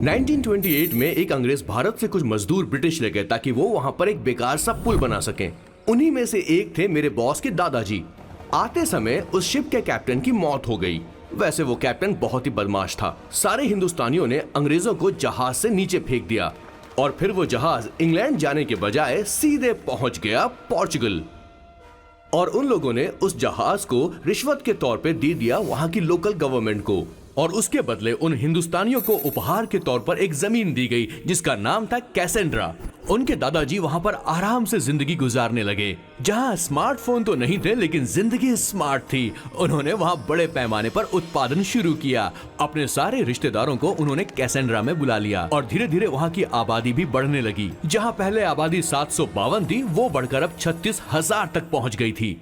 1928 में एक अंग्रेज भारत से कुछ मजदूर ब्रिटिश ले गए ताकि वो वहां पर एक बेकार सा पुल बना सकें। उन्हीं में से एक थे मेरे बॉस के दादाजी। आते समय उस शिप के कैप्टन की मौत हो गई। वैसे वो कैप्टन बहुत ही बदमाश था। सारे हिंदुस्तानियों ने अंग्रेजों को जहाज से नीचे फेंक दिया और फिर वो जहाज इंग्लैंड जाने के बजाय सीधे पहुंच गया पोर्चुगल। और उन लोगों ने उस जहाज को रिश्वत के तौर पे दे दिया वहां की लोकल गवर्नमेंट को और उसके बदले उन हिंदुस्तानियों को उपहार के तौर पर एक जमीन दी गई जिसका नाम था कैसेंड्रा। उनके दादाजी वहां पर आराम से जिंदगी गुजारने लगे। जहां स्मार्टफोन तो नहीं थे लेकिन जिंदगी स्मार्ट थी। उन्होंने वहां बड़े पैमाने पर उत्पादन शुरू किया। अपने सारे रिश्तेदारों को उन्होंने कैसेंड्रा में बुला लिया और धीरे धीरे वहां की आबादी भी बढ़ने लगी। जहां पहले आबादी 752 थी वो बढ़कर अब 36,000 तक पहुंच गई थी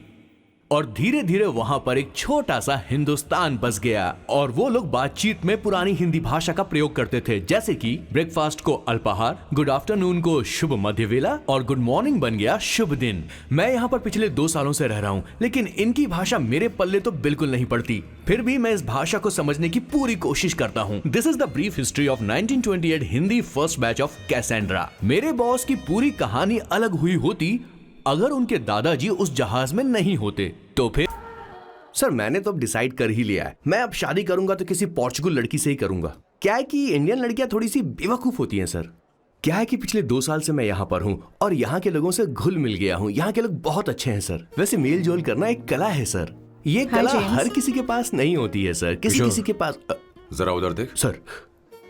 और धीरे धीरे वहां पर एक छोटा सा हिंदुस्तान बस गया। और वो लोग बातचीत में पुरानी हिंदी भाषा का प्रयोग करते थे, जैसे कि ब्रेकफास्ट को अल्पाहार, गुड आफ्टरनून को शुभ मध्य वेला और गुड मॉर्निंग बन गया शुभ दिन। मैं यहाँ पर पिछले 2 सालों से रह रहा हूँ लेकिन इनकी भाषा मेरे पल्ले तो बिल्कुल नहीं पड़ती। फिर भी मैं इस भाषा को समझने की पूरी कोशिश करता हूँ। This is the brief history of 1928 Hindi first batch of Cassandra. मेरे बॉस की पूरी कहानी अलग हुई होती अगर उनके दादाजी उस जहाज में नहीं होते तो फिर। सर मैंने तो अब डिसाइड कर ही लिया है। मैं अब शादी करूंगा तो किसी पोर्चुगल लड़की से ही करूंगा। क्या है कि इंडियन लड़कियां थोड़ी सी बेवकूफ होती हैं सर। क्या है कि पिछले 2 साल से मैं यहाँ पर हूँ और यहाँ के लोगों से घुल मिल गया हूँ। यहाँ के लोग बहुत अच्छे हैं सर। वैसे मेल जोल करना एक कला है सर। ये कला हर किसी के पास नहीं होती है सर। किसी के पास। जरा उधर देख। सर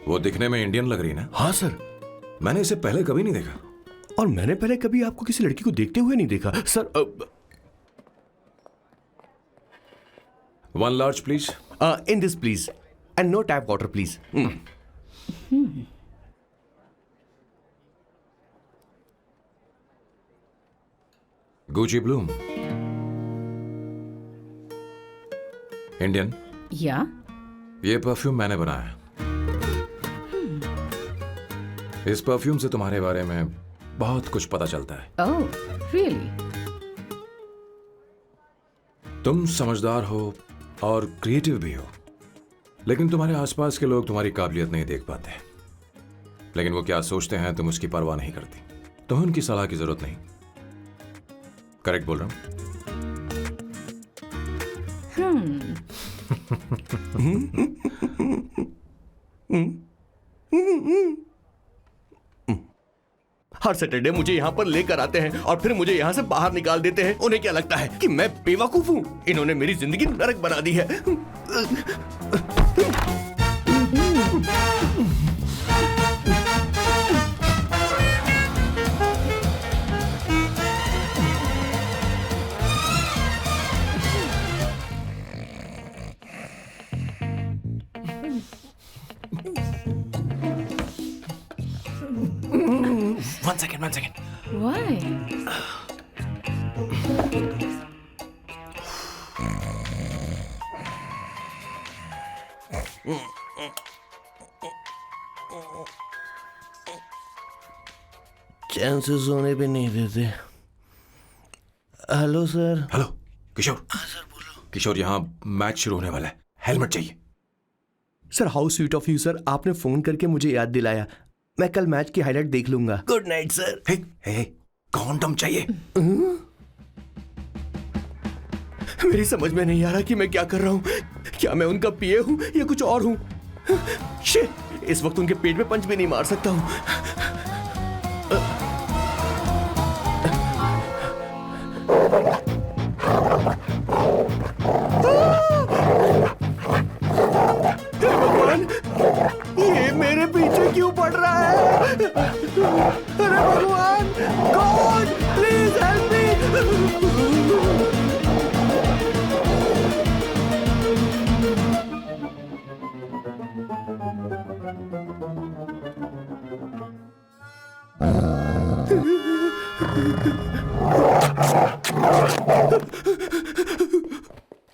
वो दिखने में इंडियन लग रही ना? हाँ सर। मैंने इसे पहले कभी नहीं देखा और मैंने पहले कभी आपको किसी लड़की को देखते हुए नहीं देखा sir. 1 large please. In this please and no tap water please. Gucci Bloom. Indian? या ये परफ्यूम मैंने बनाया। इस परफ्यूम से तुम्हारे बारे में बहुत कुछ पता चलता है। Oh really? तुम समझदार हो और क्रिएटिव भी हो लेकिन तुम्हारे आसपास के लोग तुम्हारी काबिलियत नहीं देख पाते। लेकिन वो क्या सोचते हैं तुम उसकी परवाह नहीं करती। तुम्हें उनकी सलाह की जरूरत नहीं। करेक्ट बोल रहा हूं? हर सैटरडे मुझे यहाँ पर लेकर आते हैं और फिर मुझे यहाँ से बाहर निकाल देते हैं। उन्हें क्या लगता है कि मैं बेवकूफ हूँ? इन्होंने मेरी जिंदगी नरक बना दी है। One second. Why? चैन से सोने भी नहीं देते। Hello sir. हेलो किशोर। हाँ सर बोलो। किशोर यहाँ मैच शुरू होने वाला है, हेलमेट चाहिए। Sir how sweet of you sir, आपने फोन करके मुझे याद दिलाया। मैं कल मैच की हाईलाइट देख लूंगा। Good night sir. Hey, condom चाहिए। मेरी समझ में नहीं आ रहा कि मैं क्या कर रहा हूँ। क्या मैं उनका पीए हूँ या कुछ और हूँ? शिट, इस वक्त उनके पेट में पंच भी नहीं मार सकता हूँ। भगवान, ये मेरे पीछे क्यों पड़ रहा है? अरे भगवान, गॉड प्लीज हेल्प मी।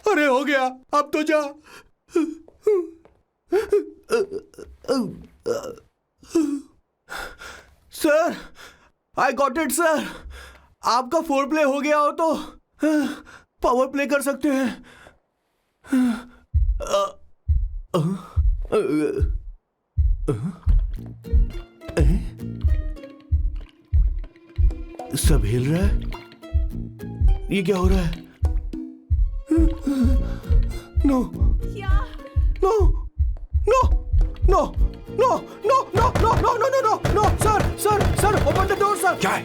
अरे हो गया, अब तो जा। Sir, I got it sir. आपका फोर प्ले हो गया हो तो पावर प्ले कर सकते हैं। सब हिल रहा है। ये क्या हो रहा है? No no no no no no no no no no no no no sir open the door sir. क्या है?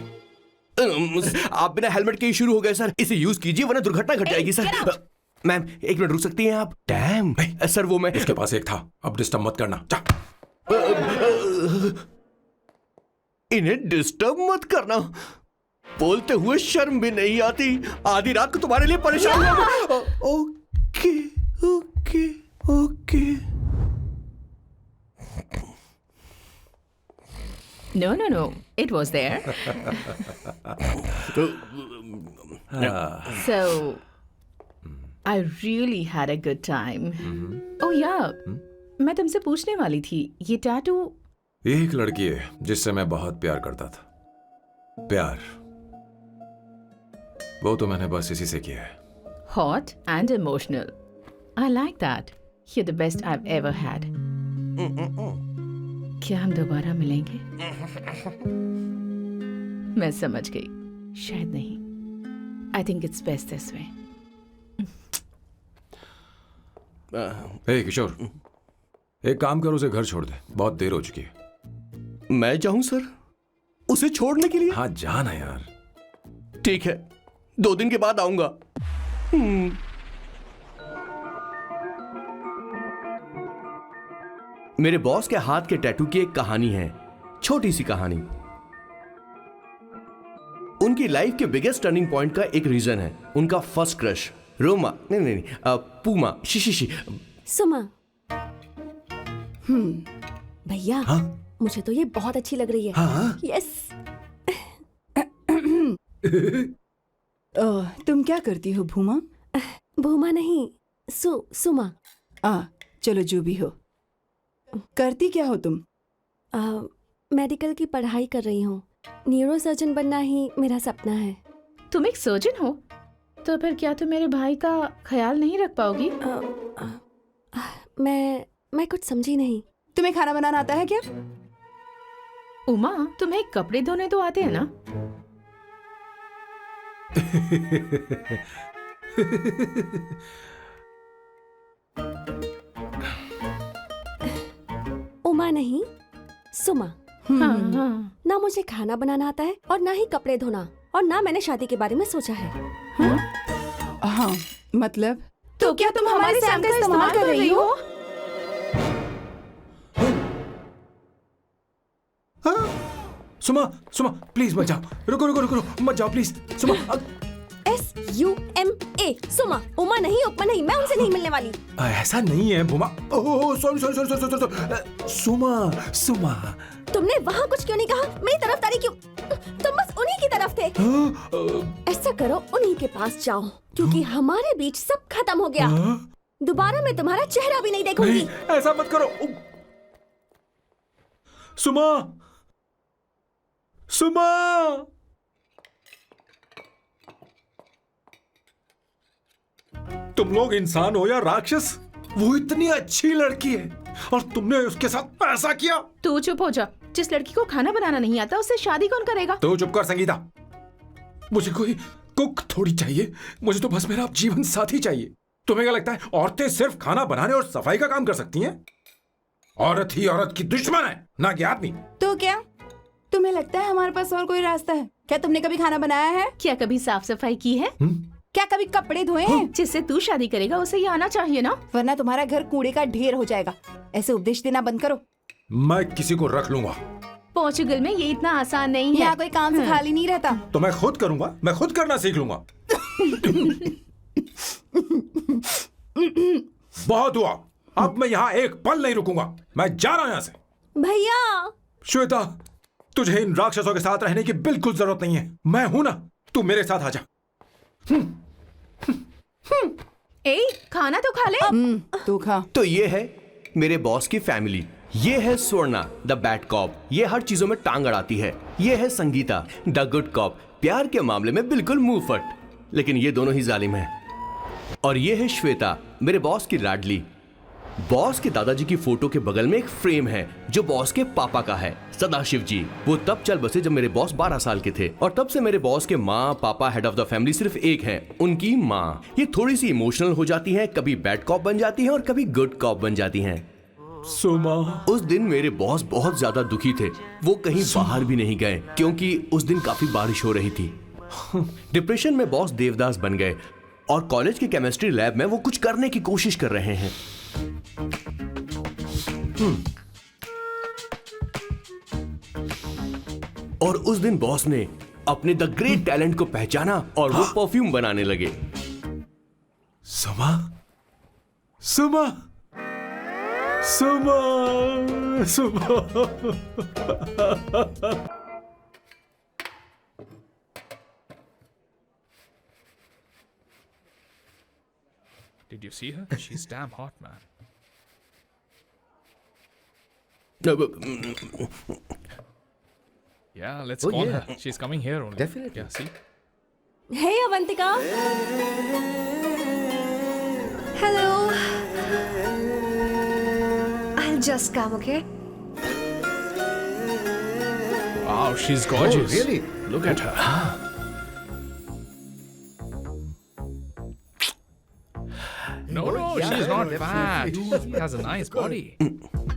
आप बिना हेलमेट के ही शुरू हो गए सर। इसे यूज कीजिए वरना दुर्घटना घट जाएगी सर। मैम एक मिनट रुक सकती हैं आप? डैम सर वो मैं उसके पास एक था, अब डिस्टर्ब मत करना। जा। इन्हें डिस्टर्ब मत करना। बोलते हुए शर्म भी नहीं आती। आधी रात को तुम्हारे लिए परेशान हो। Okay okay okay. No. It was there. So, I really had a good time. Oh yeah, मैं तुमसे पूछने वाली थी, ये टैटू। एक लड़की है जिससे मैं बहुत प्यार करता था। प्यार वो तो मैंने बस इसी से किया है। Hot and emotional. I like that. You're the best I've ever had. क्या हम दोबारा मिलेंगे? मैं समझ गई, शायद नहीं। I think it's best this way. हे किशोर, एक काम कर, उसे घर छोड़ दे, बहुत देर हो चुकी है। मैं जाऊं सर उसे छोड़ने के लिए? हाँ जाना यार। ठीक है, 2 दिन के बाद आऊंगा। मेरे बॉस के हाथ के टैटू की एक कहानी है, छोटी सी कहानी। उनकी लाइफ के बिगेस्ट टर्निंग पॉइंट का एक रीजन है उनका फर्स्ट क्रश रोमा नहीं पूमा शिशिशी। सुमा। भैया मुझे तो ये बहुत अच्छी लग रही है। यस। तुम क्या करती हो भूमा? भूमा नहीं, सुमा। चलो जो भी हो। करती क्या हो तुम? मेडिकल की पढ़ाई कर रही हूँ। न्यूरो सर्जन बनना ही मेरा सपना है। तुम एक सर्जन हो तो फिर क्या तुम मेरे भाई का ख्याल नहीं रख पाओगी? मैं कुछ समझी नहीं। तुम्हें खाना बनाना आता है क्या? उमा, तुम्हें कपड़े धोने तो आते हैं ना? उमा नहीं, सुमा। हाँ। ना मुझे खाना बनाना आता है और ना ही कपड़े धोना, और ना मैंने शादी के बारे में सोचा है। हाँ मतलब तो क्या तुम हमारे सैम का इस्तेमाल कर रही हो? सुमा प्लीज मत जाओ। रुको मत जाओ प्लीज। सुमा SUMA, सुमा। उमा नहीं, उपमा नहीं, मैं उनसे नहीं मिलने वाली। ऐसा नहीं है भूमा। Oh sorry. सुमा तुमने वहाँ कुछ क्यों नहीं कहा? मेरी तरफदारी क्यों? तुम बस उन्हीं की तरफ थे। ऐसा करो, उन्हीं के पास जाओ, क्योंकि हमारे बीच सब खत्म हो गया। दोबारा मैं तुम्हारा चेहरा भी नहीं देखूंगी। ऐसा मत करो सुमा। तुम लोग इंसान हो या राक्षस? वो इतनी अच्छी लड़की है और तुमने उसके साथ ऐसा किया। तू चुप हो जा। जिस लड़की को खाना बनाना नहीं आता उससे शादी कौन करेगा? तो चुप कर संगीता। मुझे कोई कुक थोड़ी चाहिए, मुझे तो बस मेरा जीवन साथी चाहिए। तुम्हें क्या लगता है औरतें सिर्फ खाना बनाने और सफाई का काम कर सकती हैं? औरत ही औरत की दुश्मन है, ना कि आदमी। तो क्या तुम्हें लगता है हमारे पास और कोई रास्ता है? क्या तुमने कभी खाना बनाया है? क्या कभी साफ सफाई की है? क्या कभी कपड़े धोए हैं? जिससे तू शादी करेगा उसे ये आना चाहिए ना, वरना तुम्हारा घर कूड़े का ढेर हो जाएगा। ऐसे उपदेश देना बंद करो। मैं किसी को रख लूंगा। पोर्चुगल में ये इतना आसान नहीं है। यहाँ कोई काम से खाली नहीं रहता। तो मैं खुद करूंगा, मैं खुद करना सीख लूंगा। बहुत हुआ, अब मैं यहाँ एक पल नहीं रुकूंगा। मैं जा रहा हूँ यहाँ से। भैया। श्वेता, तुझे इन राक्षसों के साथ रहने की बिल्कुल जरूरत नहीं है। मैं हूं ना, तू मेरे साथ आ जा। खाना तो खा ले। तू खा। तो ये है मेरे बॉस की फैमिली। ये है स्वर्णा द बैड कॉप, ये हर चीजों में टांग अड़ाती है। ये है संगीता द गुड कॉप, प्यार के मामले में बिल्कुल मुंह फट, लेकिन ये दोनों ही जालिम हैं। और ये है श्वेता, मेरे बॉस की लाडली। बॉस के दादाजी की फोटो के बगल में एक फ्रेम है जो बॉस के पापा का है, सदाशिव जी। वो तब चल बसे जब मेरे बॉस 12 साल के थे, और तब से मेरे बॉस के माँ पापा हेड ऑफ द फैमिली सिर्फ एक हैं, उनकी माँ। ये थोड़ी सी इमोशनल हो जाती हैं, कभी बैड कॉप बन जाती हैं और कभी गुड कॉप बन जाती हैं। सुमा, उस दिन मेरे बॉस बहुत ज्यादा दुखी थे। वो कहीं बाहर भी नहीं गए क्योंकि उस दिन काफी बारिश हो रही थी। डिप्रेशन में बॉस देवदास बन गए और कॉलेज के केमिस्ट्री लैब में वो कुछ करने की कोशिश कर रहे हैं। और उस दिन बॉस ने अपने द ग्रेट टैलेंट को पहचाना और वो परफ्यूम बनाने लगे। सुमा, सुमा, सुमा, सुमा। Did you see her? She's damn hot, man. Yeah, let's call her. She's coming here only. Definitely. Yeah, see? Hey Avantika, Hello. I'll just come, okay? Wow, she's gorgeous. Oh, really? Look at her. No, she's not fat. She has a nice body.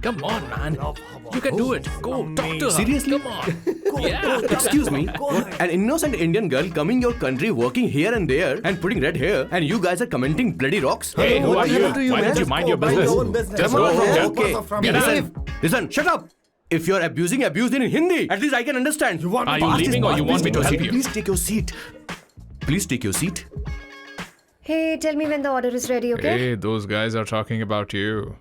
Come on, man. You can do it. Go, talk to her. Seriously? Come on. Yeah. Excuse me, an innocent Indian girl coming your country, working here and there, and putting red hair, and you guys are commenting bloody rocks? Hey, who are you? to you, Why man? don't you mind your Mind business? your own business. Just Come go on, from here. okay. Get out. Listen, shut up. If you're abusing it in Hindi. At least I can understand. Are you leaving or you want me to help you? Please take your seat. Please take your seat. Hey, tell me when the order is ready, okay? Hey, those guys are talking about you.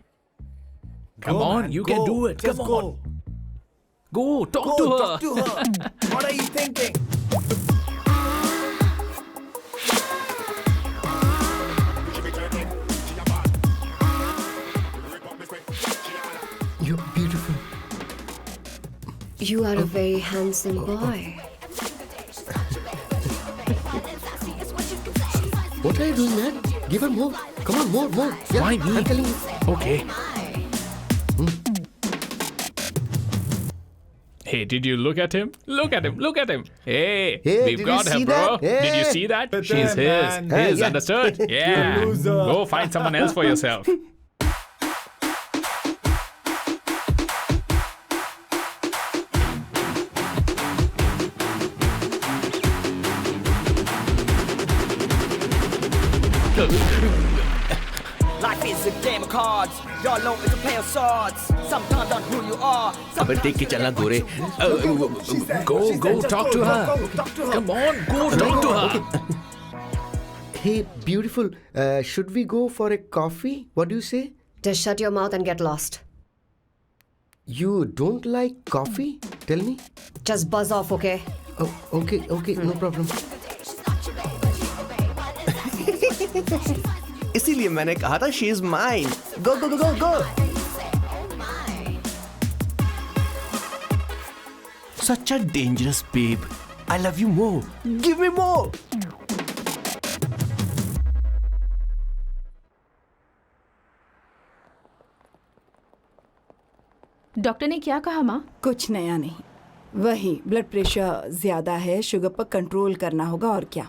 Come on, you can do it. Come on. Go, talk to her. What are you thinking? You're beautiful. You are a very handsome boy. What are you doing, man? Give her more. Come on, more. Yeah, Why me? I'm telling you. Okay. Hey, did you look at him? Look at him. Look at him. Hey, Hey, we've did got you her, see bro. that? Did you Hey. see that? Good She's man. his. Hey, His, yeah. understood? Yeah. Go find someone else for yourself. Life is a game of cards. Your know it's a play of swords. Sometimes on who you are. अबे देख के चलना गोरे. Go, talk to her. Come on, go talk to her. Hey, beautiful. Should we go for a coffee? What do you say? Just shut your mouth and get lost. You don't like coffee? Tell me. Just buzz off, okay? Oh, okay, no problem. इसीलिए मैंने कहा था she is mine. Go. Such a dangerous babe. I love you more. Give me more. Doctor ने क्या कहा माँ? कुछ नया नहीं, वही ब्लड प्रेशर ज्यादा है, शुगर पर कंट्रोल करना होगा और क्या।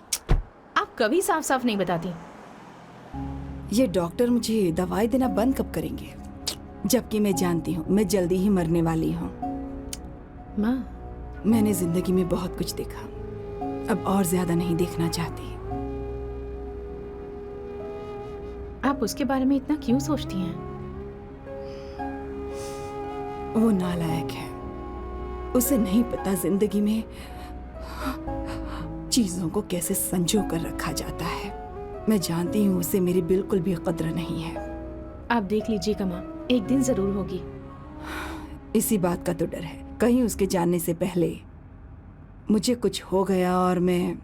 आप कभी साफ साफ नहीं बताती। ये डॉक्टर मुझे दवाई देना बंद कब करेंगे, जबकि मैं जानती हूँ मैं जल्दी ही मरने वाली हूँ। माँ, मैंने जिंदगी में बहुत कुछ देखा, अब और ज्यादा नहीं देखना चाहती। आप उसके बारे में इतना क्यों सोचती हैं? वो नालायक है, उसे नहीं पता जिंदगी में चीजों को कैसे संजो कर रखा जाता है। मैं जानती हूँ उसे मेरी बिल्कुल भी कद्र नहीं है। आप देख लीजिएगा माँ, एक दिन जरूर होगी। इसी बात का तो डर है, कहीं उसके जानने से पहले मुझे कुछ हो गया और मैं,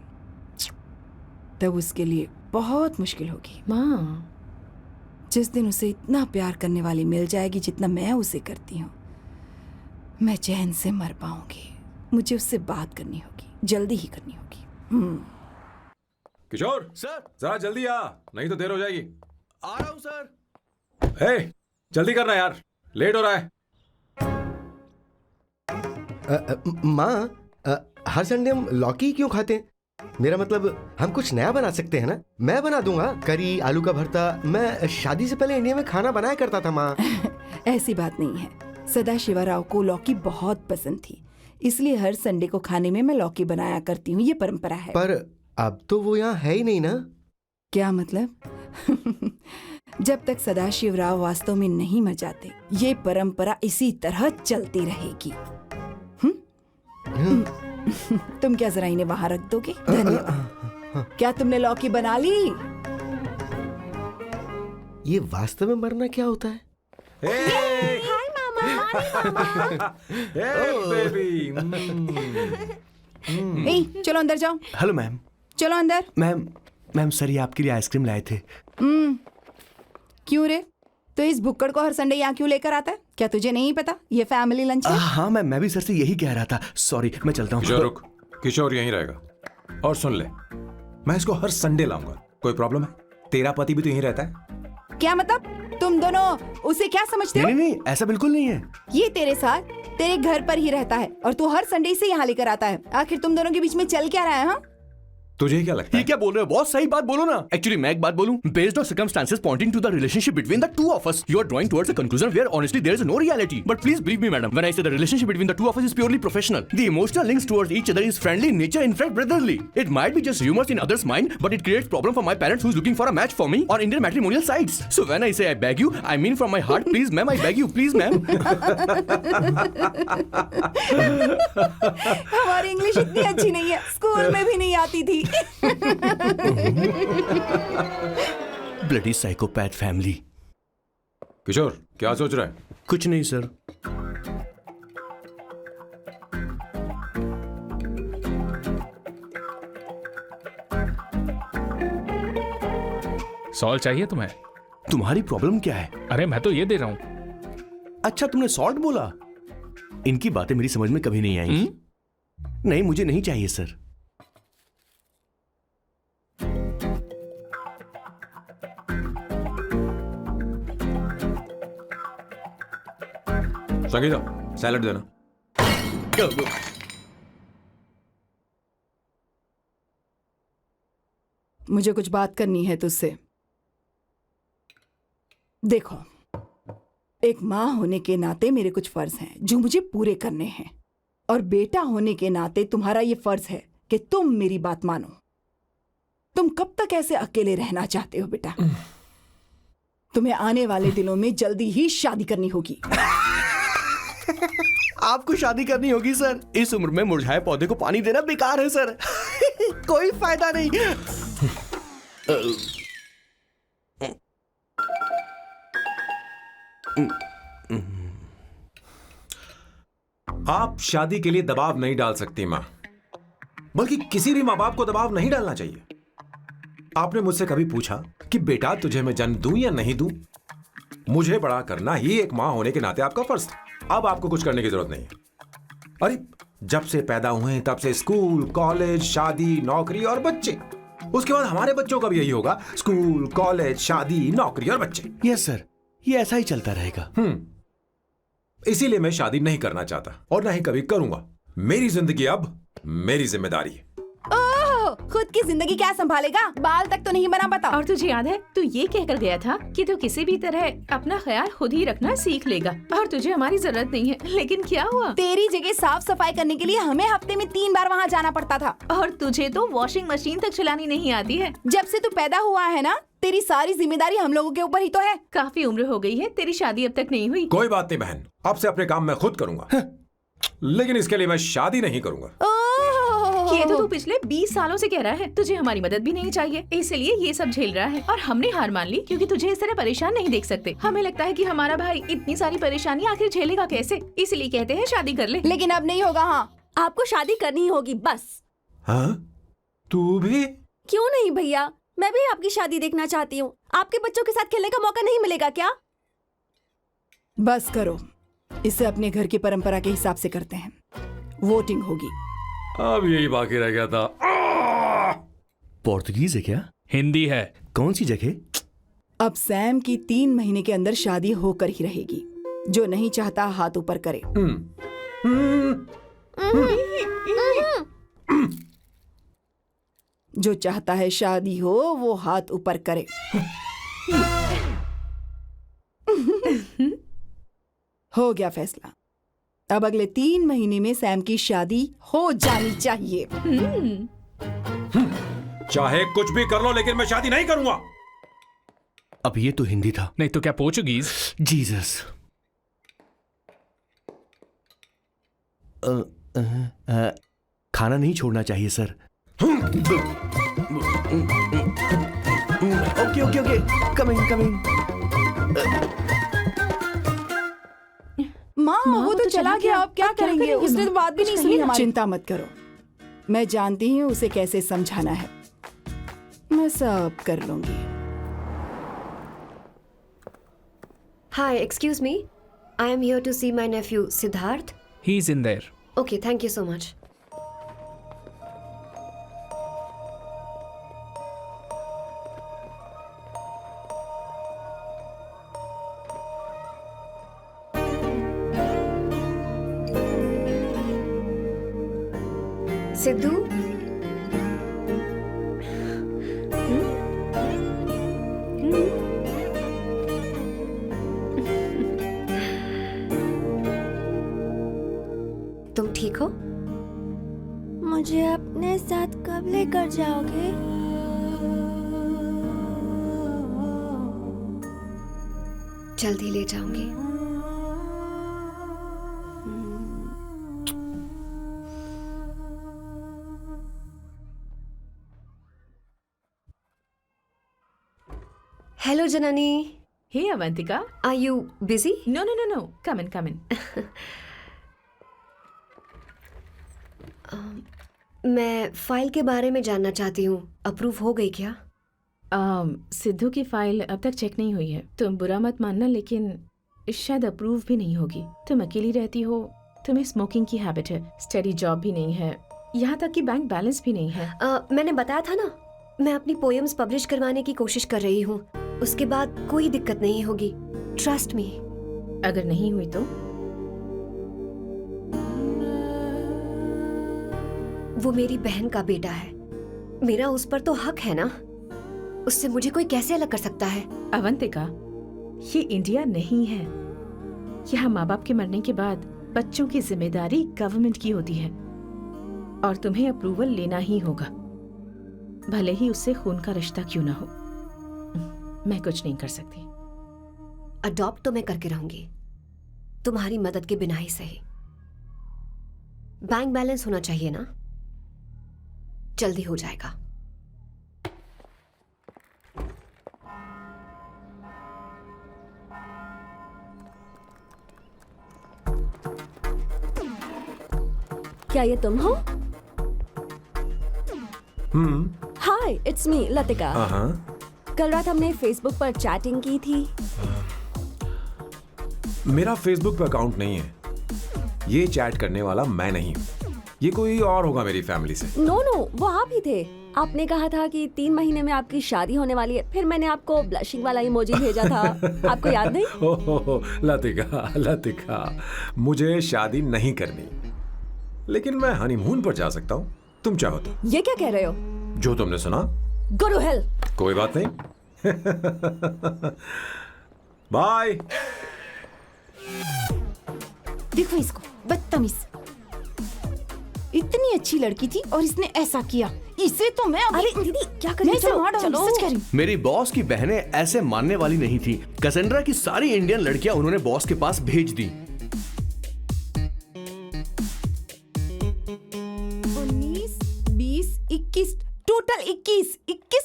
तब उसके लिए बहुत मुश्किल होगी। माँ, जिस दिन उसे इतना प्यार करने वाली मिल जाएगी जितना मैं उसे करती हूँ, मैं चैन से मर पाऊंगी। मुझे उससे बात करनी होगी, जल्दी ही करनी होगी। किशोर सर, जरा जल्दी आ, नहीं तो देर हो जाएगी। आ रहा हूँ सर. हे, जल्दी करना यार, लेट हो रहा है। माँ, हर संडे हम लौकी क्यों खाते हैं? मेरा मतलब हम कुछ नया बना सकते हैं ना? मैं बना दूंगा करी, आलू का भरता। मैं शादी से पहले इंडिया में खाना बनाया करता था माँ। ऐसी बात नहीं है, सदाशिवराव को लौकी बहुत पसंद थी, इसलिए हर संडे को खाने में मैं लौकी बनाया करती हूँ। ये परंपरा है। पर अब तो वो यहाँ है ही नहीं ना। क्या मतलब? जब तक सदाशिवराव वास्तव में नहीं मर जाते, ये परंपरा इसी तरह चलती रहेगी। तुम क्या जरा इन्हें वहां रख दोगे? धन्यवाद। क्या तुमने लौकी बना ली? ये वास्तव में मरना क्या होता है? हाय मामा। बेबी। ए, चलो अंदर जाओ। Hello ma'am. चलो अंदर। मैम सर ये आपके लिए आइसक्रीम लाए थे। क्यों रे? तो इस भुक्कड़ को हर संडे यहाँ क्यों लेकर आता है? क्या तुझे नहीं पता ये फैमिली लंच है? हाँ मैम, मैं भी सर से यही कह रहा था। सॉरी, मैं चलता हूँ। किशोर रुक, किशोर यहीं रहेगा। और सुन ले, मैं इसको हर संडे लाऊंगा। कोई प्रॉब्लम है? तेरा पति भी तो यहीं रहता है। क्या मतलब? तुम दोनों उसे क्या समझते हो? नहीं, ऐसा बिल्कुल नहीं है। ये तेरे साथ तेरे घर पर ही रहता है और तू हर संडे से यहाँ लेकर आता है। आखिर तुम दोनों के बीच में चल क्या रहा है? हाँ, तुझे क्या लगता है? ये क्या बोल रहे हो बॉस? सही बात बोलो ना। एक्चुअली मैं एक बात बोलूं, based on circumstances pointing to the relationship between the two of us, you are drawing towards a conclusion where honestly there is no reality. But please believe me madam, when I say the relationship between the two of us is purely professional. The emotional links towards each other is friendly in nature, in fact brotherly. It might be just humours in others mind, but it creates problem for my parents who is looking for a match for me on Indian matrimonial sites. So when I say I beg you, I mean from my heart, please ma'am, I beg you, please ma'am. हमारी English इतनी अच्छी नहीं है, school में भी नहीं आती थी। Bloody psychopath family. किशोर क्या सोच रहा है? कुछ नहीं सर। सॉल्व चाहिए तुम्हें? तुम्हारी प्रॉब्लम क्या है? अरे मैं तो ये दे रहा हूं। अच्छा तुमने सॉल्ट बोला। इनकी बातें मेरी समझ में कभी नहीं आएंगी। नहीं, मुझे नहीं चाहिए सर। संगीता, सैलड देना। मुझे कुछ बात करनी है तुझसे। देखो, एक माँ होने के नाते मेरे कुछ फर्ज हैं जो मुझे पूरे करने हैं, और बेटा होने के नाते तुम्हारा ये फर्ज है कि तुम मेरी बात मानो। तुम कब तक ऐसे अकेले रहना चाहते हो बेटा? तुम्हें आने वाले दिनों में जल्दी ही शादी करनी होगी। आपको शादी करनी होगी सर? इस उम्र में मुरझाए पौधे को पानी देना बेकार है सर। कोई फायदा नहीं। आप शादी के लिए दबाव नहीं डाल सकती मां, बल्कि किसी भी मां बाप को दबाव नहीं डालना चाहिए। आपने मुझसे कभी पूछा कि बेटा तुझे मैं जन्म दूं या नहीं दूं? मुझे बड़ा करना ही एक मां होने के नाते आपका फर्ज था। अब आपको कुछ करने की जरूरत नहीं है। अरे जब से पैदा हुए तब से स्कूल, कॉलेज, शादी, नौकरी और बच्चे। उसके बाद हमारे बच्चों का भी यही होगा, स्कूल, कॉलेज, शादी, नौकरी और बच्चे। यस सर, ये ऐसा ही चलता रहेगा। इसीलिए मैं शादी नहीं करना चाहता और ना ही कभी करूंगा। मेरी जिंदगी अब मेरी जिम्मेदारी है। ओह, खुद की जिंदगी क्या संभालेगा? बाल तक तो नहीं बना पता। और तुझे याद है तू ये कहकर गया था कि तू किसी भी तरह अपना ख्याल खुद ही रखना सीख लेगा और तुझे हमारी जरूरत नहीं है। लेकिन क्या हुआ? तेरी जगह साफ सफाई करने के लिए हमें हफ्ते में 3 बार वहाँ जाना पड़ता था। और तुझे तो वॉशिंग मशीन तक चलानी नहीं आती है। जब से तू पैदा हुआ है ना, तेरी सारी जिम्मेदारी हम लोगों के ऊपर ही तो है। काफी उम्र हो गई है, तेरी शादी अब तक नहीं हुई। कोई बात नहीं बहन, अब से अपने काम मैं खुद करूंगा। लेकिन इसके लिए मैं शादी नहीं करूंगा। ये तो तू पिछले 20 सालों से कह रहा है। तुझे हमारी मदद भी नहीं चाहिए, इसलिए ये सब झेल रहा है। और हमने हार मान ली क्योंकि तुझे इस तरह परेशान नहीं देख सकते। हमें लगता है कि हमारा भाई इतनी सारी परेशानी आखिर झेलेगा कैसे, इसलिए कहते हैं शादी कर ले। लेकिन अब नहीं होगा। हाँ, आपको शादी करनी होगी बस। हाँ? तू भी? क्यों नहीं भैया, मैं भी आपकी शादी देखना चाहती हूँ। आपके बच्चों के साथ खेलने का मौका नहीं मिलेगा क्या? बस करो, इसे अपने घर की परंपरा के हिसाब से करते हैं। वोटिंग होगी। अब यही बाकी रह गया था। पोर्तुगीज है क्या? हिंदी है। कौन सी जगह? अब सैम की 3 महीने के अंदर शादी होकर ही रहेगी। जो नहीं चाहता हाथ ऊपर करे। जो चाहता है शादी हो वो हाथ ऊपर करे। हो गया फैसला। अब अगले 3 महीने में सैम की शादी हो जानी चाहिए। चाहे कुछ भी कर लो लेकिन मैं शादी नहीं करूंगा। अब ये तो हिंदी था। नहीं तो क्या पोर्चुगीज? जीसस। खाना नहीं छोड़ना चाहिए sir. Okay okay okay, coming coming. माँ वो तो चला गया, अब क्या करेंगे? उसने तो बात भी नहीं सुनी हमारी। चिंता मत करो, मैं जानती हूँ उसे कैसे समझाना है। मैं सब कर लूंगी। Hi, excuse me. I am here to see my nephew Siddharth. He's in there. Okay, thank you so much. Sidhu? तुम ठीक हो? मुझे अपने साथ कब लेकर जाओगे? जल्दी ले जाऊंगी। Hello, Janani. Hey Avantika. Are you busy? No no no no. Come in come in. मैं फाइल के बारे में जानना चाहती हूँ। अप्रूव हो गई क्या? सिद्धू की फाइल अब तक चेक नहीं हुई है। तुम बुरा मत मानना लेकिन शायद अप्रूव भी नहीं होगी। तुम अकेली रहती हो, तुम्हें स्मोकिंग की हैबिट है, स्टडी जॉब भी नहीं है, यहाँ तक कि बैंक बैलेंस भी नहीं है। मैंने बताया था ना, मैं अपनी पोएम्स पब्लिश करवाने की कोशिश कर रही हूँ। उसके बाद कोई दिक्कत नहीं होगी। Trust me. अगर नहीं हुई तो? वो मेरी बहन का बेटा है, मेरा उस पर तो हक है ना। उससे मुझे कोई कैसे अलग कर सकता है? अवंतिका, ये इंडिया नहीं है। यहाँ माँ बाप के मरने के बाद बच्चों की जिम्मेदारी गवर्नमेंट की होती है और तुम्हें अप्रूवल लेना ही होगा, भले ही उससे खून का रिश्ता क्यों ना हो। मैं कुछ नहीं कर सकती। अडॉप्ट तो मैं करके रहूंगी, तुम्हारी मदद के बिना ही सही। बैंक बैलेंस होना चाहिए ना, जल्दी हो जाएगा। क्या ये तुम हो? हाय, इट्स मी लतिका। कल रात हमने फेसबुक पर चैटिंग की थी। मेरा फेसबुक पे अकाउंट नहीं है। ये चैट करने वाला मैं नहीं हूँ, ये कोई और होगा मेरी फैमिली से। नो नो, वो आप ही थे। आपने कहा था कि 3 महीने में आपकी शादी होने वाली है, फिर मैंने आपको ब्लशिंग वाला इमोजी भेजा था। आपको याद नहीं? ओहो लतिका, लतिका, मुझे शादी नहीं करनी, लेकिन मैं हनीमून पर जा सकता हूँ, तुम चाहो तो। ये क्या कह रहे हो? जो तुमने सुना। Go to hell. कोई बात नहीं। बाय। देखो इसको, बदतमीज। इतनी अच्छी लड़की थी और इसने ऐसा किया। इसे तो मैं अरे दीदी क्या कर रही हो? चलो, सच कह रही हूँ। मेरी बॉस की बहनें ऐसे मानने वाली नहीं थी। कैसेंड्रा की सारी इंडियन लड़कियां उन्होंने बॉस के पास भेज दी। 19, 20, 21, टोटल 21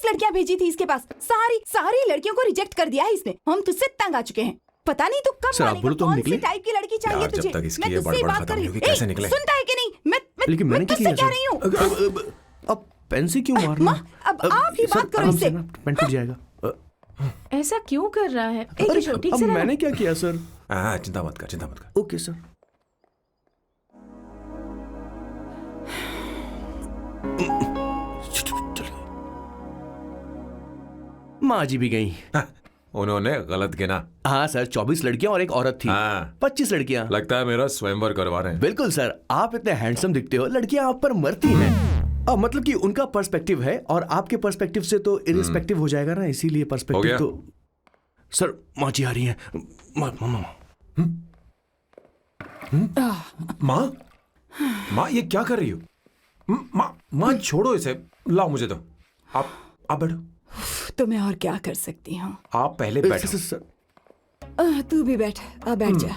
लड़कियां भेजी थी इसके पास। सारी लड़कियों को रिजेक्ट कर दिया है इसने। हम तुझसे तंग आ चुके हैं। पता नहीं तू कब सर, आप बोलो तो हम कौन निकले? सी टाइप की लड़की चाहिए यार, जब तुझे? तक इसकी मैं ये तुझसे बड़बड़ बात खत्म कर नहीं रही होगी, हूँ। कैसे निकले? सुनता है कि नहीं? लेकिन मैंने क्या तुझसे किया कह रही हूँ। सर? अब पेन से क्यों मारना? अब आप ही बात करो इससे। पेन टूट जाएगा। ऐसा क्यों कर रहा है? एक मिनट, ठीक अब से रहना। मैंने क्या किया सर? चिंता मत कर, चिंता मत कर। Okay sir. माँ जी भी गई। उन्होंने गलत गिना। हाँ सर, 24 लड़कियां और एक औरत थी। हाँ। 25 लड़कियां। लगता है मेरा स्वयंवर करवा रहे हैं। बिल्कुल सर, आप इतने हैंडसम दिखते हो, लड़कियां आप पर मरती हैं। मतलब कि उनका पर्सपेक्टिव है और आपके पर्सपेक्टिव से तो इरिस्पेक्टिव हो जाएगा ना, इसीलिए हो पर्सपेक्टिव गया? तो। सर माँ जी आ रही हैं। माँ, माँ ये क्या कर रही हो? माँ, माँ छोड़ो इसे, लाओ मुझे दो। आप बैठो। तो मैं और क्या कर सकती हूँ? आप पहले बैठो। सर, तू भी बैठ, बैठ जा,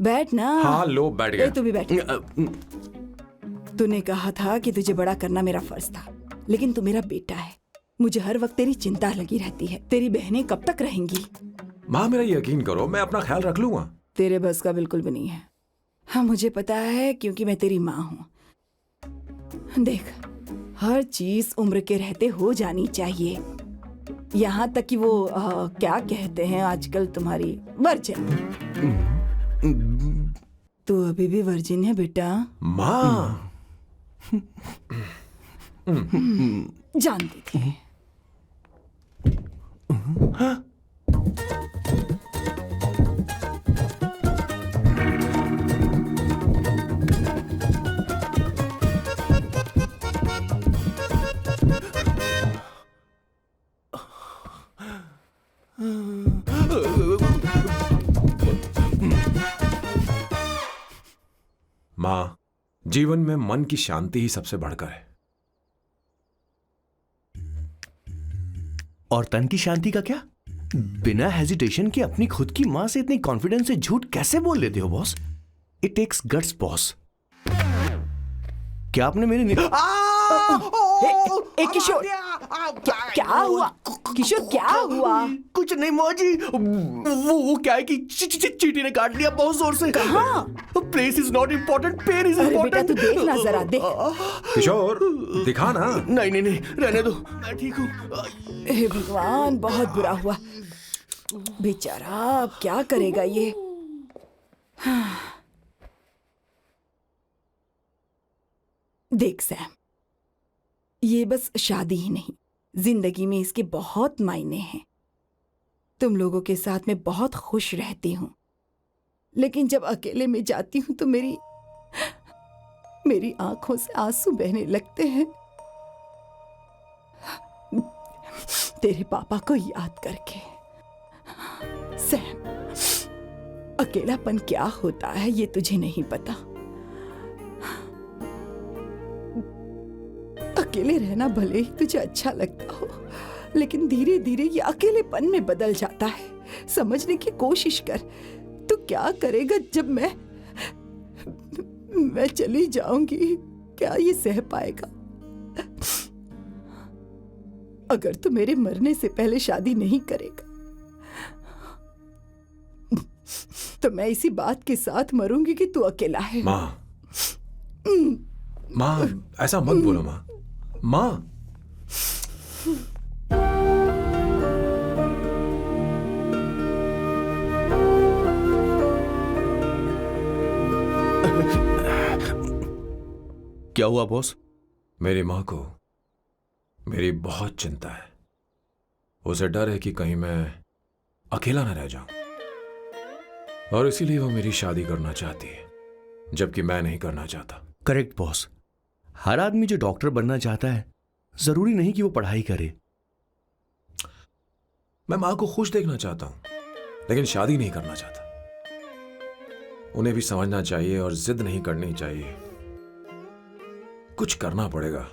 बैठ ना। हाँ लो, बैठ ए, गया। तू भी बैठ। तूने कहा था कि तुझे बड़ा करना मेरा फर्ज था, लेकिन तू मेरा बेटा है। मुझे हर वक्त तेरी चिंता लगी रहती है। तेरी बहनें कब तक रहेंगी? माँ मेरा यकीन करो, मैं अपना ख्याल रख लूंगा। तेरे बस का बिल्कुल भी नहीं है। हाँ मुझे पता है, क्योंकि मैं तेरी माँ हूँ। देख, हर चीज उम्र के रहते हो जानी चाहिए, यहाँ तक कि वो क्या कहते हैं आजकल तुम्हारी वर्जिन। तू अभी भी वर्जिन है बेटा? माँ जानती थी। माँ, जीवन में मन की शांति ही सबसे बढ़कर है। और तन की शांति का क्या? बिना हेजिटेशन के अपनी खुद की माँ से इतनी कॉन्फिडेंस से झूठ कैसे बोल लेते हो boss? It takes guts boss. क्या आपने मेरी किशोर, क्या हुआ? किशोर क्या हुआ? कुछ नहीं माँ जी, वो क्या है कि चींटी ने काट लिया बहुत जोर से। कहाँ? Place is not important, pen is अरे बेटा इम्पोर्टेंट। तू देख ना जरा, देख। किशोर दिखा ना। नहीं नहीं नहीं, रहने दो, मैं ठीक हूँ। हे भगवान, बहुत बुरा हुआ बेचारा। अब क्या करेगा ये? देख सैम, ये बस शादी ही नहीं, जिंदगी में इसके बहुत मायने हैं। तुम लोगों के साथ मैं बहुत खुश रहती हूँ, लेकिन जब अकेले में जाती हूँ तो मेरी आंखों से आंसू बहने लगते हैं, तेरे पापा को याद करके। सैम, अकेलापन क्या होता है ये तुझे नहीं पता। अकेले रहना भले ही तुझे अच्छा लगता हो, लेकिन धीरे धीरे ये अकेलेपन में बदल जाता है। समझने की कोशिश कर। तू क्या करेगा जब मैं चली जाऊंगी? क्या ये सह पाएगा? अगर तू मेरे मरने से पहले शादी नहीं करेगा तो मैं इसी बात के साथ मरूंगी कि तू अकेला है। माँ, माँ ऐसा मत बोलो माँ। माँ, क्या हुआ बॉस? मेरी माँ को मेरी बहुत चिंता है। उसे डर है कि कहीं मैं अकेला न रह जाऊं, और इसीलिए वो मेरी शादी करना चाहती है, जबकि मैं नहीं करना चाहता। Correct boss. हर आदमी जो डॉक्टर बनना चाहता है, जरूरी नहीं कि वो पढ़ाई करे। मैं माँ को खुश देखना चाहता हूं, लेकिन शादी नहीं करना चाहता। उन्हें भी समझना चाहिए और जिद नहीं करनी चाहिए। कुछ करना पड़ेगा।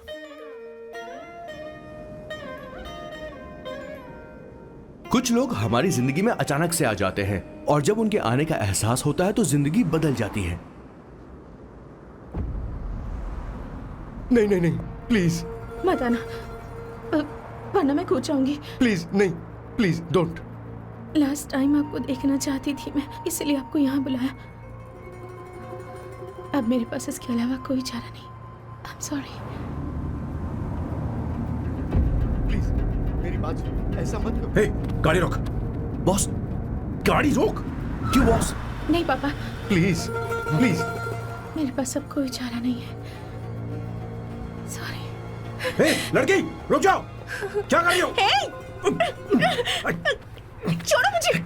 कुछ लोग हमारी जिंदगी में अचानक से आ जाते हैं, और जब उनके आने का एहसास होता है तो जिंदगी बदल जाती है। नहीं नहीं नहीं, प्लीज मत आना, वरना मैं कूद जाऊंगी। प्लीज नहीं, प्लीज डोंट। लास्ट टाइम आपको देखना चाहती थी मैं, इसलिए आपको यहाँ बुलाया। अब मेरे पास इसके अलावा कोई चारा नहीं। आई एम सॉरी। प्लीज मेरी बात सुनो, ऐसा मत करो। हे, गाड़ी रोक। बॉस, गाड़ी रोक। क्यों बॉस? नहीं पापा, प्लीज प्लीज। मेरे पास अब कोई चारा नहीं है। सॉरी। हे, लड़की रुक जाओ। क्या कर रही हो? छोड़ो मुझे।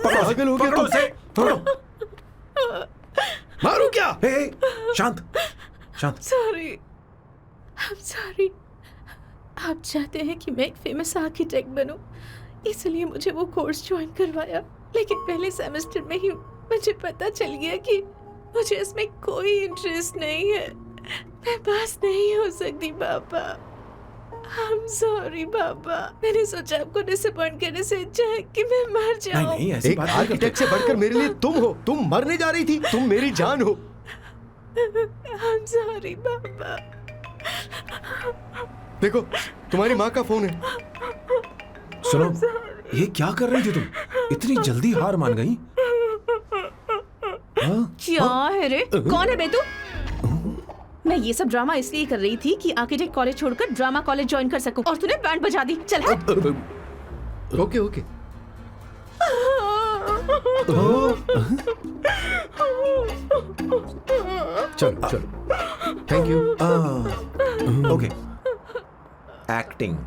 पागल हो गया पकड़ो तुम। उसे, पकड़ो। मारू क्या? हे, शांत शांत। सॉरी, आप चाहते हैं कि मैं एक फेमस आर्किटेक्ट बनूं, इसलिए मुझे वो कोर्स ज्वाइन करवाया, लेकिन पहले सेमेस्टर में ही मुझे पता चल गया कि मुझे इसमें कोई इंटरेस्ट नहीं है। मैं पास नहीं हो सकती पापा। I'm sorry पापा। मैंने सोचा आपको डिसअपॉइंट करने से अच्छा है कि मैं मर नहीं जाऊं। नहीं, ऐसी एक बात नहीं करते। आर्किटेक्ट से बढ़कर मेरे लिए तुम हो। तुम मरने जा रही थी, तुम मेरी जान हो। I'm sorry पापा। देखो, तुम्हारी माँ का फोन है। सुनो, ये क्या कर रही थी तुम? इतनी जल्दी हार मान गई? हाँ? क्या है रे? कौन है बे तू? मैं ये सब ड्रामा इसलिए कर रही थी कि आर्किटेक्ट कॉलेज छोड़कर ड्रामा कॉलेज ज्वाइन कर सकूं, और तूने बैंड बजा दी। चल हट। Okay okay. चलो चलो, थैंक यू। ओके। एक्टिंग।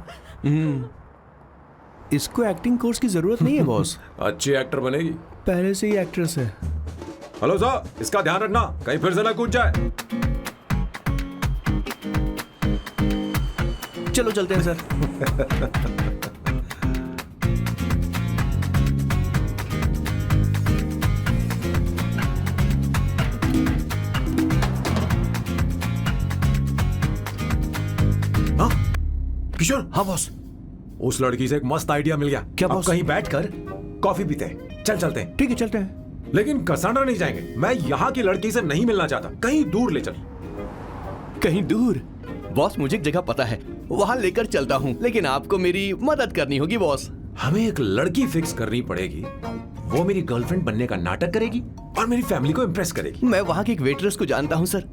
इसको एक्टिंग कोर्स की जरूरत नहीं है बॉस। अच्छी एक्टर बनेगी। पहले से ही एक्ट्रेस है। हेलो सर, इसका ध्यान रखना कहीं फिर से ना कूद जाए। चलो चलते हैं सर। हाँ? किशोर। हाँ बॉस। उस लड़की से एक मस्त आइडिया मिल गया। क्या अब बॉस? कहीं बैठकर कॉफी पीते हैं। चल चलते हैं। ठीक है चलते हैं। लेकिन कसांड्रा नहीं जाएंगे। मैं यहाँ की लड़की से नहीं मिलना चाहता। कहीं दूर ले चल। कहीं दूर? बॉस मुझे एक जगह पता है, वहां लेकर चलता हूँ, लेकिन आपको मेरी मदद करनी होगी बॉस। हमें एक लड़की फिक्स करनी पड़ेगी। वो मेरी गर्लफ्रेंड बनने का नाटक करेगी और मेरी फैमिली को इम्प्रेस करेगी। मैं वहाँ की एक वेट्रेस को जानता हूँ सर,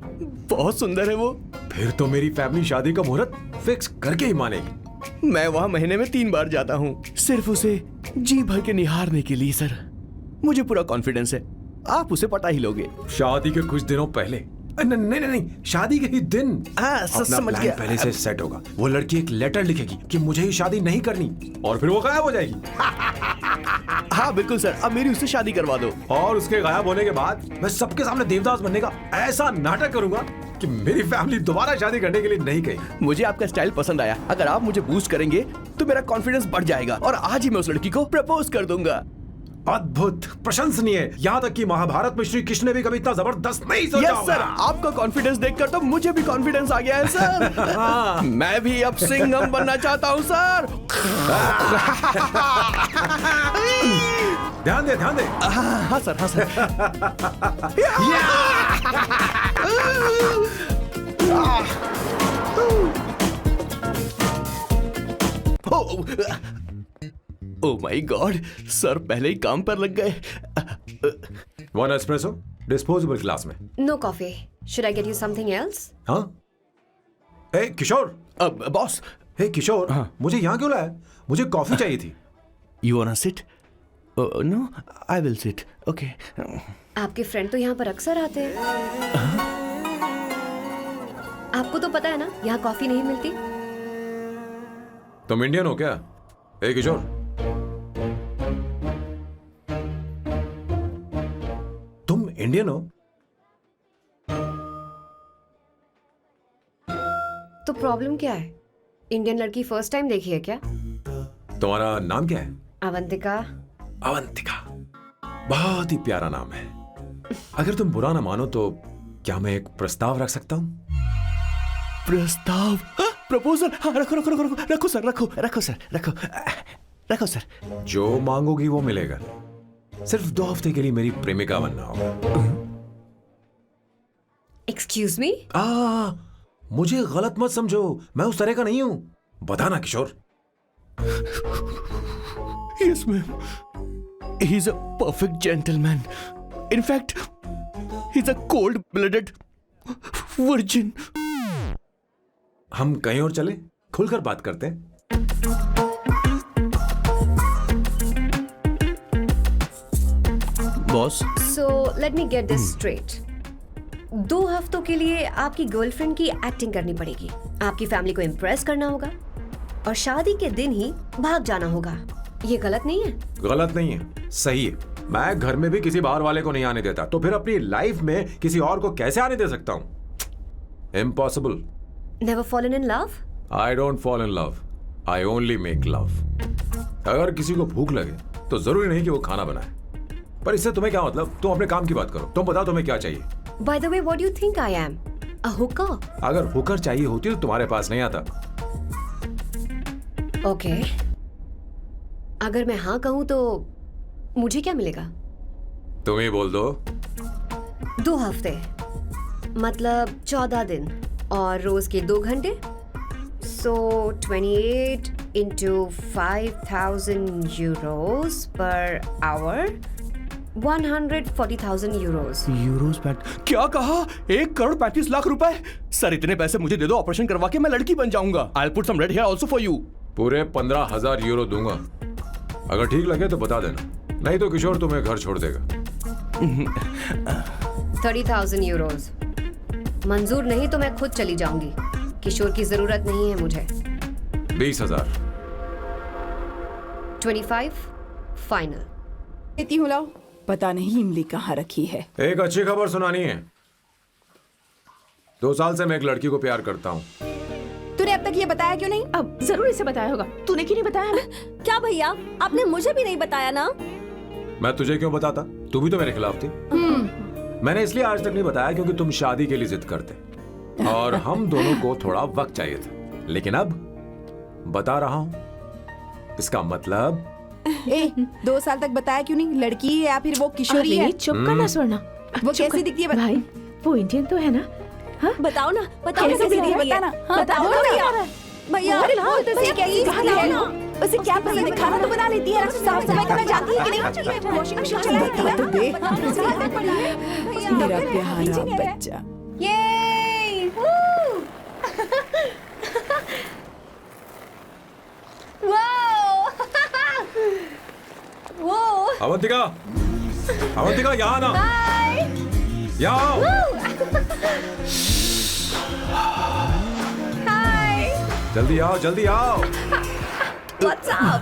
बहुत सुंदर है वो। फिर तो मेरी फैमिली शादी का मुहूर्त फिक्स करके ही मानेगी। मैं वहाँ महीने में 3 बार जाता हूँ, सिर्फ उसे जी भर के निहारने के लिए सर। मुझे पूरा कॉन्फिडेंस है आप उसे पटा ही लोगे। शादी के कुछ दिनों पहले नहीं, शादी के ही दिन अपना समझ प्लान गया। पहले से सेट होगा। वो लड़की एक लेटर लिखेगी कि मुझे ही शादी नहीं करनी, और फिर वो गायब हो जाएगी। हाँ बिल्कुल सर, अब मेरी उससे शादी करवा दो। और उसके गायब होने के बाद मैं सबके सामने देवदास बनने का ऐसा नाटक करूंगा कि मेरी फैमिली दोबारा शादी करने के लिए नहीं कहेगी। मुझे आपका स्टाइल पसंद आया। अगर आप मुझे बूस्ट करेंगे तो मेरा कॉन्फिडेंस बढ़ जाएगा और आज ही मैं उस लड़की को प्रपोज कर दूंगा। अद्भुत, प्रशंसनीय। यहाँ तक कि महाभारत में श्री कृष्ण ने भी कभी इतना जबरदस्त नहीं सोचा यस होगा। सर, आपका कॉन्फिडेंस देखकर तो मुझे भी कॉन्फिडेंस आ गया है सर। मैं भी अब सिंघम बनना चाहता हूँ सर। ध्यान दे, ध्यान दे। हाँ सर, हाँ sir. Oh my god, sir पहले ही काम पर लग गए। 1 एस्प्रेसो डिस्पोजेबल ग्लास में। No coffee. Should I get you something else? हाँ? ए किशोर। अब बॉस। हे किशोर, मुझे यहाँ क्यों लाया? मुझे कॉफी चाहिए थी। You want to sit? No, I will sit. Okay. आपके फ्रेंड तो यहाँ पर अक्सर आते हैं। आपको तो पता है ना, यहाँ कॉफी नहीं मिलती। तुम इंडियन हो क्या? ए किशोर, तुम इंडियन हो? तो प्रॉब्लम क्या है? इंडियन लड़की फर्स्ट टाइम देखी है क्या? तुम्हारा नाम क्या है? अवंतिका। अवंतिका, बहुत ही प्यारा नाम है। अगर तुम बुरा ना मानो तो क्या मैं एक प्रस्ताव रख सकता हूँ? प्रस्ताव? प्रपोजल? हाँ रखो रखो रखो रखो रखो सर, रखो रखो सर, रखो रखो सर। जो मांगोगी वो मिलेगा। सिर्फ 2 हफ्ते के लिए मेरी प्रेमिका बनना होगा। Excuse me? मुझे गलत मत समझो, मैं उस तरह का नहीं हूं। बताना किशोर। Yes ma'am, he's a perfect gentleman. In fact, he's a cold-blooded virgin. हम कहीं और चले, खुलकर बात करते हैं। Boss, so let me get this straight. 2 हफ्तों के लिए आपकी गर्लफ्रेंड की एक्टिंग करनी पड़ेगी, आपकी फैमिली को इम्प्रेस करना होगा, और शादी के दिन ही भाग जाना होगा। ये गलत नहीं है? गलत नहीं है, सही है। मैं घर में भी किसी बाहर वाले को नहीं आने देता, तो फिर अपनी लाइफ में किसी और को कैसे आने दे सकता हूं? Impossible. Never fallen in love? I don't fall in love, I only make love. अगर किसी को भूख लगे तो जरूरी नहीं कि वो खाना बनाए, पर इससे तुम्हें क्या मतलब? तुम अपने काम की बात करो। तुम बताओ तुम्हें क्या चाहिए? By the way, what do you think I am? A hooker? अगर हुकर चाहिए होती तो तुम्हारे पास नहीं आता। Okay. अगर मैं हाँ कहूँ तो मुझे क्या मिलेगा? तुम ही बोल दो। 2 हफ्ते, मतलब 14 दिन, और रोज के 2 घंटे। So 28 into 5,000 euros per hour, 140,000 euros. Euros PAT क्या कहा? 1,35,00,000 रुपए? सर इतने पैसे मुझे दे दो, ऑपरेशन करवा के मैं लड़की बन जाऊंगा। I'll put some red hair also for you. पूरे 15,000 यूरो दूंगा। अगर ठीक लगे तो बता देना, नहीं तो किशोर तुम्हें घर छोड़ देगा। 30,000 euros. मंजूर नहीं तो मैं खुद चली जाऊंगी। किशोर की जरूरत नहीं है मुझे। 20,000। 25 फाइनल। देती हूँ, लाओ। पता नहीं इमली कहाँ रखी है। एक अच्छी खबर सुनानी है। 2 साल से मैं एक लड़की को प्यार करता हूँ। तूने अब तक ये बताया क्यों नहीं? अब जरूर इसे बताया होगा। तूने क्यों नहीं बताया हमें? क्या भैया, आपने मुझे भी नहीं बताया ना? मैं तुझे क्यों बताता? तू भी तो मेरे खिलाफ थी। मैंने इसलिए आज तक नहीं बताया क्योंकि तुम शादी के लिए जिद करते और हम दोनों को थोड़ा वक्त चाहिए था। लेकिन अब बता रहा हूं। इसका मतलब 2 साल तक बताया क्यों नहीं? लड़की है या फिर वो किशोरी है? अरे चुप करना स्वर्णा। वो चुप कैसी कर। दिखती है? भाई वो इंडियन तो है ना? हाँ? बताओ ना, बताओ ना कैसे कैसी दिखती है? दिखती है? बताना। हाँ, बताओ बताओ ना ना भैया। यार। भैया, उसे कैसी कहाँ दिखती है ना? ना? उसे क्या पसंद है? खाना तो बना लेती है, साफ सफाई करना जानती है कि नहीं? वॉशिंग मशीन चलाती है? तो दे मेरा प्यारा बच्चा। ये वो अवंतिका, अवंतिका यहाँ ना, यहाँ आओ। जल्दी आओ, जल्दी आओ। What's up?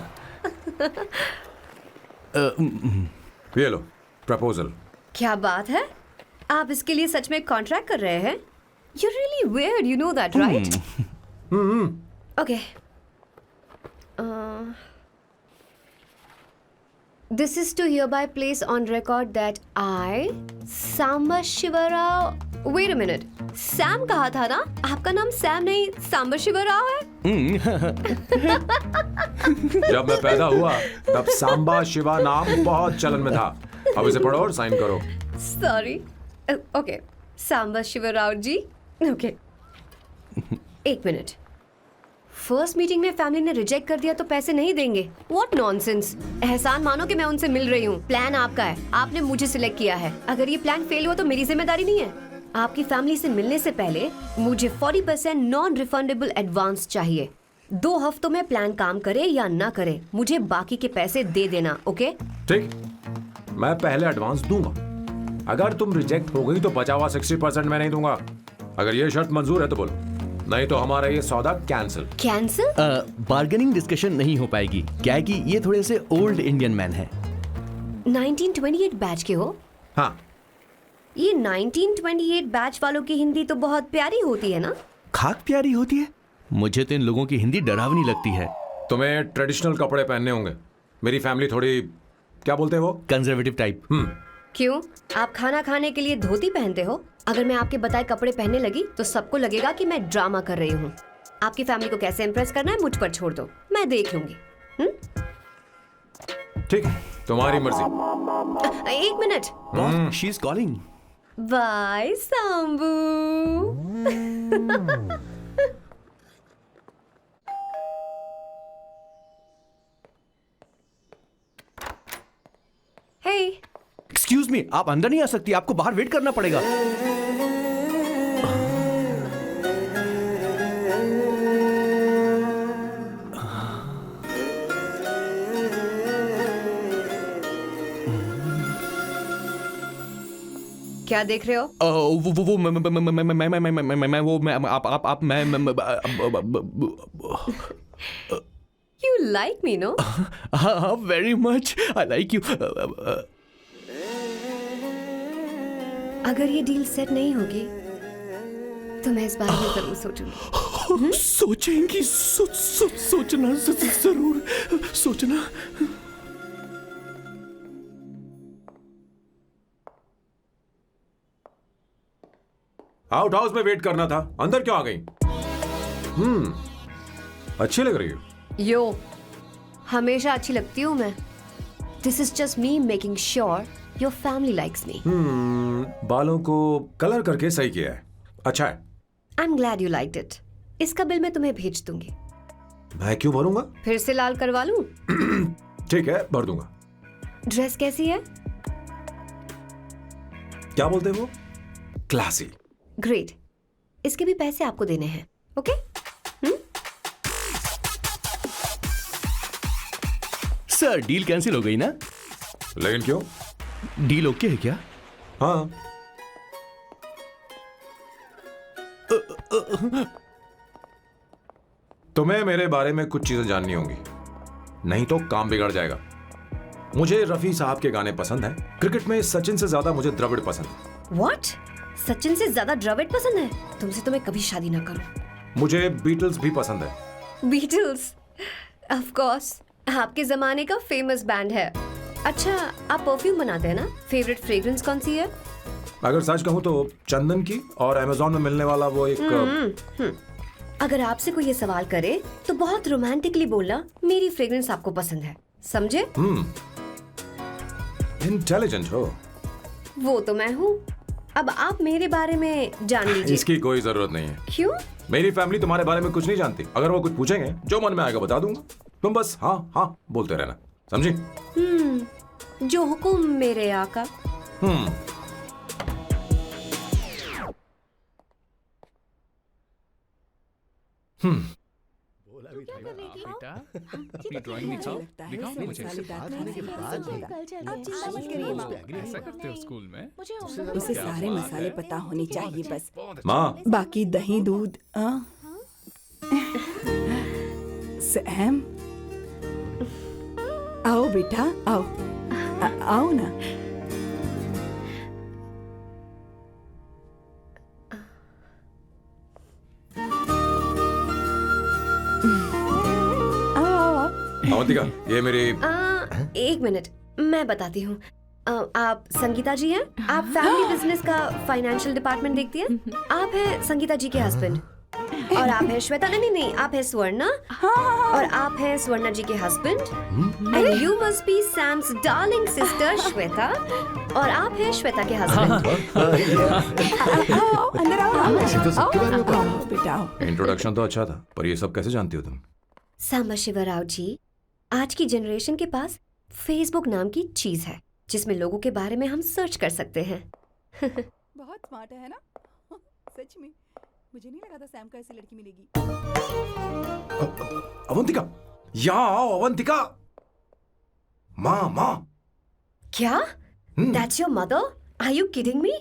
ये लो प्रपोजल। क्या बात है? आप इसके लिए सच में कॉन्ट्रैक्ट कर रहे हैं? You're really weird, you know that, right? Okay. This is to hereby place on record that I, Samba Shivarao. Wait a minute. Sam कहा था ना? आपका नाम सैम नहीं सांबा शिवराव है? जब मैं पैदा हुआ तब सांबा शिवा नाम बहुत चलन में था। अब इसे पढ़ो और साइन करो। Sorry. Okay. सांबा शिवराव जी. Okay. 1 मिनट। फर्स्ट मीटिंग में फैमिली ने रिजेक्ट कर दिया तो पैसे नहीं देंगे? What nonsense. एहसान मानो कि मैं उनसे मिल रही हूँ। प्लान आपका है, आपने मुझे सिलेक्ट किया है। अगर ये प्लान फेल हुआ तो मेरी जिम्मेदारी नहीं है। आपकी फैमिली से मिलने से पहले मुझे 40% नॉन रिफंडेबल एडवांस चाहिए। 2 हफ्तों में प्लान काम करे या ना करे, मुझे बाकी के पैसे दे देना। ओके? ठीक, मैं पहले एडवांस दूंगा। अगर तुम रिजेक्ट हो गई तो बचा हुआ 60% मैं नहीं दूंगा। अगर ये शर्त मंजूर है तो बोलो, नहीं तो हमारा ये सौदा कैंसिल। कैंसिल? बार्गेनिंग डिस्कशन नहीं हो पाएगी। क्या है कि ये थोड़े से ओल्ड इंडियन मैन है। 1928 बैच के हो? हाँ। ये 1928 बैच वालों की हिंदी तो बहुत प्यारी होती है ना? खाक प्यारी होती है? मुझे तो इन लोगों की हिंदी डरावनी लगती है। तुम्हें ट्रेडिशनल कपड़े पहनने होंगे। मेरी फैमिली थोड़ी, क्या बोलते हैं वो, कंजर्वेटिव टाइप। क्यों? आप खाना खाने के लिए धोती पहनते हो? अगर मैं आपके बताए कपड़े पहनने लगी तो सबको लगेगा कि मैं ड्रामा कर रही हूँ। आपकी फैमिली को कैसे इम्प्रेस करना है मुझ पर छोड़ दो, मैं देख लूंगी। ठीक, तुम्हारी मर्जी। 1 minute. She is calling. Bye Sambu. Hey, excuse me, आप अंदर नहीं आ सकती, आपको बाहर वेट करना पड़ेगा। क्या देख रहे हो? वो मैं वो मैं आप मैं You like me, no? हाँ, very much. I like you. अगर ये डील सेट नहीं होगी तो मैं इस बारे में जरूर सोचूंगी। सोचेंगी, सोचना जरूर सोचना। आउट हाउस में वेट करना था, अंदर क्यों आ गई? अच्छी लग रही हो। यो, हमेशा अच्छी लगती हूँ मैं। This is just me making sure your family likes me. बालों को कलर करके सही किया है, अच्छा है। I am glad you liked it. इसका बिल मैं तुम्हें भेज दूंगी। मैं क्यों भरूंगा? फिर से लाल करवा लूं? ठीक है, भर दूंगा। ड्रेस कैसी है? क्या बोलते हो? क्लासी। ग्रेट। इसके भी पैसे आपको देने हैं, ओके? सर, डील कैंसिल हो गई ना? लेकिन क्यों? डील ओके है क्या? हाँ। तुम्हें मेरे बारे में कुछ चीजें जाननी होंगी, नहीं तो काम बिगड़ जाएगा। मुझे रफी साहब के गाने पसंद हैं। क्रिकेट में सचिन से ज्यादा मुझे द्रविड़ पसंद है। व्हाट? सचिन से ज्यादा द्रविड़ पसंद है? तुमसे तो मैं कभी शादी ना करूं। मुझे बीटल्स भी पसंद है। बीटल्स? ऑफ कोर्स, आपके जमाने का फेमस बैंड है। अच्छा, आप परफ्यूम बनाते हैं ना? फेवरेट फ्रेग्रेंस कौन सी है? अगर सच कहूं तो चंदन की, और अमेज़न में मिलने वाला वो एक अगर आपसे कोई ये सवाल करे तो बहुत रोमांटिकली बोलना मेरी फ्रेग्रेंस आपको पसंद है, समझे? इंटेलिजेंट हो। वो तो मैं हूँ। अब आप मेरे बारे में जान लीजिए। इसकी कोई जरूरत नहीं है। क्यों? मेरी फैमिली तुम्हारे बारे में कुछ नहीं जानती। अगर वो कुछ पूछेंगे, जो मन में आएगा बता दूंगा। तुम बस हाँ हाँ बोलते रहना, समझी? जो हुकुम मेरे आका। बेटा, अपनी ड्राइंग दिखाओ, दिखाओ ना मुझे। ऐसा करते हो स्कूल में? उसे सारे मसाले पता होने चाहिए बस। माँ, बाकी दही दूध। सैम, आओ बेटा, आओ। आओ ना। अवंतिका, ये मेरी। एक मिनट, मैं बताती हूँ। आप संगीता जी हैं? आप फैमिली बिजनेस का फाइनेंशियल डिपार्टमेंट देखती हैं? आप हैं संगीता जी के हस्बैंड। और आप हैं श्वेता। नहीं, आप हैं स्वर्णा। और आप हैं स्वर्णा जी के husband. And you must be Sam's darling sister Shweta. और आप हैं श्वेता के हस्बैंड। आओ, अंदर आओ। ऐसे तो सबके बारे में पता है। आओ बेटा, आओ। इंट्रोडक्शन तो अच्छा था, पर ये सब कैसे जानती हो तुम? सांबा शिवराव जी, आज की जनरेशन के पास फेसबुक नाम की चीज है जिसमें लोगों के बारे में हम सर्च कर सकते हैं। बहुत स्मार्ट है ना? सच में मुझे नहीं लगा था सैम को ऐसी लड़की मिलेगी। अवंतिका, यहाँ आओ अवंतिका। माँ। क्या? That's your mother? Are you kidding me?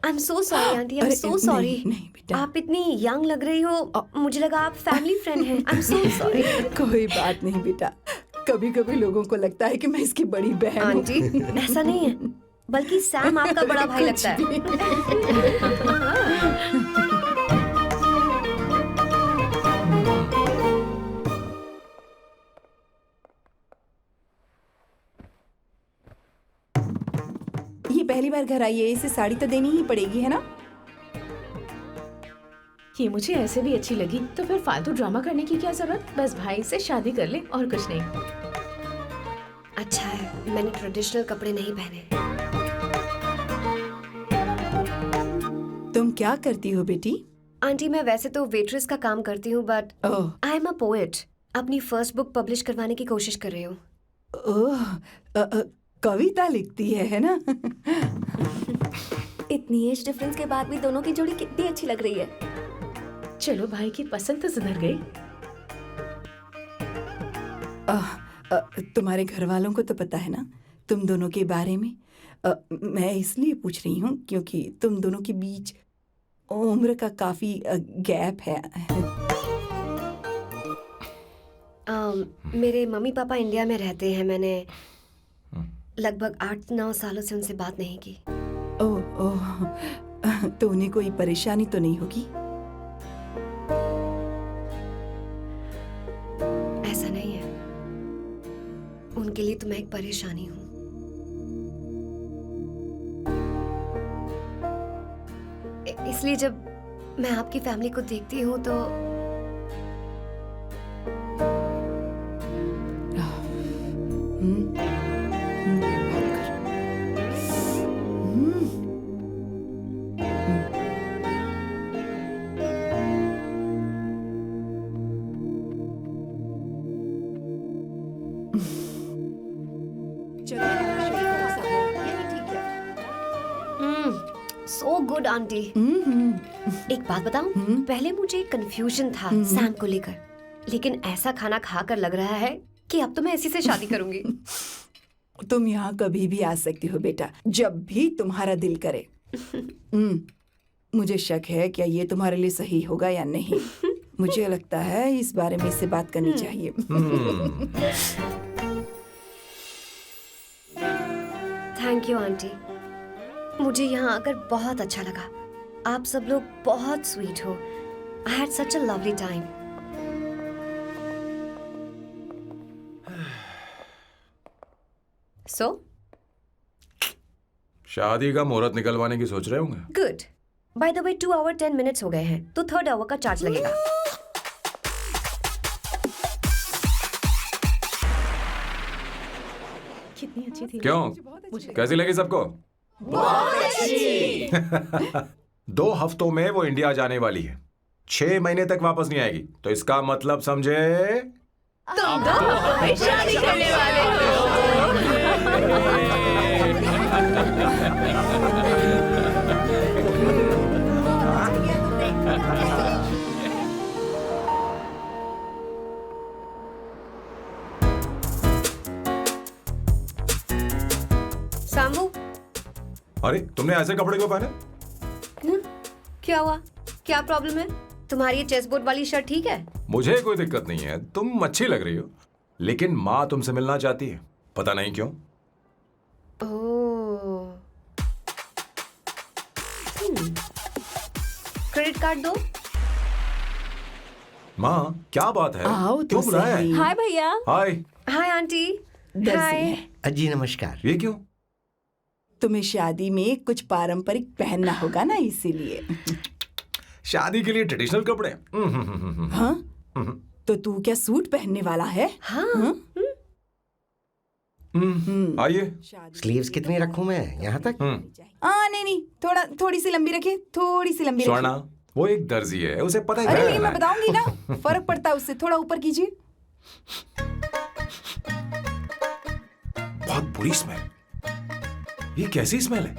I'm so sorry, auntie. I'm so sorry. नहीं बेटा, आप इतनी यंग लग रही हो, मुझे लगा आप फैमिली फ्रेंड हैं। I'm so sorry. कोई बात नहीं बेटा। कभी कभी लोगों को लगता है कि मैं इसकी बड़ी बहन हूँ। आंटी, ऐसा नहीं है, बल्कि सैम आपका बड़ा भाई लगता है। ये पहली बार घर आई है, इसे साड़ी तो देनी ही पड़ेगी, है ना? ये मुझे ऐसे भी अच्छी लगी, तो फिर फालतू ड्रामा करने की क्या जरूरत? बस भाई से शादी कर ले और कुछ नहीं। अच्छा है, मैंने ट्रेडिशनल कपड़े नहीं पहने। तुम क्या करती हो बेटी? आंटी, मैं वैसे तो वेट्रेस का काम करती हूँ, but oh, I am a poet. अपनी फर्स्ट बुक पब्लिश करवाने की कोशिश कर रही हूँ। ओह, कविता लिखती है ना? इतनी एज डिफरेंस के बाद भी दोनों की जोड़ी कितनी अच्छी लग रही है। चलो, भाई की पसंद तो सुधर गई। तुम्हारे घर वालों को तो पता है ना तुम दोनों के बारे में? मैं इसलिए पूछ रही हूँ क्योंकि तुम दोनों के बीच उम्र का काफी गैप है। मेरे मम्मी पापा इंडिया में रहते हैं। मैंने लगभग 8-9 सालों से उनसे बात नहीं की। ओह, तो उन्हें कोई परेशानी तो नहीं होगी? ऐसा नहीं है, उनके लिए तो मैं एक परेशानी हूँ। इसलिए जब मैं आपकी फैमिली को देखती हूँ तो सो गुड आंटी। एक बात बताऊं, पहले मुझे कंफ्यूजन था सैम को लेकर, लेकिन ऐसा खाना खाकर लग रहा है कि अब तो मैं इसी से शादी करूंगी। तुम यहाँ कभी भी आ सकती हो बेटा, जब भी तुम्हारा दिल करे। मुझे शक है क्या ये तुम्हारे लिए सही होगा या नहीं। मुझे लगता है इस बारे में इससे बात करनी चाहिए। थैंक यू आंटी, मुझे यहाँ आकर बहुत अच्छा लगा। आप सब लोग बहुत स्वीट हो। I had such a lovely time. So शादी का मुहूर्त निकलवाने की सोच रहे होंगे। Good. By the way 2 hour 10 minutes हो गए हैं, तो 3rd आवर का चार्ज लगेगा। कितनी अच्छी थी। क्यों, कैसी लगी सबको? बहुत अच्छी। 2 हफ्तों में वो इंडिया जाने वाली है, 6 महीने तक वापस नहीं आएगी। तो इसका मतलब समझे, तुम दो शादी करने वाले सांबू, अरे तुमने ऐसे कपड़े क्यों पहने? क्या हुआ? क्या प्रॉब्लम है? तुम्हारी ये चेस्ट बोर्ड वाली शर्ट ठीक है? मुझे कोई दिक्कत नहीं है, तुम अच्छी लग रही हो, लेकिन माँ तुमसे मिलना चाहती है, पता नहीं क्यों। ओह। क्रेडिट कार्ड दो। माँ क्या बात है, आओ तो क्यों बुलाया है? सही। हाय भैया। हाय। Hi aunty. दर्जी हाय। है। जी नमस्कार। ये क्यों? तुम्हें शादी में कुछ पारंपरिक पहनना होगा ना, इसीलिए। शादी के लिए ट्रेडिशनल कपड़े? हाँ? तो तू क्या सूट पहनने वाला है? हाँ। आइए। स्लीव्स कितनी रखूं मैं, यहाँ तक? नहीं, थोड़ी सी लंबी रखिए, थोड़ी सी लंबी स्वर्णा, रखिए। वो एक दर्जी है, उसे पता ही अरे क्या नहीं, करना मैं है। बताऊंगी ना, फर्क पड़ता है उससे। थोड़ा ऊपर कीजिए। बहुत बुरी स्मेल। ये कैसी स्मेल है?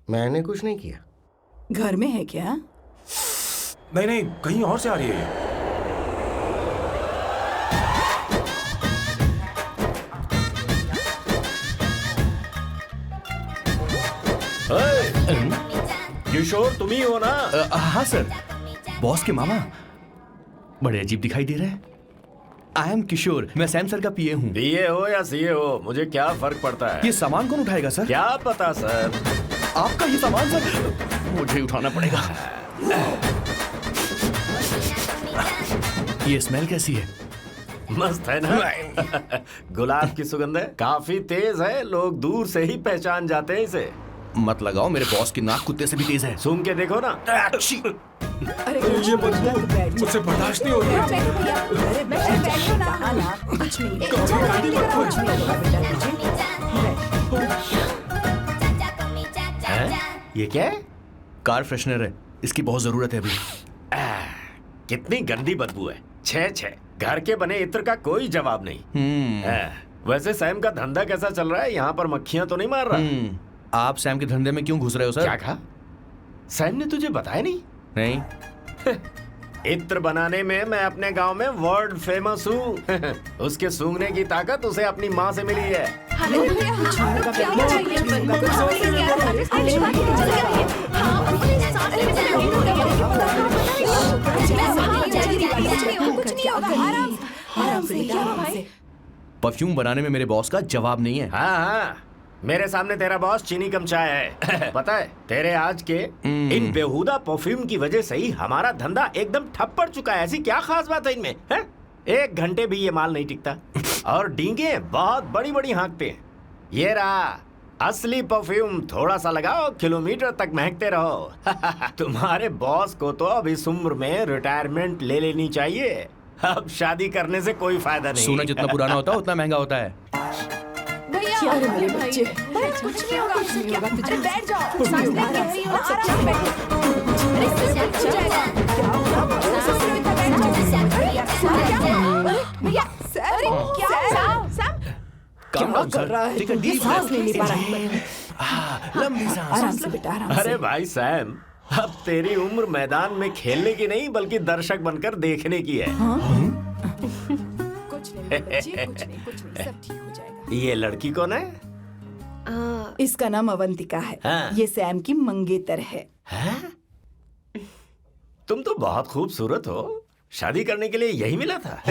मैंने कुछ नहीं किया। घर में है क्या? नहीं, कहीं और से आ रही है ये। किशोर तुम ही हो ना? हाँ सर, बॉस के मामा। बड़े अजीब दिखाई दे रहे हैं। आई एम किशोर, मैं सैम सर का पीए हूँ। पीए हो या सीए हो, मुझे क्या फर्क पड़ता है? ये सामान कौन उठाएगा सर? क्या पता सर। आपका ही सामान सर, मुझे उठाना पड़ेगा। ये स्मेल कैसी है? मस्त है ना? गुलाब की सुगंध है, काफी तेज है, लोग दूर से ही पहचान जाते हैं इसे। मत लगाओ, मेरे बॉस की नाक कुत्ते से भी तेज है। सूंघ के देखो ना। अरे ये मुझसे बर्दाश्त नहीं हो रही। बैठो भैया। अरे बैठो ना। कहा ना, कुछ नहीं। कुछ नहीं होगा बेटा तुझे। ये क्या है? कार फ्रेशनर है, इसकी बहुत जरूरत है अभी। कितनी गंदी बदबू है। छे घर के बने इत्र का कोई जवाब नहीं। वैसे सैम का धंधा कैसा चल रहा है? यहाँ पर मक्खियां तो नहीं मार रहा? आप सैम के धंधे में क्यों घुस रहे हो सर? क्या कहा? सैम ने तुझे बताया नहीं? नहीं। इत्र बनाने में मैं अपने गांव में वर्ल्ड फेमस हूँ। उसके सूंघने की ताकत उसे अपनी माँ से मिली है। आराम बेटा, आराम से। परफ्यूम बनाने में मेरे बॉस का जवाब नहीं है। हाँ हाँ, मेरे सामने तेरा बॉस चीनी कम चाय है। पता है तेरे आज के इन बेहुदा परफ्यूम की वजह से ही हमारा धंधा एकदम ठप पड़ चुका है। ऐसी क्या खास बात है इनमें है? 1 घंटे भी ये माल नहीं टिकता और डींगे बहुत बड़ी बड़ी हाँकते हैं। ये रहा असली परफ्यूम, थोड़ा सा लगाओ किलोमीटर तक महकते रहो। तुम्हारे बॉस को तो अब इस उम्र में रिटायरमेंट ले लेनी चाहिए। अब शादी करने से कोई फायदा नहीं। सोना जितना पुराना होता है उतना महंगा होता है। भैया क्या है मेरे बच्चे? कुछ नहीं होगा, कुछ नहीं होगा तुझे। बैठ जाओ, कुछ नहीं होगा, आराम से, आराम से बैठो। भैया अरे क्या Calm down, कर sir. रहा है? Take a ये deep सांस breath. ले नहीं पा रहा है। लंबी सांस। आराम से बेटा, आराम से। अरे भाई सैम, अब तेरी उम्र मैदान में खेलने की नहीं बल्कि दर्शक बनकर देखने की है। कुछ नहीं बच्चे, कुछ नहीं, सब ठीक हो जाएगा। ये लड़की कौन है? इसका नाम अवंतिका है। हाँ। ये सैम की मंगेतर है। हैं? तुम तो बहुत खूबसूरत हो, शादी करने के लिए यही मिला था।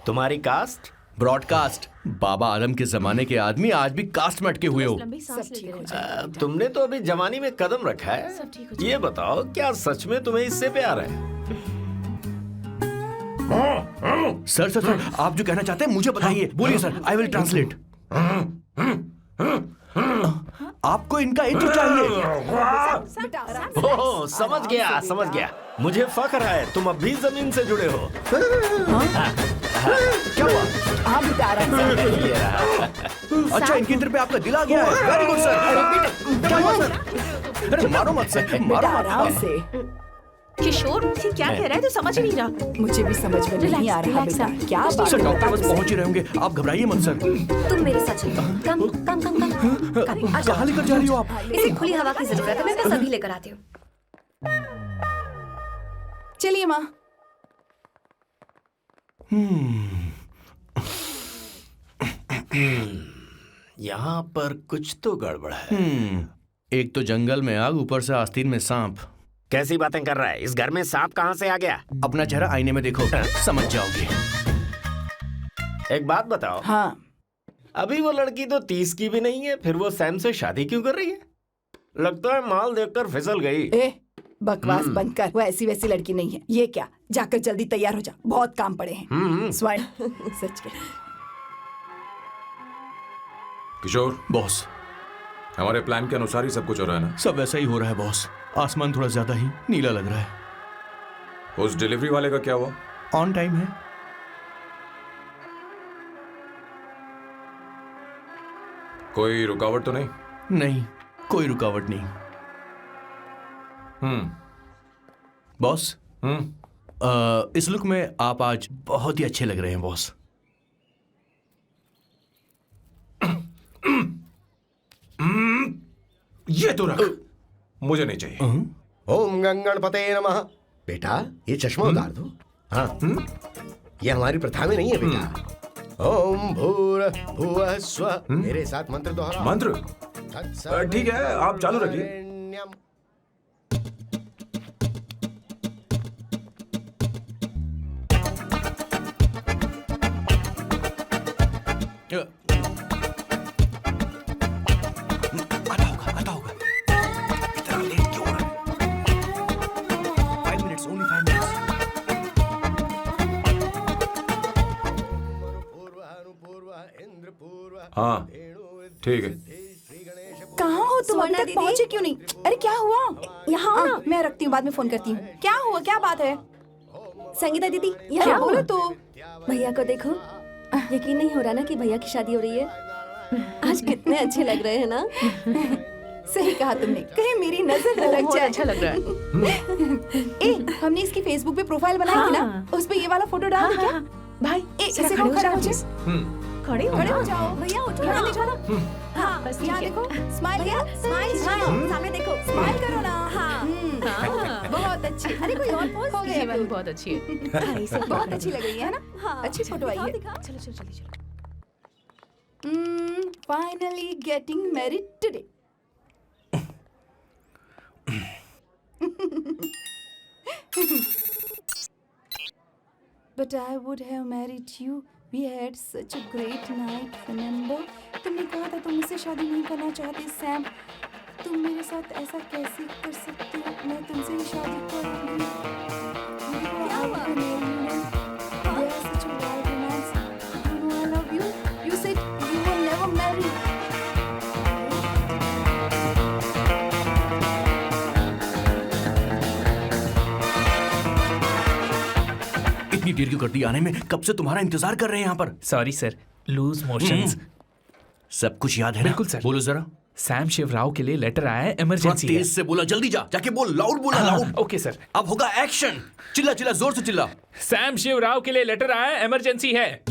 तुम्हारी कास्ट? ब्रॉडकास्ट। बाबा आदम के जमाने के आदमी आज भी कास्ट में अटके हुए हो। लंबी सांस लेते रहो। तुमने तो अभी जवानी में कदम रखा है। सब ठीक हो ये बताओ, क्या सच में तुम्हें इससे प्यार है? सर सर सर, आप जो कहना चाहते हैं मुझे बताइए। बोलिए सर, आई विल ट्रांसलेट। आपको इनका इत्र चाहिए। ओह, समझ गया। मुझे फख्र है तुम अब भी जमीन से जुड़े हो। क्या हुआ? हाँ बेटा, आराम से। अच्छा, इनके इत्र पे आपका दिल आ गया है। Very good sir. क्या हुआ सर? अरे मारो मत सर, बेटा मारो आराम मत। से। किशोर ये क्या कह रहा है, तो समझ ही नहीं रहा। मुझे भी समझ में नहीं आ रहा Relax, बेटा, relax, क्या बात सर है? डॉक्टर बस पहुंच ही रहे होंगे, आप घबराइए मत सर। तुम मेरे साथ चलो। कम कहाँ लेकर जा रही हो आप? इसे खुली हवा की जरूरत है, मैं बस अभी लेकर आती हूँ। चलिए माँ। यहाँ पर कुछ तो गड़बड़ है। एक तो जंगल में आग, ऊपर से आस्तीन में सांप। कैसी बातें कर रहा है? इस घर में सांप कहाँ से आ गया? अपना चेहरा आईने में देखो, समझ जाओगे। एक बात बताओ, हाँ, अभी वो लड़की तो 30 की भी नहीं है, फिर वो सैम से शादी क्यों कर रही है? लगता है माल देखकर फिसल गई। ए बकवास बंद कर, वो ऐसी वैसी लड़की नहीं है। ये क्या, जाकर जल्दी तैयार हो जा, बहुत काम पड़े हैं। स्वर्ण सच में। किशोर, बॉस, हमारे प्लान के अनुसार ही सब कुछ हो रहा है ना? सब वैसा ही हो रहा है बॉस। आसमान थोड़ा ज्यादा ही नीला लग रहा है। उस डिलीवरी वाले का क्या हुआ? ऑन टाइम है। कोई रुकावट तो नहीं? नहीं, कोई रुकावट नहीं। बॉस, इस लुक में आप आज बहुत ही अच्छे लग रहे हैं बॉस। ये तो रख, मुझे नहीं चाहिए। ओम गंगणपते नमः। बेटा ये चश्मा उतार दो। हाँ, ये हमारी प्रथा में नहीं है बेटा। ओम भूर भुवः स्वः। मेरे साथ मंत्र दोहराओ। मंत्र? तत्सवितुर्वरेण्यं। ठीक है, आप चालू रखिए। आता होगा। इतना लेट क्यों हो रहा है? 5 minutes, only 5 minutes। हाँ, ठीक है। कहाँ हो तुम? अभी सोना तक दीदी? पहुँचे क्यों नहीं? अरे क्या हुआ? यहाँ आओ ना। मैं रखती हूँ, बाद में फोन करती हूँ। क्या हुआ, क्या बात है? संगीता दीदी, क्या यहाँ बोलो आओ। तो? भैया को देखो, यकीन नहीं हो रहा ना कि भैया की शादी हो रही है। आज कितने अच्छे लग रहे हैं ना। सही कहा तुमने, कहीं मेरी नजर न लग बहुत जाए। अच्छा लग रहा है। ए, हमने इसकी फेसबुक पे प्रोफाइल बनाई थी ना, हाँ। उस पे ये वाला फोटो डाल दे क्या? भाई ए, जरा इसे खड़े खड़ा हो जाओ। जाओ। खड़े खड़े हो हो जाओ। जाओ। भैया उठो यहाँ ना। देखो ना। हाँ, बस यहाँ ठीक है। देखो, स्माइल भैया करो, स्माइल सामने देखो। स्माइल करो ना। हाँ। बहुत अच्छी। अरे कोई और पोज हो गई ये वाली अब। बहुत अच्छी है। बहुत अच्छी लग रही है ना? हाँ, अच्छी फोटो आई है। दिखाओ। चलो चलो जल्दी चलो। Finally getting married today. But I would have married you. We had such a great night, remember? तुमने कहा था तुम मुझसे शादी नहीं करना चाहती, सैम। तुम मेरे साथ ऐसा कैसे कर सकती हो? मैं तुमसे ही शादी करूंगी। क्या हुआ? We are such a wild romance. You know I love you. You said you will never marry. इतनी देर क्यों कर दी आने में? कब से तुम्हारा इंतजार कर रहे हैं यहाँ पर। Sorry sir, loose motions. सब कुछ याद है ना? बिल्कुल सर। बोलो जरा। सैम शिवराव के लिए लेटर आया है, थोड़ा इमरजेंसी है। तेज से बोला, जल्दी जा, जाके बोल, लाउड बोला, लाउड। Okay sir. अब होगा एक्शन। चिल्ला चिल्ला, जोर से चिल्ला। सैम शिवराव के लिए लेटर आया है, इमरजेंसी है।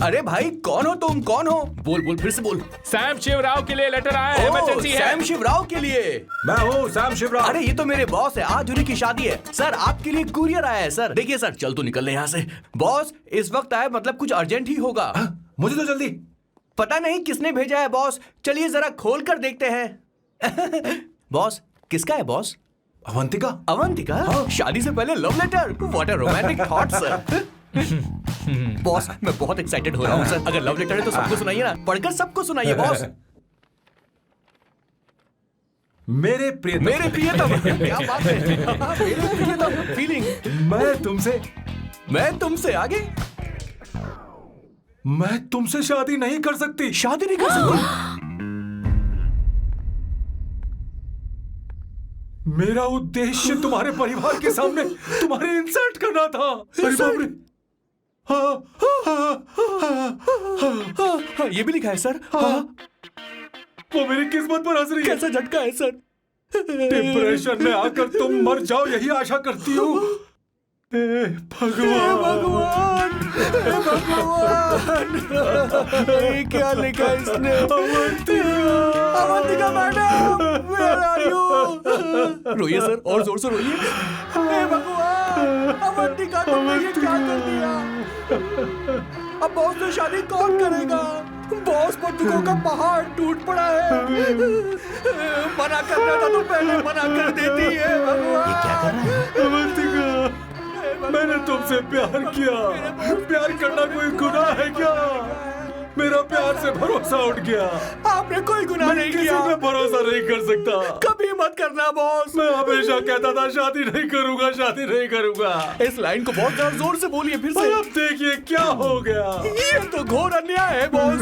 अरे भाई कौन हो तुम, कौन हो? बोल बोल, फिर से बोल। सैम शिवराव के लिए लेटर आया है, इमरजेंसी है। सैम शिवराव के लिए। मैं हूँ सैम शिवराव। अरे ये तो मेरे बॉस है, आज उन्हीं की शादी है। सर आपके लिए कुरियर आया है सर। देखिए सर, चल तो निकल ले यहाँ से। बॉस इस वक्त आए, मतलब कुछ अर्जेंट ही होगा। मुझे तो जल्दी। पता नहीं किसने भेजा है बॉस, चलिए जरा खोल कर देखते हैं। बॉस किसका है बॉस? अवंतिका। अवंतिका? शादी से पहले love letter? What a romantic thought sir. Boss मैं बहुत एक्साइटेड हो रहा हूँ सर। अगर लव लेटर है तो सबको सुनाइए ना, पढ़कर सबको सुनाइए बॉस। मेरे प्रियतम। मेरे प्रियतम, क्या बात है। मेरे प्रियतम, फीलिंग। मैं तुमसे आगे। मैं तुमसे शादी नहीं कर सकती। शादी नहीं कर सकती? मेरा उद्देश्य तुम्हारे परिवार के सामने तुम्हारे इंसल्ट करना था। अरे बाप रे। ये भी लिखा है सर। वो मेरी किस्मत पर हंस रही है। कैसा झटका है सर। डिप्रेशन में आकर तुम मर जाओ, यही आशा करती हूँ। भगवान, ये क्या लिखा इसने? Avantika madam, where are you? रोइए सर, और जोर से रोइए। हे भगवान, अवंतिका तुमने ये क्या कर दिया? अब बॉस से शादी कौन करेगा? बॉस पर दुखों का पहाड़ टूट पड़ा है। मना करना था तो पहले मना कर देती है। भगवान ये क्या कर रहा है? अवंतिका, मैंने तुमसे प्यार किया। प्यार करना कोई गुनाह है क्या? मेरा प्यार से भरोसा उठ गया। आपने कोई गुनाह नहीं किया। किसी पे भरोसा नहीं कर सकता। कभी मत करना बॉस। मैं हमेशा कहता था शादी नहीं करूंगा, शादी नहीं करूंगा। इस लाइन को बहुत ज्यादा जोर से बोलिए फिर से। अब देखिए क्या हो गया। ये तो घोर अन्याय है बॉस।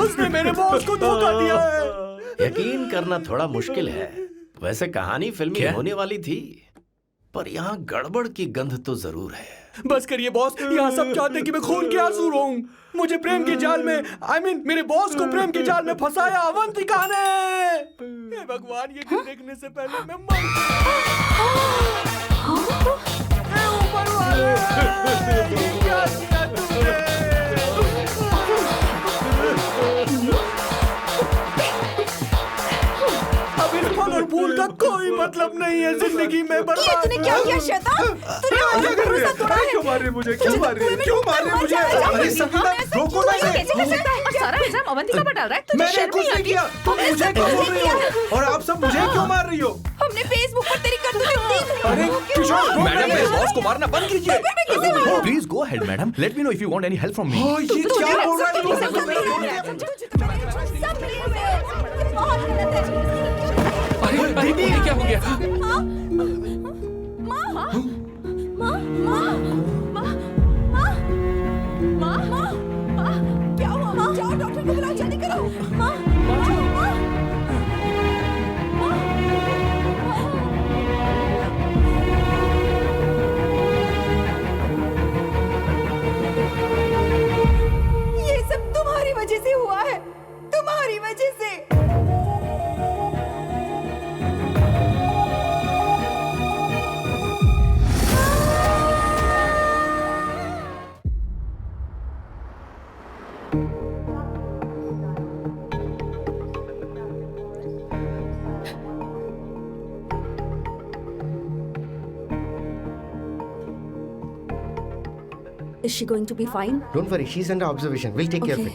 उसने मेरे बॉस को धोखा दिया है। यकीन करना थोड़ा मुश्किल है। वैसे कहानी फिल्मी होने वाली थी, पर यहाँ गड़बड़ की गंध तो जरूर है। बस करिए बॉस, यहाँ सब चाहते हैं कि मैं खून के आंसू रोऊं। मुझे प्रेम के जाल में, मेरे बॉस को प्रेम के जाल में फंसाया अवंतिका ने। हे भगवान, ये दिन देखने से पहले मैं मर। हे ऊपर वाले, ये क्या किया तुमने? अब इस फल और फूल का कोई मतलब नहीं है जिंदगी में। बर्बाद। तूने क्या किया शैतान? तूने हमारा भरोसा तोड़ा है। क्यों मार रही मुझे? क्यों मार रही? क्यों मार रही मुझे? अरे संगीता, रोको ना इसे। कैसे कर सकता है? और सारा इल्जाम अवंतिका पर डाल रहा है। तुझे मैंने शर्म कुछ नहीं नहीं आती? किया। तुम मुझे क्यों बोल रही हो? और आप सब मुझे क्यों मार रही हो? हमने फेसबुक पर तेरी करतूतें देख ली। अरे किशोर, मैडम मेरे बॉस को मारना बंद कीजिए। Please go ahead madam, let me know if you want any help from me. ये क्या बोल रहा है? सब मिले हुए हैं। ये बहुत गलत है। अरे दीदी, क्या हो गया? क्या हुआ? जाओ डॉक्टर को बुलाओ, जल्दी करो। ये सब तुम्हारी वजह से हुआ है, तुम्हारी वजह से। Is she going to be fine? Don't worry, she's under observation. We'll take care of it.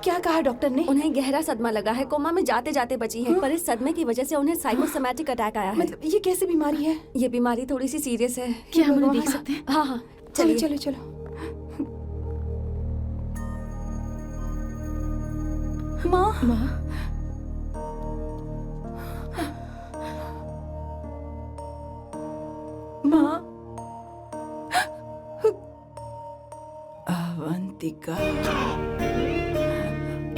क्या कहा डॉक्टर ने? उन्हें गहरा सदमा लगा है, कोमा में जाते जाते बची है, पर इस सदमे की वजह से उन्हें साइकोसोमैटिक अटैक आया है। मतलब ये कैसी बीमारी है? ये बीमारी थोड़ी सी सीरियस है। क्या हम उन्हें देख सकते हैं? हाँ हाँ, चलो चलिए। चलो चलो। माँ माँ, माँ, अवंतिका,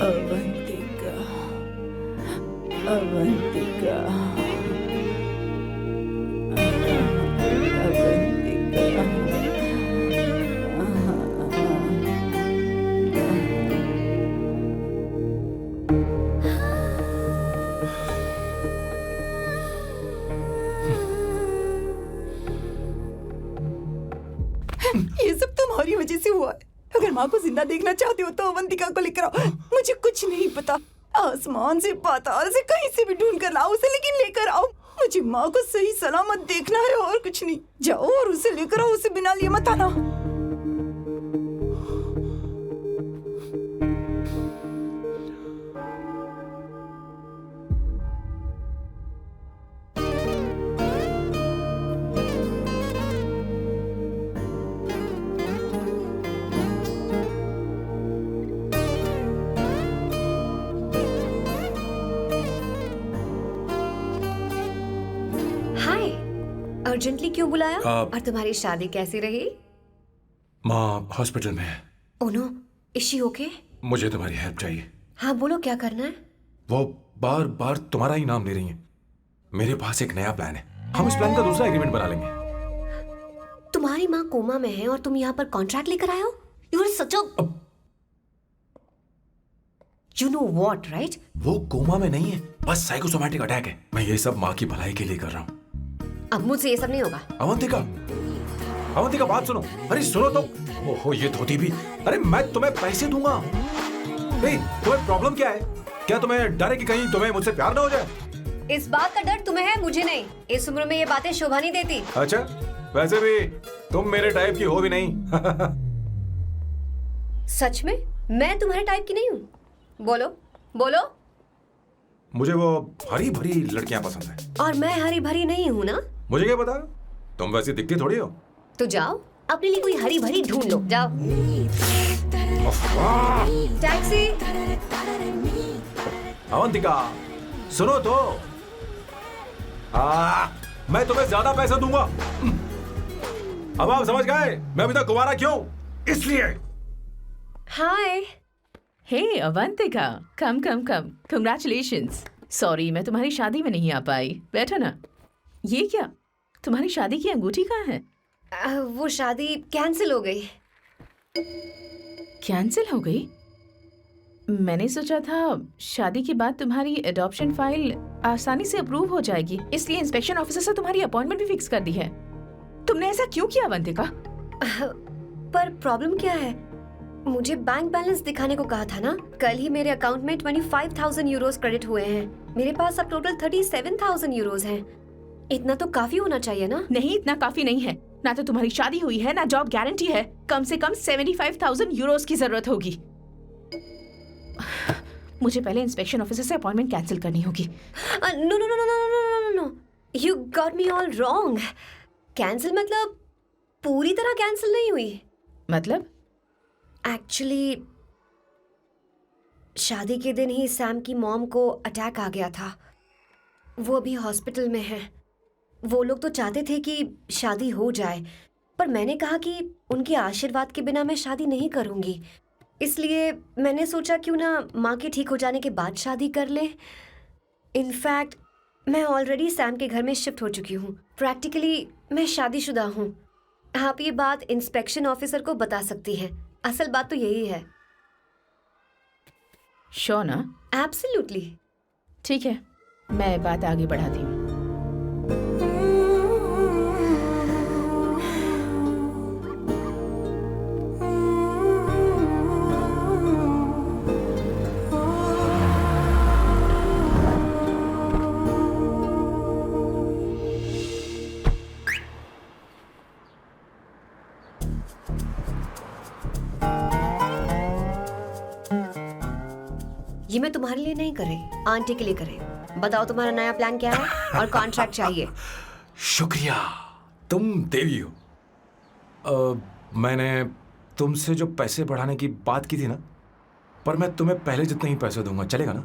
अवंतिका, अवंतिका, ये सब तुम्हारी वजह से हुआ है। अगर माँ को जिंदा देखना चाहते हो तो अवंतिका को लेकर आओ। मुझे कुछ नहीं पता, आसमान से पाताल से कहीं से भी ढूंढ कर लाओ उसे, लेकिन लेकर आओ। मुझे माँ को सही सलामत देखना है और कुछ नहीं। जाओ और उसे लेकर आओ, उसे बिना लिए मत आना। हाय, अर्जेंटली क्यों बुलाया? आप- और तुम्हारी शादी कैसी रही? माँ हॉस्पिटल में है। Oh no, is she okay? मुझे तुम्हारी हेल्प चाहिए। हाँ बोलो, क्या करना है? वो बार बार तुम्हारा ही नाम ले रही हैं। मेरे पास एक नया प्लान है, हम इस प्लान का दूसरा एग्रीमेंट बना लेंगे। तुम्हारी माँ कोमा में है और तुम यहाँ पर कॉन्ट्रैक्ट लेकर आए हो? You are such a you know what, right? वो कोमा में नहीं है, बस साइकोसोमैटिक अटैक है। मैं ये सब माँ की भलाई के लिए कर रहा हूँ। अब मुझसे ये सब नहीं होगा। अवंतिका, अवंतिका बात सुनो। अरे सुनो तो। ओहो ये धोती भी। अरे मैं तुम्हें पैसे दूंगा। ए, तुम्हें प्रॉब्लम क्या है? क्या तुम्हें डर है कि कहीं तुम्हें मुझसे प्यार ना हो जाए? इस बात का डर तुम्हें है, मुझे नहीं। इस उम्र में ये बातें शोभा नहीं देती। अच्छा, वैसे भी तुम मेरे टाइप की हो भी नहीं। सच में मैं तुम्हारे टाइप की नहीं हूँ? बोलो बोलो। मुझे वो हरी भरी लड़कियां पसंद है। और मैं हरी भरी नहीं हूँ ना? मुझे क्या पता, तुम वैसी दिखती थोड़ी हो। तो जाओ अपने लिए कोई हरी भरी ढूंढ लो, जाओ। टैक्सी। अवंतिका सुनो तो। मैं तुम्हें ज्यादा पैसा दूंगा। अब आप समझ गए मैं अभी तक कुंवारा क्यों? इसलिए। हाय। हे अवंतिका, कम कम कम, कंग्रेचुलेशंस। सॉरी मैं तुम्हारी शादी में नहीं आ पाई। बैठो ना। ये क्या, तुम्हारी शादी की अंगूठी कहाँ है? वो शादी कैंसिल हो गई। कैंसिल हो गई? मैंने सोचा था शादी के बाद तुम्हारी एडॉप्शन फाइल आसानी से अप्रूव हो जाएगी, इसलिए इंस्पेक्शन ऑफिसर से तुम्हारी अपॉइंटमेंट भी फिक्स कर दी है। तुमने ऐसा क्यों किया अवंतिका? पर प्रॉब्लम क्या है? मुझे बैंक बैलेंस दिखाने को कहा था ना। कल ही मेरे अकाउंट में 25,000 यूरोस क्रेडिट हुए हैं। मेरे पास अब टोटल 37,000 यूरोस हैं। इतना तो काफी होना चाहिए ना? नहीं, इतना काफी नहीं है। ना तो तुम्हारी शादी हुई है, ना जॉब गारंटी है। कम से कम 75,000 यूरोस की जरूरत होगी। मुझे पहले इंस्पेक्शन ऑफिसर से अपॉइंटमेंट कैंसिल करनी होगी। No no no no no no no no, you got me all wrong. Cancel मतलब पूरी तरह कैंसिल नहीं हुई। मतलब? एक्चुअली शादी के दिन ही सैम की मॉम को अटैक आ गया था। वो अभी हॉस्पिटल में है। वो लोग तो चाहते थे कि शादी हो जाए, पर मैंने कहा कि उनके आशीर्वाद के बिना मैं शादी नहीं करूंगी। इसलिए मैंने सोचा क्यों ना माँ के ठीक हो जाने के बाद शादी कर ले। इनफैक्ट मैं ऑलरेडी सैम के घर में शिफ्ट हो चुकी हूँ। प्रैक्टिकली मैं शादीशुदा हूँ। आप ये बात इंस्पेक्शन ऑफिसर को बता सकती हैं। असल बात तो यही है। श्योर ना? एब्सोल्युटली। ठीक है, मैं बात आगे बढ़ाती हूँ। ये मैं तुम्हारे लिए नहीं कर रही, आंटी के लिए कर रही हूँ। बताओ तुम्हारा नया प्लान क्या है और कॉन्ट्रैक्ट चाहिए। शुक्रिया, तुम देवी हो। मैंने तुमसे जो पैसे बढ़ाने की बात की थी ना, पर मैं तुम्हें पहले जितने ही पैसे दूंगा, चलेगा ना?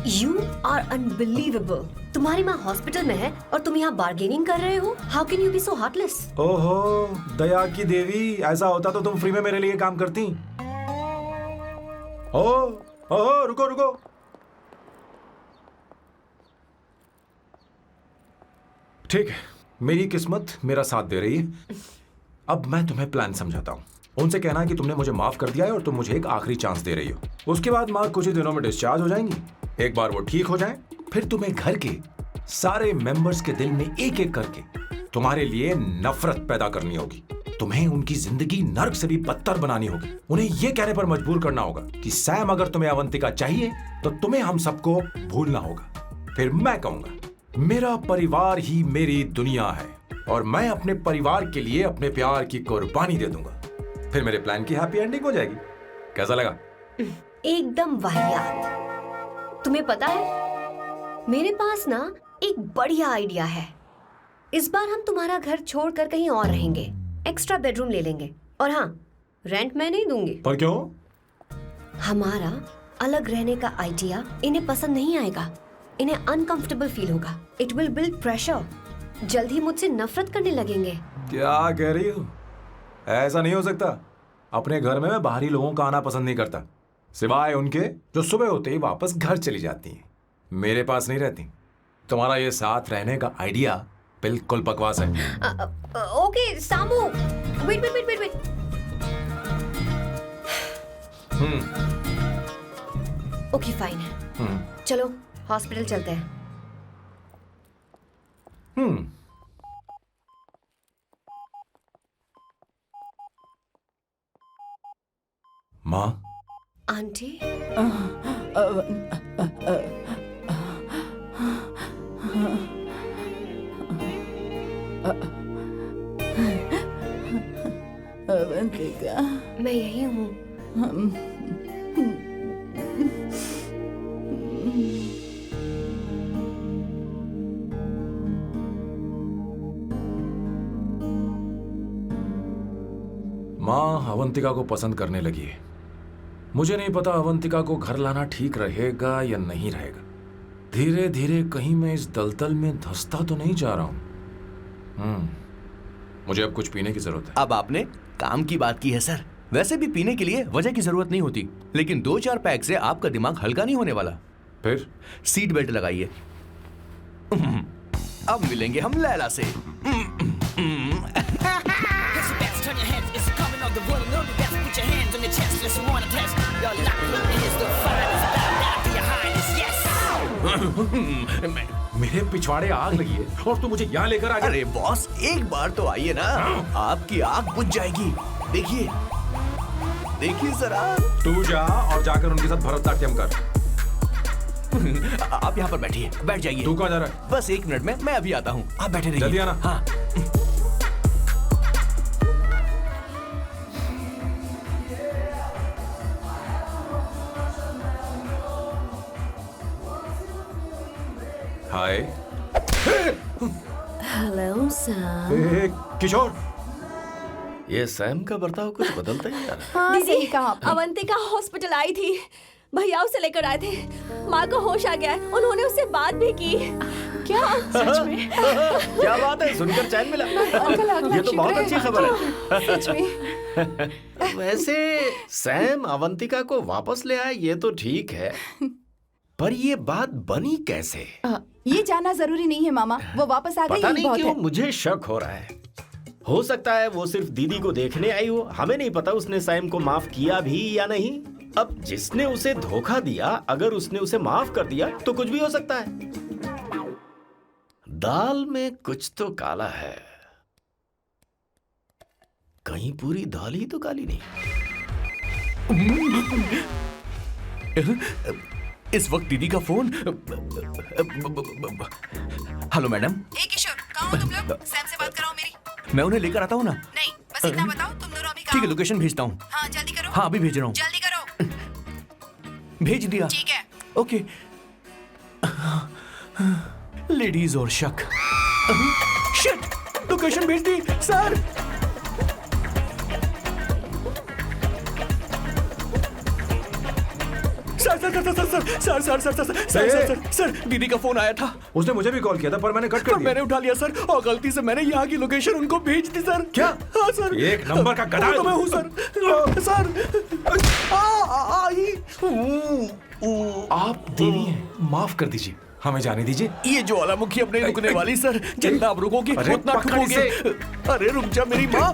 You are unbelievable. तुम्हारी माँ हॉस्पिटल में है और तुम यहाँ बार्गेनिंग कर रहे हो? How can you be so heartless? ओहो दया की देवी, ऐसा होता तो तुम फ्री में मेरे लिए काम करती। ओहो रुको रुको, ठीक है, मेरी किस्मत मेरा साथ दे रही है। अब मैं तुम्हें प्लान समझाता हूँ। उनसे कहना कि तुमने मुझे माफ कर दिया है और तुम मुझे एक आखिरी चांस दे रही हो। उसके बाद माँ कुछ ही दिनों में डिस्चार्ज हो जाएंगी। एक बार वो ठीक हो जाए, फिर तुम्हें घर के सारे मेंबर्स के दिल में एक एक करके तुम्हारे लिए नफरत पैदा करनी होगी। तुम्हें उनकी जिंदगी नर्क से भी बदतर बनानी होगी। उन्हें यह कहने पर मजबूर करना होगा कि सैम, अगर तुम्हें अवंतिका चाहिए तो तुम्हें हम सबको भूलना होगा। फिर मैं कहूंगा मेरा परिवार ही मेरी दुनिया है और मैं अपने परिवार के लिए अपने प्यार की कुर्बानी दे दूंगा। फिर मेरे प्लान की हैप्पी एंडिंग हो जाएगी। कैसा लगा? एकदम वाहियात। तुम्हें पता है, मेरे पास ना एक बढ़िया आइडिया है। इस बार हम तुम्हारा घर छोड़कर कहीं और रहेंगे, एक्स्ट्रा बेडरूम ले लेंगे। और हाँ, रेंट मैं नहीं दूंगी। पर क्यों? हमारा अलग रहने का आइडिया इन्हें पसंद नहीं आएगा। इन्हें अनकंफर्टेबल फील होगा। It will build pressure. जल्द ही मुझसे नफरत करने लगेंगे। क्या कह रही हो? ऐसा नहीं हो सकता। अपने घर में मैं बाहरी लोगों का आना पसंद नहीं करता, सिवाय उनके जो सुबह होते ही वापस घर चली जाती हैं, मेरे पास नहीं रहती। तुम्हारा ये साथ रहने का आइडिया बिल्कुल बकवास है। Okay Samu, wait wait wait wait. Okay fine है। चलो हॉस्पिटल चलते हैं। माँ, आंटी, अवंतिका, मैं यही हूँ। माँ अवंतिका को पसंद करने लगी है। मुझे नहीं पता अवंतिका को घर लाना ठीक रहेगा या नहीं रहेगा। धीरे धीरे कहीं मैं इस दलदल में धंसता तो नहीं जा रहा हूं। मुझे अब कुछ पीने की जरूरत है। अब आपने काम की बात की है सर। वैसे भी पीने के लिए वजह की जरूरत नहीं होती, लेकिन 2-4 पैक से आपका दिमाग हल्का नहीं होने वाला। फिर सीट बेल्ट लगाइए। अब मिलेंगे हम लैला से। Turn your heads, it's coming of the world. Know the best. Put your hands on your chest. Let's wanna test. Your luck is the finest. Bow down to your highness. Yes. मेरे पिछवाड़े आग लगी है और तू मुझे यहाँ लेकर आ गया। अरे बॉस, एक बार तो आइए ना, आपकी आग बुझ जाएगी। देखिए देखिए जरा। तू जा और जाकर उनके साथ भरतनाट्यम कर। आप यहाँ पर बैठिए, बैठ जाइए। तू कहाँ जा रहा है? बस 1 मिनट में मैं अभी आता हूँ, आप बैठे रहिए। जल्दी आना। हाँ। हाय। Hello Sam. किशोर, ये सैम का बर्ताव कुछ बदलता ही जा रहा है। हाँ, दीदी, सही कहा आपने। अवंतिका हॉस्पिटल आई थी, भैया उसे लेकर आए थे। माँ को होश आ गया है, उन्होंने उससे बात भी की। क्या सच में? क्या बात है, सुनकर चैन मिला। ये तो बहुत अच्छी खबर है। सच में। वैसे सैम अवंतिका को वापस ले आए ये तो ठीक है, पर ये बात बनी कैसे? ये जानना जरूरी नहीं है मामा, वो वापस आ गई, पता यही नहीं बहुत क्यों है। मुझे शक हो रहा है। हो सकता है वो सिर्फ दीदी को देखने आई हो। हमें नहीं पता उसने सैम को माफ किया भी या नहीं। अब जिसने उसे धोखा दिया, अगर उसने उसे माफ कर दिया तो कुछ भी हो सकता है। दाल में कुछ तो काला है। कहीं पूरी दाल ही तो काली नहीं। इस वक्त दीदी का फोन। Hello madam. ए किशोर, कहाँ हो तुम लोग? सैम से बात कराओ मेरी। मैं उन्हें लेकर आता हूँ ना। नहीं, बस इतना बताओ तुम दोनों अभी ठीक है, कहाँ हो? लोकेशन भेजता हूँ। हाँ जल्दी करो। हाँ अभी भेज रहा हूँ। जल्दी करो। भेज दिया। ठीक है। ओके। लेडीज और शक। शिट, लोकेशन भेज दी सर। सर, दीदी का फोन आया था। उसने मुझे भी कॉल किया था पर मैंने कट कर पर दिया। मैंने उठा लिया सर, और गलती से मैंने यहाँ की लोकेशन उनको भेज दी सर। क्या? हाँ सर। एक नंबर का गधा वो तो मैं हूँ सर। सर। आप देवी हैं, माफ कर दीजिए, हमें जाने दीजिए। ये ज्वालामुखी अब नहीं रुकने वाली सर, जितना आप रुकोगे अरे, उतना पकड़ ठुकोगे। इसे। अरे रुक जा मेरी माँ।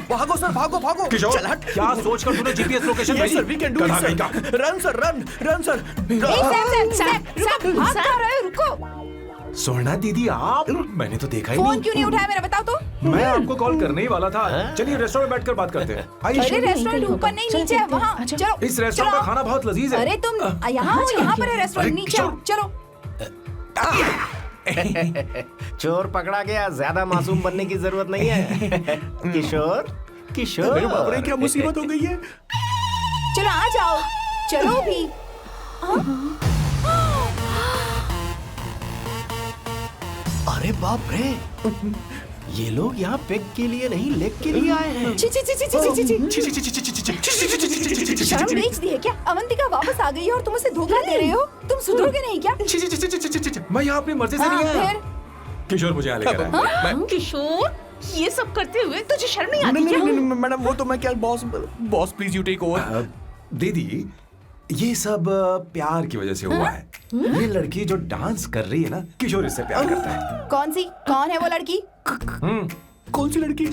भागो सर, भागो भागो। किशोर, चल हट। क्या सोचकर तूने जीपीएस लोकेशन भेजी? Sir, we can do it sir. Run sir, run sir. भाग कहाँ रहे हो? रुको। सोना दीदी आप, मैंने तो देखा ही फोन नहीं। क्यों नहीं उठाया मेरा, बताओ तो। मैं आपको कॉल करने ही वाला था। चलिए रेस्टोरेंट में बैठकर बात करते हैं। अरे आइए। रेस्टोरेंट ऊपर नहीं, नीचे है, वहाँ चलो। इस रेस्टोरेंट का खाना बहुत लजीज है। अरे तुम यहाँ हो, यहाँ पर है रेस्टोरेंट, नीचे आओ, चलो। चोर पकड़ा गया, ज्यादा मासूम बनने की जरूरत नहीं है। किशोर, किशोर। अरे बाप रे, क्या मुसीबत हो गई है। चलो आ जाओ, चलो भी। अरे बाप रे, ये लोग यहाँ पेग के लिए नहीं लेग के लिए आए हैं। ची ची ची ची ची ची ची। शर्म बेच दी है क्या? अवंतिका वापस आ गई है और तुम उसे धोखा दे रहे हो? तुम सुधरोगे नहीं क्या? मैं यहाँ अपनी मर्जी से नहीं आया। फिर किशोर मुझे यहाँ लेकर आया। किशोर, ये सब करते हुए तुझे शर्म नहीं आती नहीं, क्या? नहीं, नहीं, मैडम वो तो मैं क्या, boss please you take over. दीदी, ये सब प्यार की वजह से हुआ है। ये लड़की जो डांस कर रही है ना, किशोर इससे प्यार करता है। कौन है वो लड़की? कौन सी लड़की?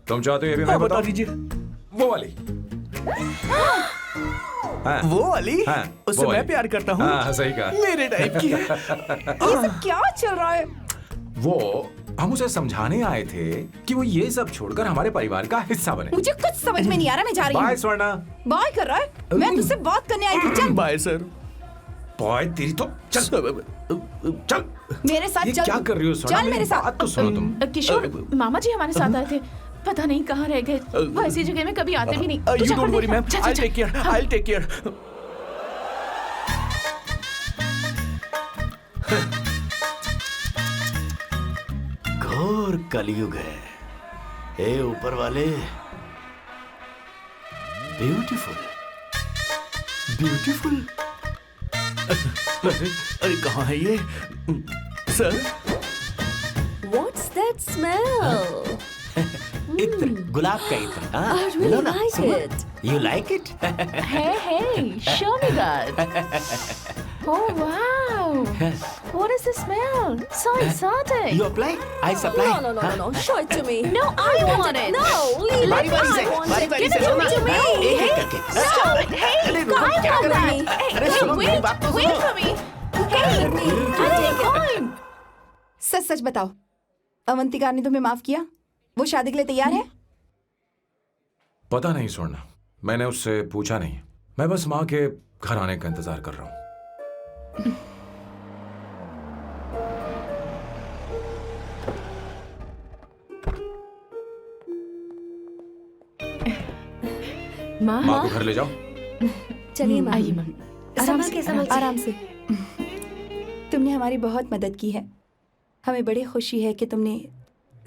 तुम चाहते हो ये भी मैं बता बताऊं? दीजिए। वो वाली। हाँ, वो वाली? हाँ, उससे वो मैं वाली। प्यार करता हूँ। हाँ, सही कहा। मेरे टाइप की है। ये सब क्या चल रहा है? वो हम उसे समझाने आए थे कि वो ये सब छोड़कर हमारे परिवार का हिस्सा बने। मुझे कुछ समझ में नहीं आ रहा, मैं जा रही बाय हूँ। स्वर्णा। बाय कर रहा है? मैं तुझसे बात करने आई थी, चल। Bye sir. बॉय तेरी तो चल चल। मेरे साथ ये चल। क्या कर रही हो स्वर्णा? चल मेरे मेरी साथ। बात तो सुनो तुम। किशोर, मामा जी हमारे साथ आए थे, पता नहीं कहाँ रह गए। वो ऐसी जगह में कभी आते भी नहीं। तू यू जा डोंट कर वरी देख। मैम, जा, जा, आई जा। Take care, I take care. घोर कलयुग है। हे ऊपर वाले, ब्यूटीफुल, ब्यूटीफुल। अरे कहाँ है ये सर? What's that smell? इत्र, गुलाब का इत्र। हाँ, I really मिलो ना, like सुनो। it. You like it? Hey, show me that. Oh wow! What is the smell? So exotic. You apply, I supply. No. Show it to me. No, I want it. No, leave बारी it. बारी से, I want बारी it. बारी Give से it सुनना। to me. एक एक करके। Stop! Hey, अरे रुको, I क्या want कर रही that. है? Hey, अरे सुनो, मेरी wait, बात तो wait सुनो। for me. Hey, I take time. सच सच बताओ, अवंतिका ने तुम्हें माफ किया? वो शादी के लिए तैयार है? पता नहीं स्वर्णा, मैंने उससे पूछा नहीं। मैं बस माँ के घर आने का इंतजार कर रहा हूँ। माँ, माँ को घर ले जाओ। चलिए माँ। आइए माँ। संभाल के, संभाल के। आराम से। तुमने हमारी बहुत मदद की है। हमें बड़ी खुशी है कि तुमने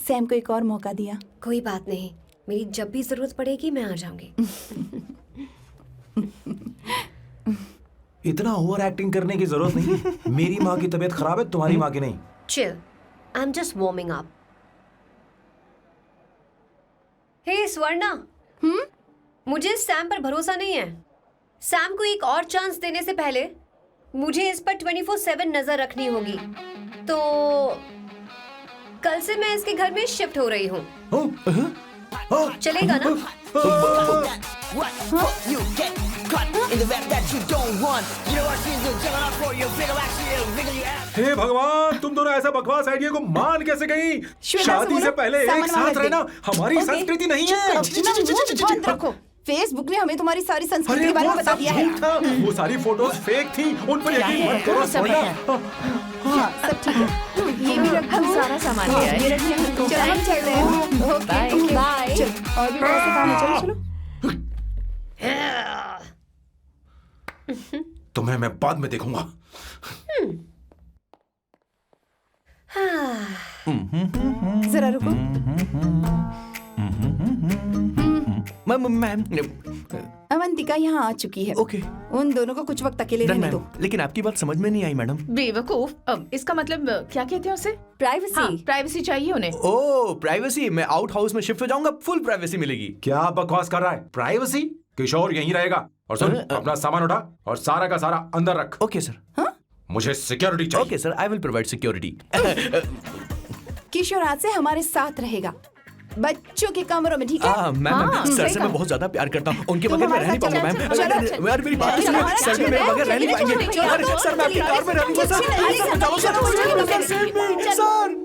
सैम को एक और मौका दिया। कोई बात नहीं, मेरी जब भी जरूरत पड़ेगी मैं आ जाऊंगी। इतना ओवर एक्टिंग करने की जरूरत नहीं। मेरी माँ की तबीयत खराब है, तुम्हारी माँ की नहीं। Chill, I am just warming up. Hey Swarna, मुझे सैम पर भरोसा नहीं है। सैम को एक और चांस देने से पहले मुझे इस पर 24/7 नजर रखनी होगी। तो कल से मैं इसके घर में शिफ्ट हो रही हूँ। चलेगा ना? What? You get caught in the rap that you don't want. You know what she's doing? Jumping off for your wiggle, actually, wiggle your ass. हे भगवान, तुम दोनों ऐसा बकवास आइडिया को मान कैसे गई? शादी से पहले एक साथ रहना हमारी संस्कृति नहीं है। बंद रखो। फेसबुक ने हमें तुम्हारी सारी संस्कृति के बारे में बता दिया है। था। वो सारी फोटोज फेक थी, उन पर यकीन मत करो स्वर्णा। हाँ, सब ठीक है। ये भी रखो। हम सारा सामान ले आए। ये रखिए। चलो हम चल रहे हैं। Okay, bye. चलो, और भी बहुत से काम है। चलो चलो। तुम्हें मैं बाद में देखूंगा। जरा रुको। मैम अवंतिका यहाँ आ चुकी है। ओके उन दोनों को कुछ वक्त अकेले रहने दो। लेकिन आपकी बात समझ में नहीं आई मैडम। बेवकूफ, अब इसका मतलब क्या कहते हैं उसे? प्राइवेसी। हाँ, प्राइवेसी चाहिए उन्हें। ओह प्राइवेसी, मैं आउट हाउस में शिफ्ट हो जाऊंगा, फुल प्राइवेसी मिलेगी। क्या बकवास कर रहा है? प्राइवेसी? किशोर यहीं रहेगा। और सुन, अपना सामान उठा और सारा का सारा अंदर रख। Okay sir. मुझे सिक्योरिटी चाहिए। Okay sir, I will provide security. Kishore आज से हमारे साथ रहेगा, बच्चों के कमरों में, ठीक है? मैम सर से मैं बहुत ज्यादा प्यार करता हूँ, उनके बगैर मैं रह नहीं पाऊंगा मैम। यार मेरी बात सुनिए, सर भी मेरे बगैर रह नहीं पाएंगे। अरे सर मैं आपकी कार में रहूंगा sir. Sir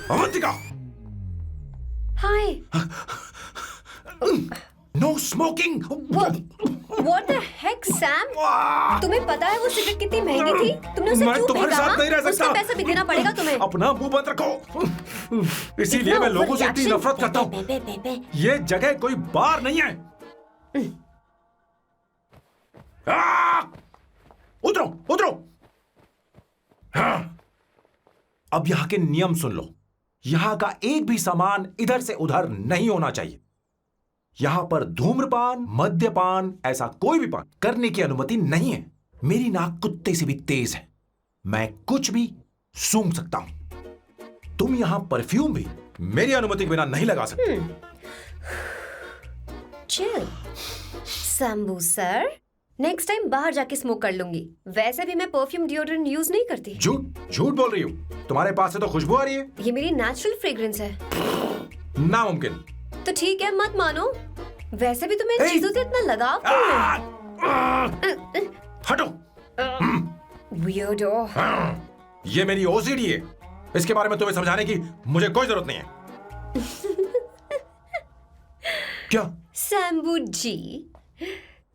Avantika, hi. No smoking. What the heck, Sam? तुम्हें पता है वो सिगरेट कितनी महंगी थी? तुमने उसे मैं क्यों तुम्हारे खरीदा? साथ नहीं रह सकता। उसका पैसा भी देना पड़ेगा तुम्हें। अपना मुंह बंद रखो। इसीलिए मैं लोगों से इतनी नफरत करता हूँ। ये जगह कोई बार नहीं है। उतरो उतरो। अब यहाँ के नियम सुन लो। यहाँ का एक भी सामान इधर से उधर नहीं होना चाहिए। यहां पर धूम्रपान, मद्यपान, ऐसा कोई भी पान करने की अनुमति नहीं है। मेरी नाक कुत्ते से भी तेज है, मैं कुछ भी सूंघ सकता हूं। तुम यहां परफ्यूम भी मेरी अनुमति के बिना नहीं लगा सकते। Chill Shambhu sir, next time बाहर जाके स्मोक कर लूंगी। वैसे भी मैं परफ्यूम डिओड्रेंट यूज नहीं करती। झूठ बोल रही हो। तुम्हारे पास से तो खुशबू आ रही है। ये मेरी नेचुरल फ्रेग्रेंस है। नामुमकिन। तो ठीक है, मत मानो। वैसे भी तुम्हें इन चीजों से इतना लगाव क्यों है? हटो। Weirdo। ये मेरी ओसीडी है। इसके बारे में तुम्हें समझाने की मुझे कोई जरूरत नहीं है। क्या? शंभू जी,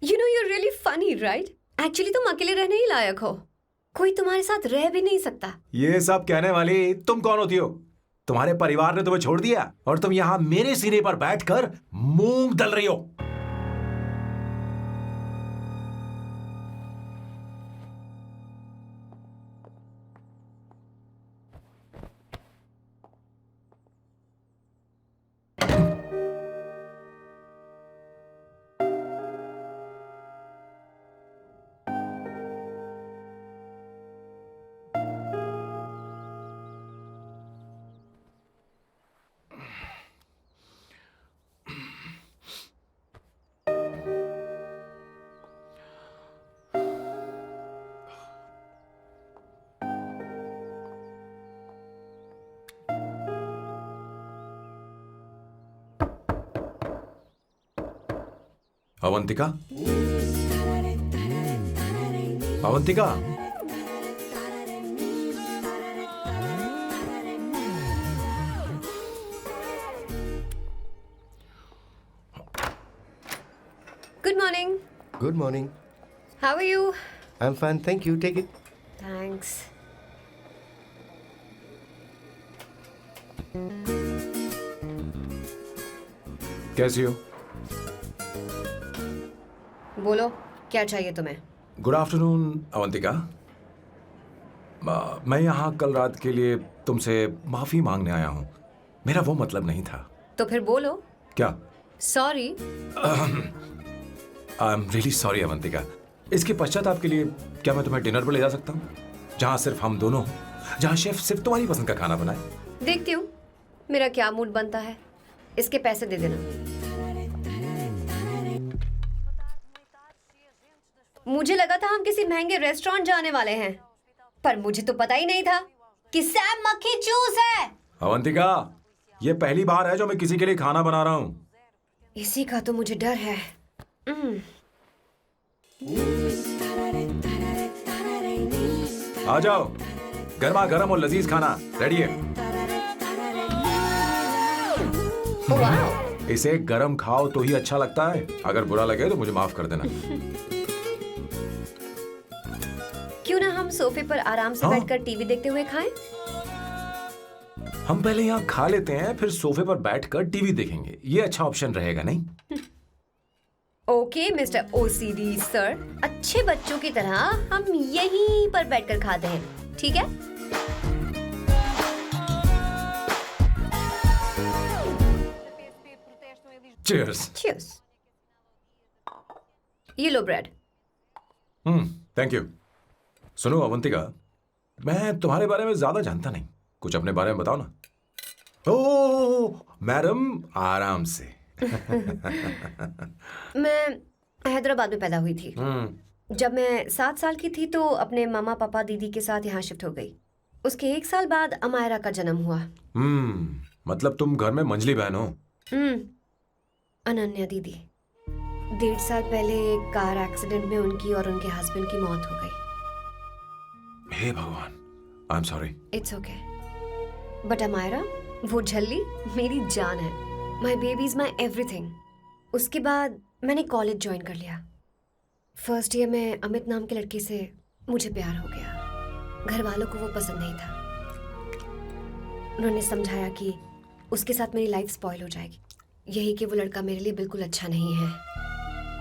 you know you're really funny, right? Actually तुम अकेले रहने ही लायक हो। कोई तुम्हारे साथ रह भी नहीं सकता। ये सब कहने वाली तुम कौन होती हो? तुम्हारे परिवार ने तुम्हें छोड़ दिया और तुम यहां मेरे सिरे पर बैठकर मूंग दल रही हो। Avantika, Avantika, Good morning. Good morning. How are you? I'm fine, thank you. Take it. Thanks. कैसी हो? बोलो, क्या चाहिए तुम्हें? Good afternoon Avantika. मैं यहाँ कल रात के लिए तुमसे माफी मांगने आया हूँ। मेरा वो मतलब नहीं था। तो फिर बोलो। क्या? Sorry. I am really sorry Avantika. इसके पश्चाताप के लिए क्या मैं तुम्हें डिनर पर ले जा सकता हूँ, जहाँ सिर्फ हम दोनों हों, जहाँ शेफ सिर्फ तुम्हारी पसंद का खाना बनाए? देखती हूँ मेरा क्या मूड बनता है। इसके पैसे दे देना। मुझे लगा था हम किसी महंगे रेस्टोरेंट जाने वाले हैं, पर मुझे तो पता ही नहीं था कि सैम मक्खी चूस है। अवंतिका, ये पहली बार है जो मैं किसी के लिए खाना बना रहा हूँ। इसी का तो मुझे डर है। आ जाओ, गर्मा गर्म और लजीज खाना रेडी है। वाह, इसे गरम खाओ तो ही अच्छा लगता है, अगर बुरा लगे तो मुझे माफ कर देना। क्यों ना हम सोफे पर आराम से हाँ? बैठकर टीवी देखते हुए खाएं? हम पहले यहाँ खा लेते हैं, फिर सोफे पर बैठकर टीवी देखेंगे। ये अच्छा ऑप्शन रहेगा नहीं? ओके मिस्टर ओसीडी सर, अच्छे बच्चों की तरह हम यहीं पर बैठकर खाते हैं, ठीक है? चीयर्स। Cheers. ये लो ब्रेड। Thank you. सुनो अवंतिका, मैं तुम्हारे बारे में ज्यादा जानता नहीं, कुछ अपने बारे में बताओ ना। ओह मैडम, आराम से। मैं हैदराबाद में पैदा हुई थी। जब मैं 7 साल की थी तो अपने मामा पापा दीदी के साथ यहाँ शिफ्ट हो गई। उसके 1 साल बाद अमायरा का जन्म हुआ। मतलब तुम घर में मंझली बहन हो? अनन्या दीदी। 1.5 साल पहले एक कार एक्सीडेंट में उनकी और उनके हस्बैंड की मौत हो गई। हे भगवान, I am sorry. It's okay. But Amaira, वो झल्ली मेरी जान है। My baby is my everything. उसके बाद मैंने कॉलेज ज्वाइन कर लिया। फर्स्ट ईयर में अमित नाम के लड़के से मुझे प्यार हो गया। घर वालों को वो पसंद नहीं था। उन्होंने समझाया कि उसके साथ मेरी लाइफ स्पॉइल हो जाएगी, यही कि वो लड़का मेरे लिए बिल्कुल अच्छा नहीं है।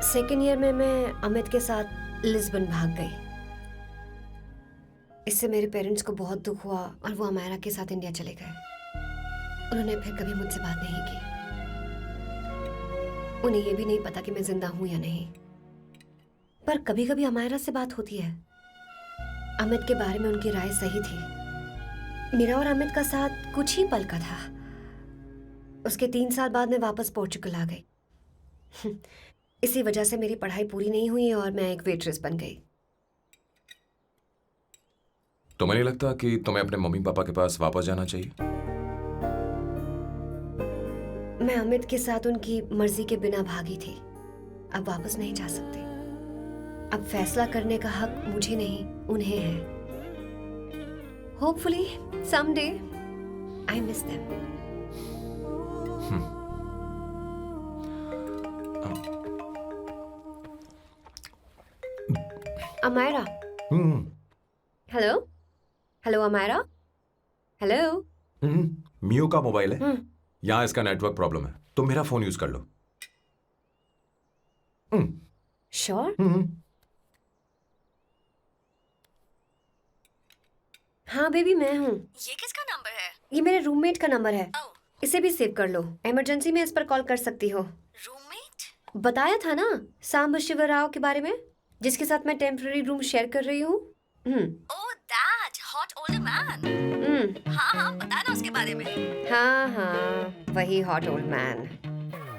सेकेंड ईयर में मैं अमित के साथ लिस्बन भाग गई। इससे मेरे पेरेंट्स को बहुत दुख हुआ और वो अमायरा के साथ इंडिया चले गए। उन्होंने फिर कभी मुझसे बात नहीं की। उन्हें ये भी नहीं पता कि मैं जिंदा हूं या नहीं। पर कभी कभी अमायरा से बात होती है। अमित के बारे में उनकी राय सही थी। मेरा और अमित का साथ कुछ ही पल का था। उसके 3 साल बाद मैं वापस पोर्चुगल आ गई। इसी वजह से मेरी पढ़ाई पूरी नहीं हुई और मैं एक वेट्रेस बन गई। तुम्हें नहीं लगता कि तुम्हें अपने मम्मी पापा के पास वापस जाना चाहिए? मैं अमित के साथ उनकी मर्जी के बिना भागी थी। अब वापस नहीं जा सकती। अब फैसला करने का हक मुझे नहीं, उन्हें है। Hopefully someday I miss them. Amayra. Hello hello Amayra. Hello. मियो का मोबाइल है, यहाँ इसका नेटवर्क प्रॉब्लम है, तुम मेरा फोन यूज कर लो। श्योर? हाँ बेबी, मैं हूँ। ये किसका नंबर है? ये मेरे रूममेट का नंबर है। इसे भी सेव कर लो। इमरजेंसी में इस पर कॉल कर सकती हो। रूममेट? बताया था ना सांब शिवराव के बारे में, जिसके साथ मैं टेम्पररी रूम शेयर कर रही हूँ। Oh that hot old man. हाँ बता ना उसके बारे में। हाँ वही हॉट ओल्ड मैन।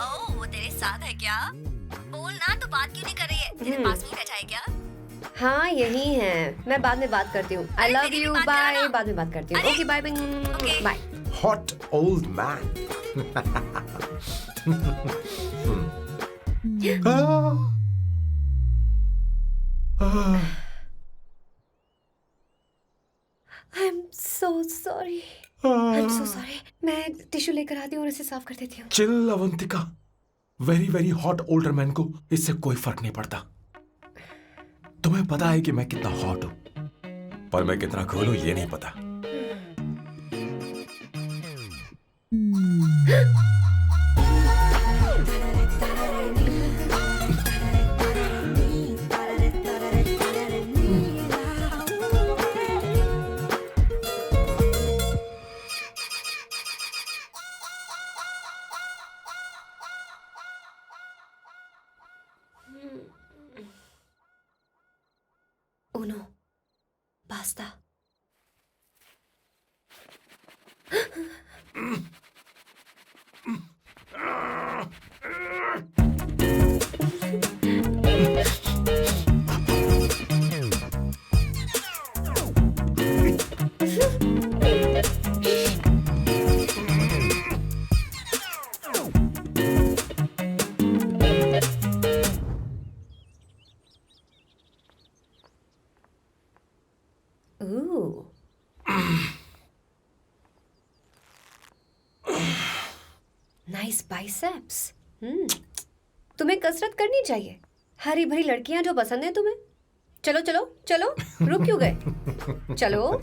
ओह वो तेरे साथ है क्या? बोल ना, तो बात क्यों नहीं कर रही है? तेरे पास में बैठा है क्या? हाँ यही है। मैं बाद में बात करती हूँ। I love you, bye. बाद में बात करती हूँ। Okay bye bye. Hot old man. I am so sorry. मैं टिश्यू लेकर आती हूँ और इसे साफ कर देती हूँ। Chill Avantika, very very hot older man को इससे कोई फर्क नहीं पड़ता। तुम्हें पता है कि मैं कितना हॉट हूं, पर मैं कितना कूल हूं ये नहीं पता। Uno, basta. Ooh. Nice biceps. तुम्हें कसरत करनी चाहिए। हरी भरी लड़कियां जो पसंद है तुम्हें। चलो चलो चलो, रुक क्यों गए? चलो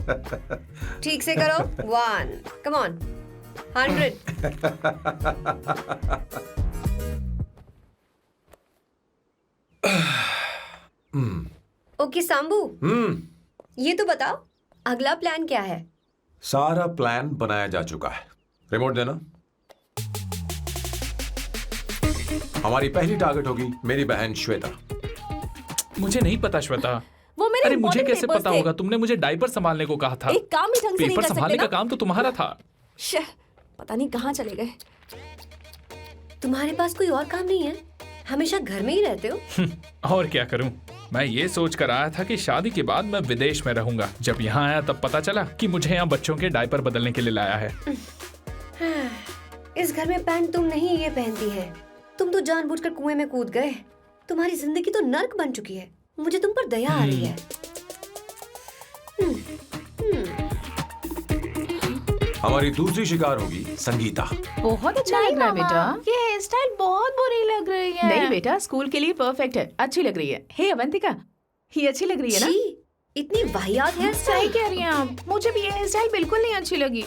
ठीक से करो। 1 कम ऑन 100। ओके सांबू, ये तो बताओ अगला प्लान क्या है? सारा प्लान बनाया जा चुका है। रिमोट देना। हमारी पहली टारगेट होगी मेरी बहन श्वेता। मुझे नहीं पता श्वेता। वो मेरे अरे मुझे important कैसे papers पता थे। होगा? तुमने मुझे डायपर संभालने को कहा था। एक काम ही ढंग से नहीं पेपर कर सकते संभालने ना? का काम तो तुम्हारा था। शह, पता नहीं कहाँ चले गए। तुम्हारे पास कोई और काम नहीं है? हमेशा घर में ही रहते हो? और क्या करूं? मैं ये सोच कर आया था कि शादी के बाद मैं विदेश में रहूंगा। जब यहाँ आया तब पता चला कि मुझे यहाँ बच्चों के डायपर बदलने के लिए लाया है। इस घर में पैंट तुम नहीं ये पहनती है। तुम तो जानबूझकर कुएं में कूद गए। तुम्हारी जिंदगी तो नर्क बन चुकी है। मुझे तुम पर दया आ रही है। हमारी दूसरी शिकार होगी संगीता। बहुत अच्छा लग रहा है बेटा। ये हेयर स्टाइल बहुत बुरी लग रही है। नहीं बेटा, स्कूल के लिए परफेक्ट है, अच्छी लग रही है। हे अवंतिका, ये अच्छी लग रही है ना? छी, इतनी वाहियात हेयर सही स्टाइल। कह रही हैं आप। मुझे भी ये हेयर स्टाइल बिल्कुल नहीं अच्छी लगी।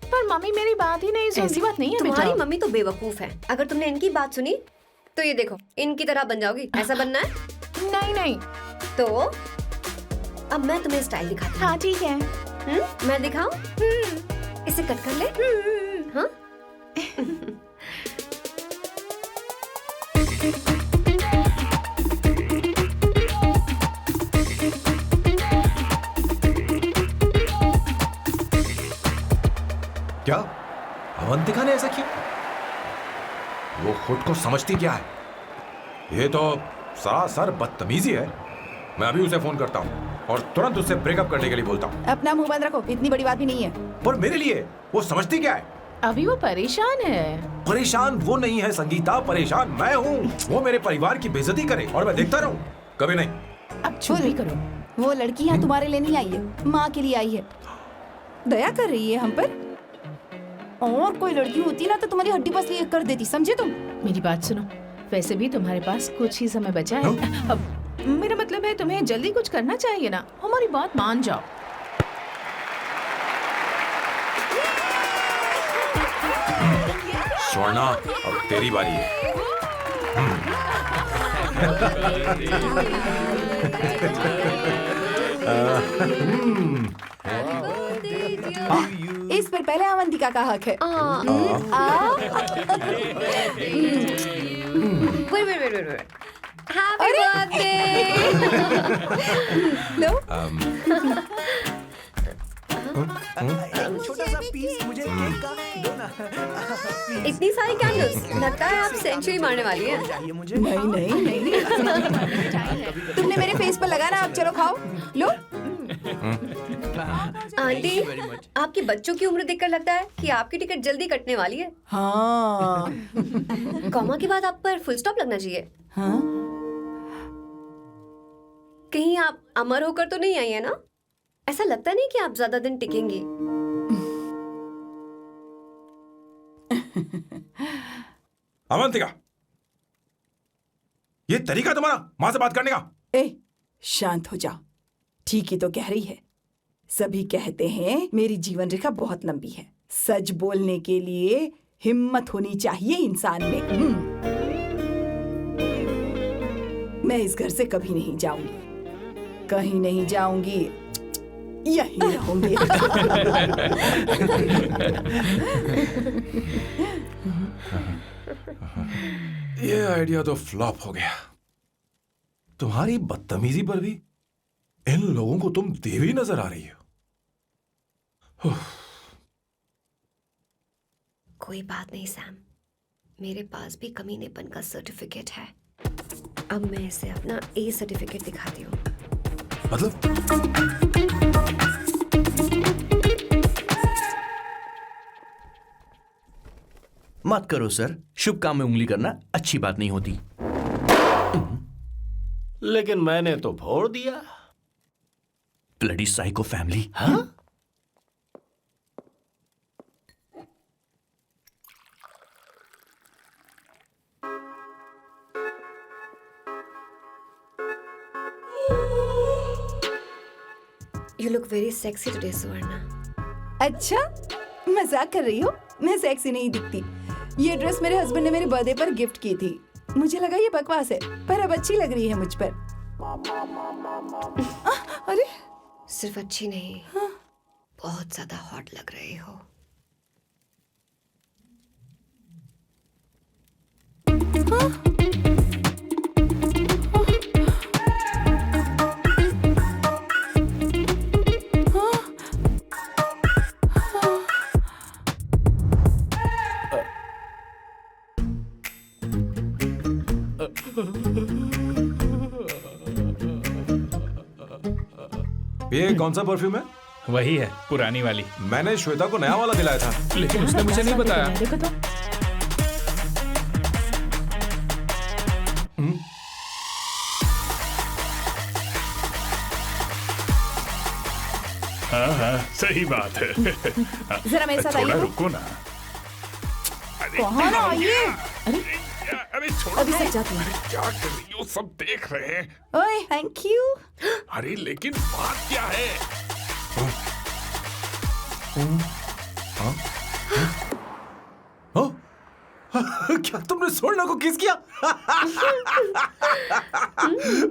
पर मम्मी मेरी बात ही नहीं सुनती। ऐसी बात नहीं है बेटा। तुम्हारी मम्मी तो बेवकूफ है। अगर तुमने इनकी बात सुनी तो ये देखो इनकी तरह बन जाओगी। ऐसा बनना है? नहीं नहीं। तो अब मैं तुम्हें स्टाइल दिखाती हूँ। हाँ ठीक है। मैं दिखाऊं? इसे कट कर ले। हाँ? क्या अवंतिका ने ऐसा किया? वो खुद को समझती क्या है? ये तो सरासर बदतमीजी है। मैं अभी उसे फोन करता हूँ और तुरंत उससे ब्रेकअप करने के लिए बोलता हूँ। अपना मुंह बंद रखो, इतनी बड़ी बात भी नहीं है। पर मेरे लिए वो समझती क्या है? अभी वो परेशान है। परेशान वो नहीं है संगीता, परेशान मैं हूँ। वो मेरे परिवार की बेइज्जती करे और मैं देखता रहूँ? कभी नहीं। अब चुप भी करो। वो लड़की यहाँ तुम्हारे लिए नहीं आई है, माँ के लिए आई है। दया कर रही है हम पर। और कोई लड़की होती ना तो तुम्हारी हड्डी पसली कर देती, समझे तुम? मेरी बात सुनो, वैसे भी तुम्हारे पास कुछ ही समय बचा है। अब मेरा मतलब है तुम्हें जल्दी कुछ करना चाहिए ना। हमारी बात मान जाओ। स्वर्णा, अब तेरी बारी है। इस पर पहले अवंतिका का हक है। wait. Happy birthday! लो। छोटा सा पीस मुझे केक का दो ना। इतनी सारी कैंडल्स, लगता है आप सेंचुरी मारने वाली हैं। चाहिए मुझे। नहीं नहीं तुमने मेरे फेस पर लगाना, अब चलो खाओ। लो। आंटी, आपके बच्चों की उम्र देखकर लगता है कि आपकी टिकट जल्दी कटने वाली है। हाँ। कॉमा के बाद आप पर फुल स्टॉप लगना चाहिए। हाँ? कहीं आप अमर होकर तो नहीं आई है ना? ऐसा लगता नहीं कि आप ज्यादा दिन टिकेंगी। अवंतिका, ये तरीका तुम्हारा माँ से बात करने का? ए, शांत हो जाओ। ठीक ही तो कह रही है। सभी कहते हैं मेरी जीवन रेखा बहुत लंबी है। सच बोलने के लिए हिम्मत होनी चाहिए इंसान में। मैं इस घर से कभी नहीं जाऊंगी, कहीं नहीं जाऊंगी, यहीं रहूंगी। ये आइडिया तो फ्लॉप हो गया। तुम्हारी बदतमीजी पर भी इन लोगों को तुम देवी नजर आ रही हो। कोई बात नहीं सैम, मेरे पास भी कमीनेपन का सर्टिफिकेट है। अब मैं इसे अपना ए सर्टिफिकेट दिखाती हूँ। मतलब मत करो सर, शुभ काम में उंगली करना अच्छी बात नहीं होती। लेकिन मैंने तो फोड़ दिया। Bloody psycho family. हाँ? You look very sexy today, Suvarna. अच्छा, मजाक कर रही हो? मैं सेक्सी नहीं दिखती। ये ड्रेस मेरे हस्बैंड ने मेरे बर्थडे पर गिफ्ट की थी। मुझे लगा ये बकवास है, पर अब अच्छी लग रही है मुझ पर। अरे सिर्फ अच्छी नहीं, बहुत ज्यादा हॉट लग रही हो। ये कौन सा परफ्यूम है? वही है, पुरानी वाली। मैंने श्वेता को नया वाला दिलाया था। लेकिन उसने मुझे नहीं बताया। देखो तो। हाँ, सही बात है। जरा मेरे साथ थोड़ा आइए। रुको ना। अरे कहाँ क्या हो आइए? गया? अरे छोड़ो। अभी सब जाती हूँ। अरे क्या कर रही हो? सब देख रहे हैं। ओए, थैंक यू। अरे लेकिन बात क्या है? क्या तुमने सोना को किस किया?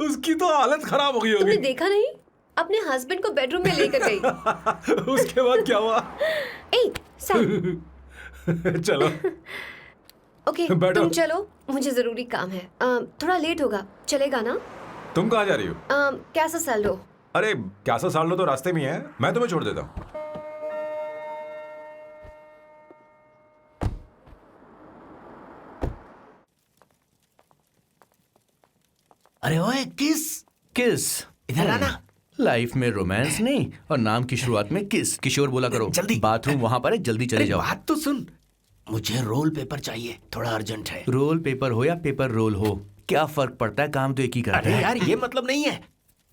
उसकी तो हालत खराब हो गई तुमने होगी। देखा नहीं? अपने हस्बैंड को बेडरूम में लेकर गई। उसके बाद क्या हुआ? ए, सर। चलो। ओके, बैठो। तुम चलो, मुझे जरूरी काम है। थोड़ा लेट होगा, चलेगा ना? तुम कहाँ जा रही हो? कैसा सैल्डो? अरे कैसा साल लो तो रास्ते में ही है, मैं तुम्हें छोड़ देता हूँ। अरे ओए किस किस? इधर आना। लाइफ में रोमांस नहीं और नाम की शुरुआत में किस। किशोर बोला करो। जल्दी। बाथरूम वहां पर है, जल्दी चले अरे जाओ। बात तो सुन, मुझे रोल पेपर चाहिए, थोड़ा अर्जेंट है। रोल पेपर हो या पेपर रोल हो, क्या फर्क पड़ता है? काम तो एक ही करता अरे है। यार ये मतलब नहीं है,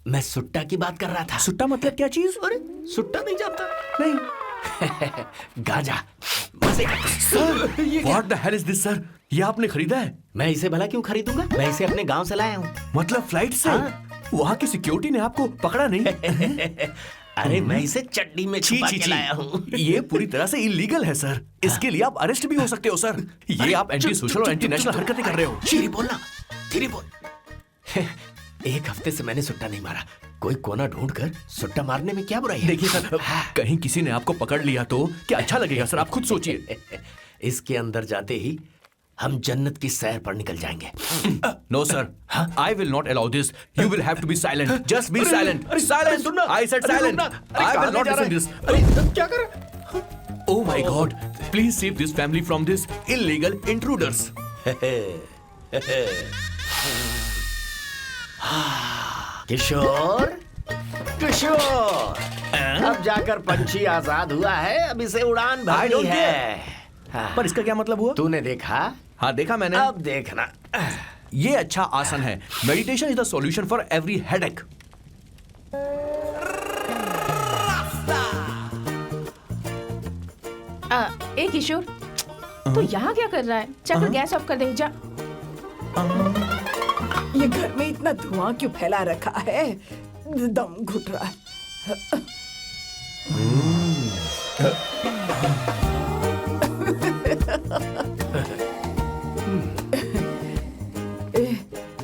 मैं सुट्टा की बात कर रहा था। सुट्टा मतलब क्या चीज? अरे सुट्टा नहीं जानता? नहीं। गांजा मजे का। Sir, what the hell is this sir? ये आपने खरीदा है? मैं इसे भला क्यों खरीदूंगा? मैं इसे अपने गांव से लाया हूँ। मतलब फ्लाइट से? हाँ। वहाँ की सिक्योरिटी ने आपको पकड़ा नहीं? अरे मैं इसे चड्डी में छुपा के लाया हूँ। ये पूरी तरह से इलीगल है सर। इसके लिए आप अरेस्ट भी हो सकते हो सर। ये आप एंटी सोशल और एंटी नेशनल हरकतें कर रहे हो। धीरे बोलना, धीरे बोल। एक हफ्ते से मैंने सुट्टा नहीं मारा। कोई कोना ढूंढ कर सुट्टा मारने में क्या बुराई है? देखिए सर, कहीं किसी ने आपको पकड़ लिया तो क्या अच्छा लगेगा सर? आप खुद सोचिए। इसके अंदर जाते ही हम जन्नत की सैर पर निकल जाएंगे। No sir, I will not allow this. You will have to be silent. Just be silent. Silent. I said silent. I will not listen this. अरे क्या कर रहा है? Oh my God! Please save this family from this illegal intruders. किशोर, किशोर, अब जाकर पंछी आजाद हुआ है, अब इसे उड़ान I भरनी don't है। हाँ। पर इसका क्या मतलब हुआ? तूने देखा? हाँ देखा मैंने। अब देखना। ये अच्छा आसन है। Meditation is the solution for every headache. ए किशोर, तू यहाँ क्या कर रहा है? जाकर गैस ऑफ कर दे जा। ये घर में इतना धुआं क्यों फैला रखा है? दम घुट रहा है।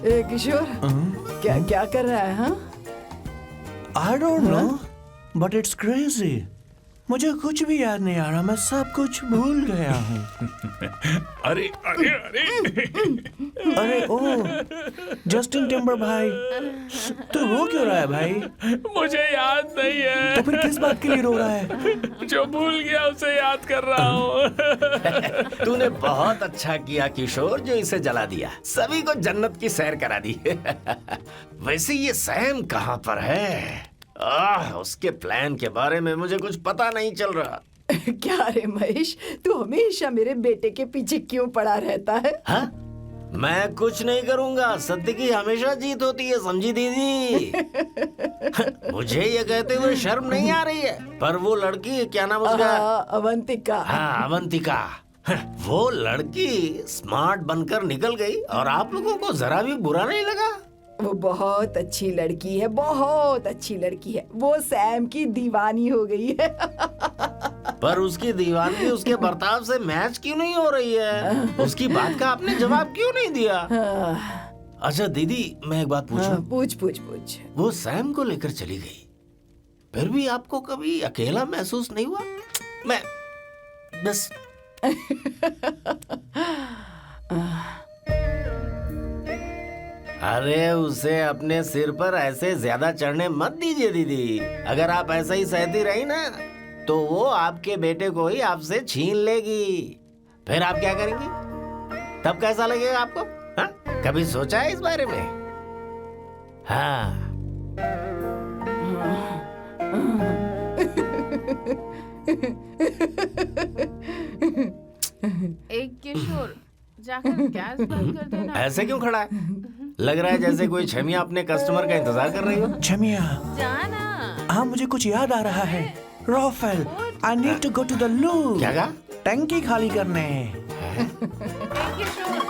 ए किशोर, क्या क्या कर रहा है? हाँ, I don't know, but it's crazy. मुझे कुछ भी याद नहीं आ रहा। मैं सब कुछ भूल गया हूँ। अरे अरे अरे अरे ओ, जस्टिन टिम्बर भाई, तू रो क्यों रहा है भाई? मुझे याद नहीं है। तो फिर किस बात के लिए रो रहा है? जो भूल गया उसे याद कर रहा हूँ। तूने बहुत अच्छा किया किशोर, जो इसे जला दिया। सभी को जन्नत की सैर करा दी। वैसे ये सैम कहाँ पर है? उसके प्लान के बारे में मुझे कुछ पता नहीं चल रहा। क्या रे महेश, तू हमेशा मेरे बेटे के पीछे क्यों पड़ा रहता है? हाँ? मैं कुछ नहीं करूंगा। सत्य की हमेशा जीत होती है, समझी दीदी? मुझे ये कहते हुए शर्म नहीं आ रही है, पर वो लड़की, क्या नाम उसका? अवंतिका। हाँ, अवंतिका। वो लड़की स्मार्ट बनकर निकल गई और आप लोगों को जरा भी बुरा नहीं लगा? वो बहुत अच्छी लड़की है, बहुत अच्छी लड़की है। वो सैम की दीवानी हो गई है। पर उसकी दीवानगी उसके बर्ताव से मैच क्यों नहीं हो रही है? उसकी बात का आपने जवाब क्यों नहीं दिया? अच्छा दीदी, मैं एक बात पूछूं? पूछ पूछ पूछ। वो सैम को लेकर चली गई, फिर भी आपको कभी अकेला महसूस नहीं हुआ? मैं बस अरे उसे अपने सिर पर ऐसे ज्यादा चढ़ने मत दीजिए दीदी। अगर आप ऐसा ही सहती रही ना तो वो आपके बेटे को ही आपसे छीन लेगी। फिर आप क्या करेंगी? तब कैसा लगेगा आपको? हाँ? कभी सोचा है इस बारे में? हाँ। एक किशोर, जाकर गैस बंद कर देना। ऐसे क्यों खड़ा है? लग रहा है जैसे कोई छमिया अपने कस्टमर का इंतजार कर रही हो। छमिया, जाना। हाँ मुझे कुछ याद आ रहा है। Raphael, I need to go to the loo. क्या कहा? टंकी खाली करने। एक किशोर।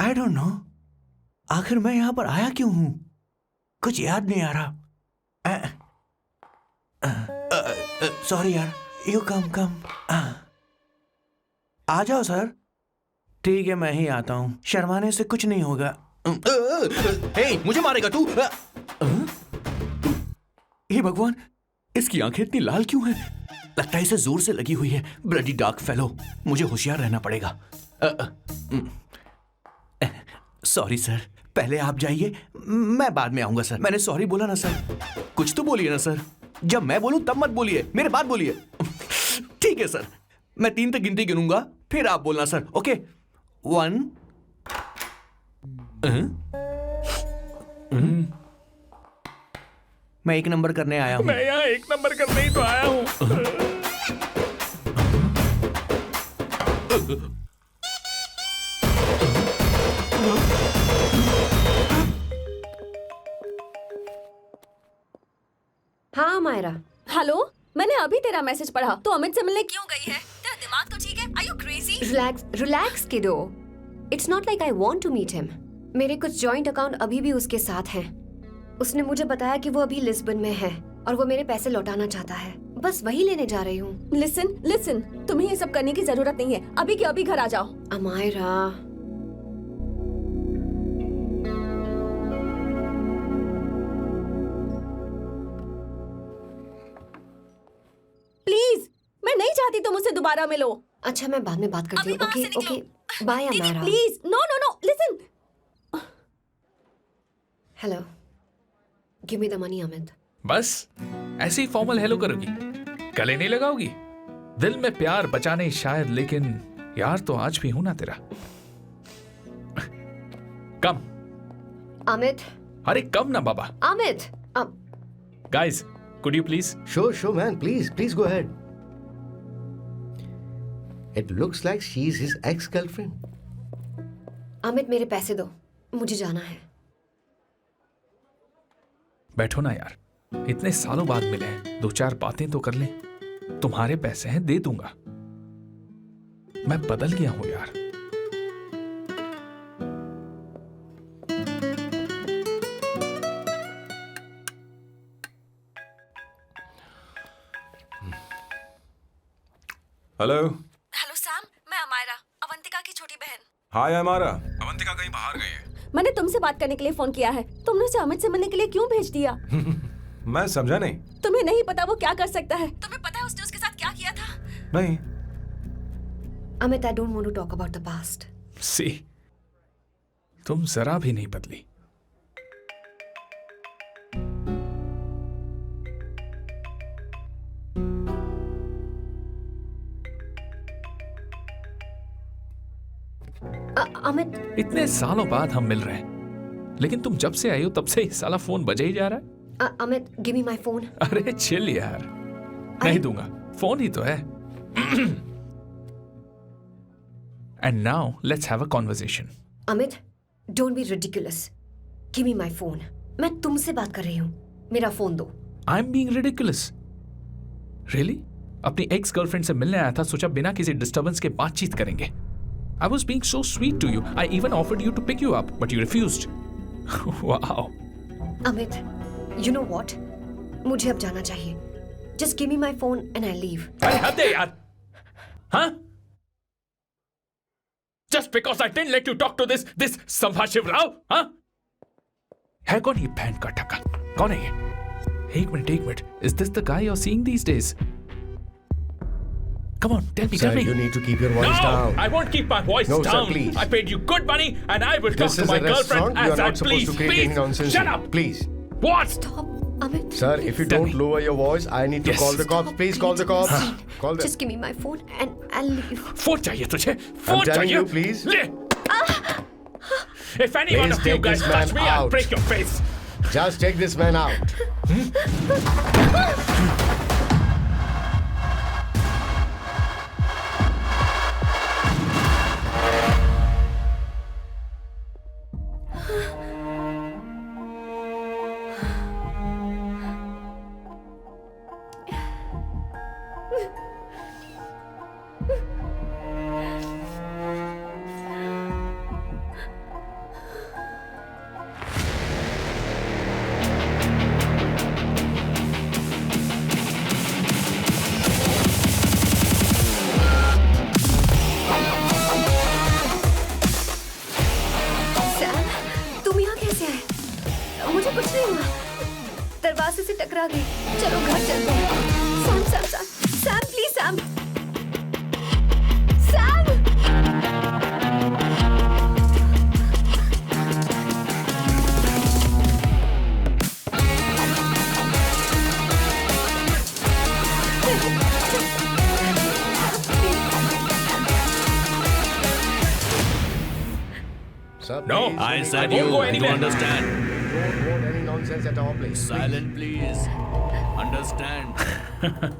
आई डोंट नो, आखिर मैं यहाँ पर आया क्यों हूँ? कुछ याद नहीं आ रहा। सॉरी यार, यू कम। आ जाओ सर। ठीक है, मैं ही आता हूँ, शर्माने से कुछ नहीं होगा। हे, मुझे मारेगा तू? हे भगवान, इसकी आंखें इतनी लाल क्यों हैं? लगता है इसे जोर से लगी हुई है। ब्लडी डार्क फेलो, मुझे होशियार रहना पड़ेगा। सॉरी सर, पहले आप जाइए, मैं बाद में आऊंगा सर। मैंने सॉरी बोला ना सर। कुछ तो बोलिए ना सर। जब मैं बोलूं तब मत बोलिए, मेरे बाद बोलिए। ठीक है सर, मैं 3 तक गिनती गिनूंगा, फिर आप बोलना सर। ओके, 1। मैं 1 नंबर करने आया हूँ। मैं यहाँ 1 नंबर करने ही तो आया हूँ। हाँ मायरा। हेलो, मैंने अभी तेरा मैसेज पढ़ा। तो अमित से मिलने क्यों गई है? तेरा दिमाग तो ठीक है? Are you crazy? Relax kiddo. It's not like I want to meet him. मेरे कुछ जॉइंट अकाउंट अभी भी उसके साथ हैं। उसने मुझे बताया कि वो अभी लिस्बन में है और वो मेरे पैसे लौटाना चाहता है। बस वही लेने जा रही हूँ। लिसन, तुम्हें ये सब करने की जरूरत नहीं है। अभी के अभी घर आ जाओ। अमायरा, प्लीज, मैं नहीं चाहती तुम मुझसे दोबारा मिलो। अच्छा मैं बाद में बात करती हूँ। Okay, bye Amaira. Please, no, listen. Hello, give me the money Amit. बस ऐसे ही फॉर्मल हेलो करोगी, गले नहीं लगाओगी? दिल में प्यार बचा नहीं शायद, लेकिन यार तो आज भी हूं ना तेरा। कम अमित। अरे कम ना बाबा। Amit. Guys, could you please? Sure, man. Please go ahead. It looks like she's his ex-girlfriend. Amit मेरे पैसे दो, मुझे जाना है। बैठो ना यार, इतने सालों बाद मिले हैं, 2-4 बातें तो कर लें। तुम्हारे पैसे हैं, दे दूंगा। मैं बदल गया हूं यार। हेलो सैम, मैं अमायरा, अवंतिका की छोटी बहन। हाय अमारा। अवंतिका कहीं बाहर गई है। मैंने तुमसे बात करने के लिए फोन किया है। तुमने उसे अमित से मिलने के लिए क्यों भेज दिया? मैं समझा नहीं। तुम्हें नहीं पता वो क्या कर सकता है? तुम्हें पता है उसने उसके साथ क्या किया था? नहीं। Amit, I don't want to talk about the past. See, तुम जरा भी नहीं बदली। अमित, इतने सालों बाद हम मिल रहे हैं, लेकिन तुम जब से आई हो तब से ही साला फोन बजे ही जा रहा है। Amit, give me my phone. अरे चिल यार, नहीं दूंगा, फोन ही तो है। And now let's have a conversation. Amit, don't be ridiculous. Give me my phone. मैं तुमसे बात कर रही हूँ, मेरा फोन दो। I am being ridiculous? Really? अपनी एक्स गर्लफ्रेंड से मिलने आया था, सोचा बिना किसी डिस्टर्बेंस के बातचीत करेंगे। I was being so sweet to you. I even offered you to pick you up, but you refused. Wow. Amit, you know what? मुझे अब जाना चाहिए. Just give me my phone and I leave. अरे हद है यार. Huh? Just because I didn't let you talk to this संभाशिव Rao, huh? है कौन ये बैंड का टक्का? कौन है ये? एक minute. Is this the guy you're seeing these days? Come on, tell me. Sir, you need to keep your voice down. I won't keep my voice No, down. sir, please. I paid you good money and I will This talk to is my a restaurant. girlfriend You are as I not supposed to create any nonsense. Shut here. up. Please. What? Stop, Amit. Sir, if you Tell don't me. lower your voice, I need to Yes. call the cops. Please call the cops. Call them. Just give me my phone and I'll leave. Phone चाहिए तुझे? I'm phone telling चाहिए? you, please. ले. If any one Please of you take guys this man touch me, I'll out. break your face. Just take this man out. Sam, तुम यहाँ कैसे आए? मुझे कुछ नहीं हुआ. दरवाजे से टकरा गई. चलो घर चलते हैं. Sam, please Sam. Sam. Sir, No, please, I don't said make you any- go anywhere. understand. Don't want any nonsense at our place. Silent, please. Understand.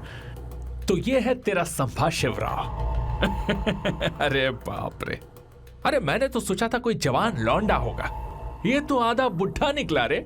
तो ये है तेरा संभाशिव राव. अरे बाप रे. अरे मैंने तो सोचा था कोई जवान लौंडा होगा. ये तो आधा बुढ़ा निकला रे.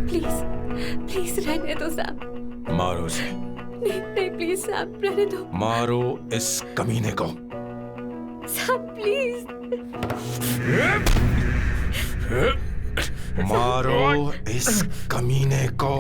प्लीज रहने दो सैम. मारो उसे. नहीं प्लीज सैम, रहने दो. मारो इस कमीने को. Sam please. मारो इस कमीने को.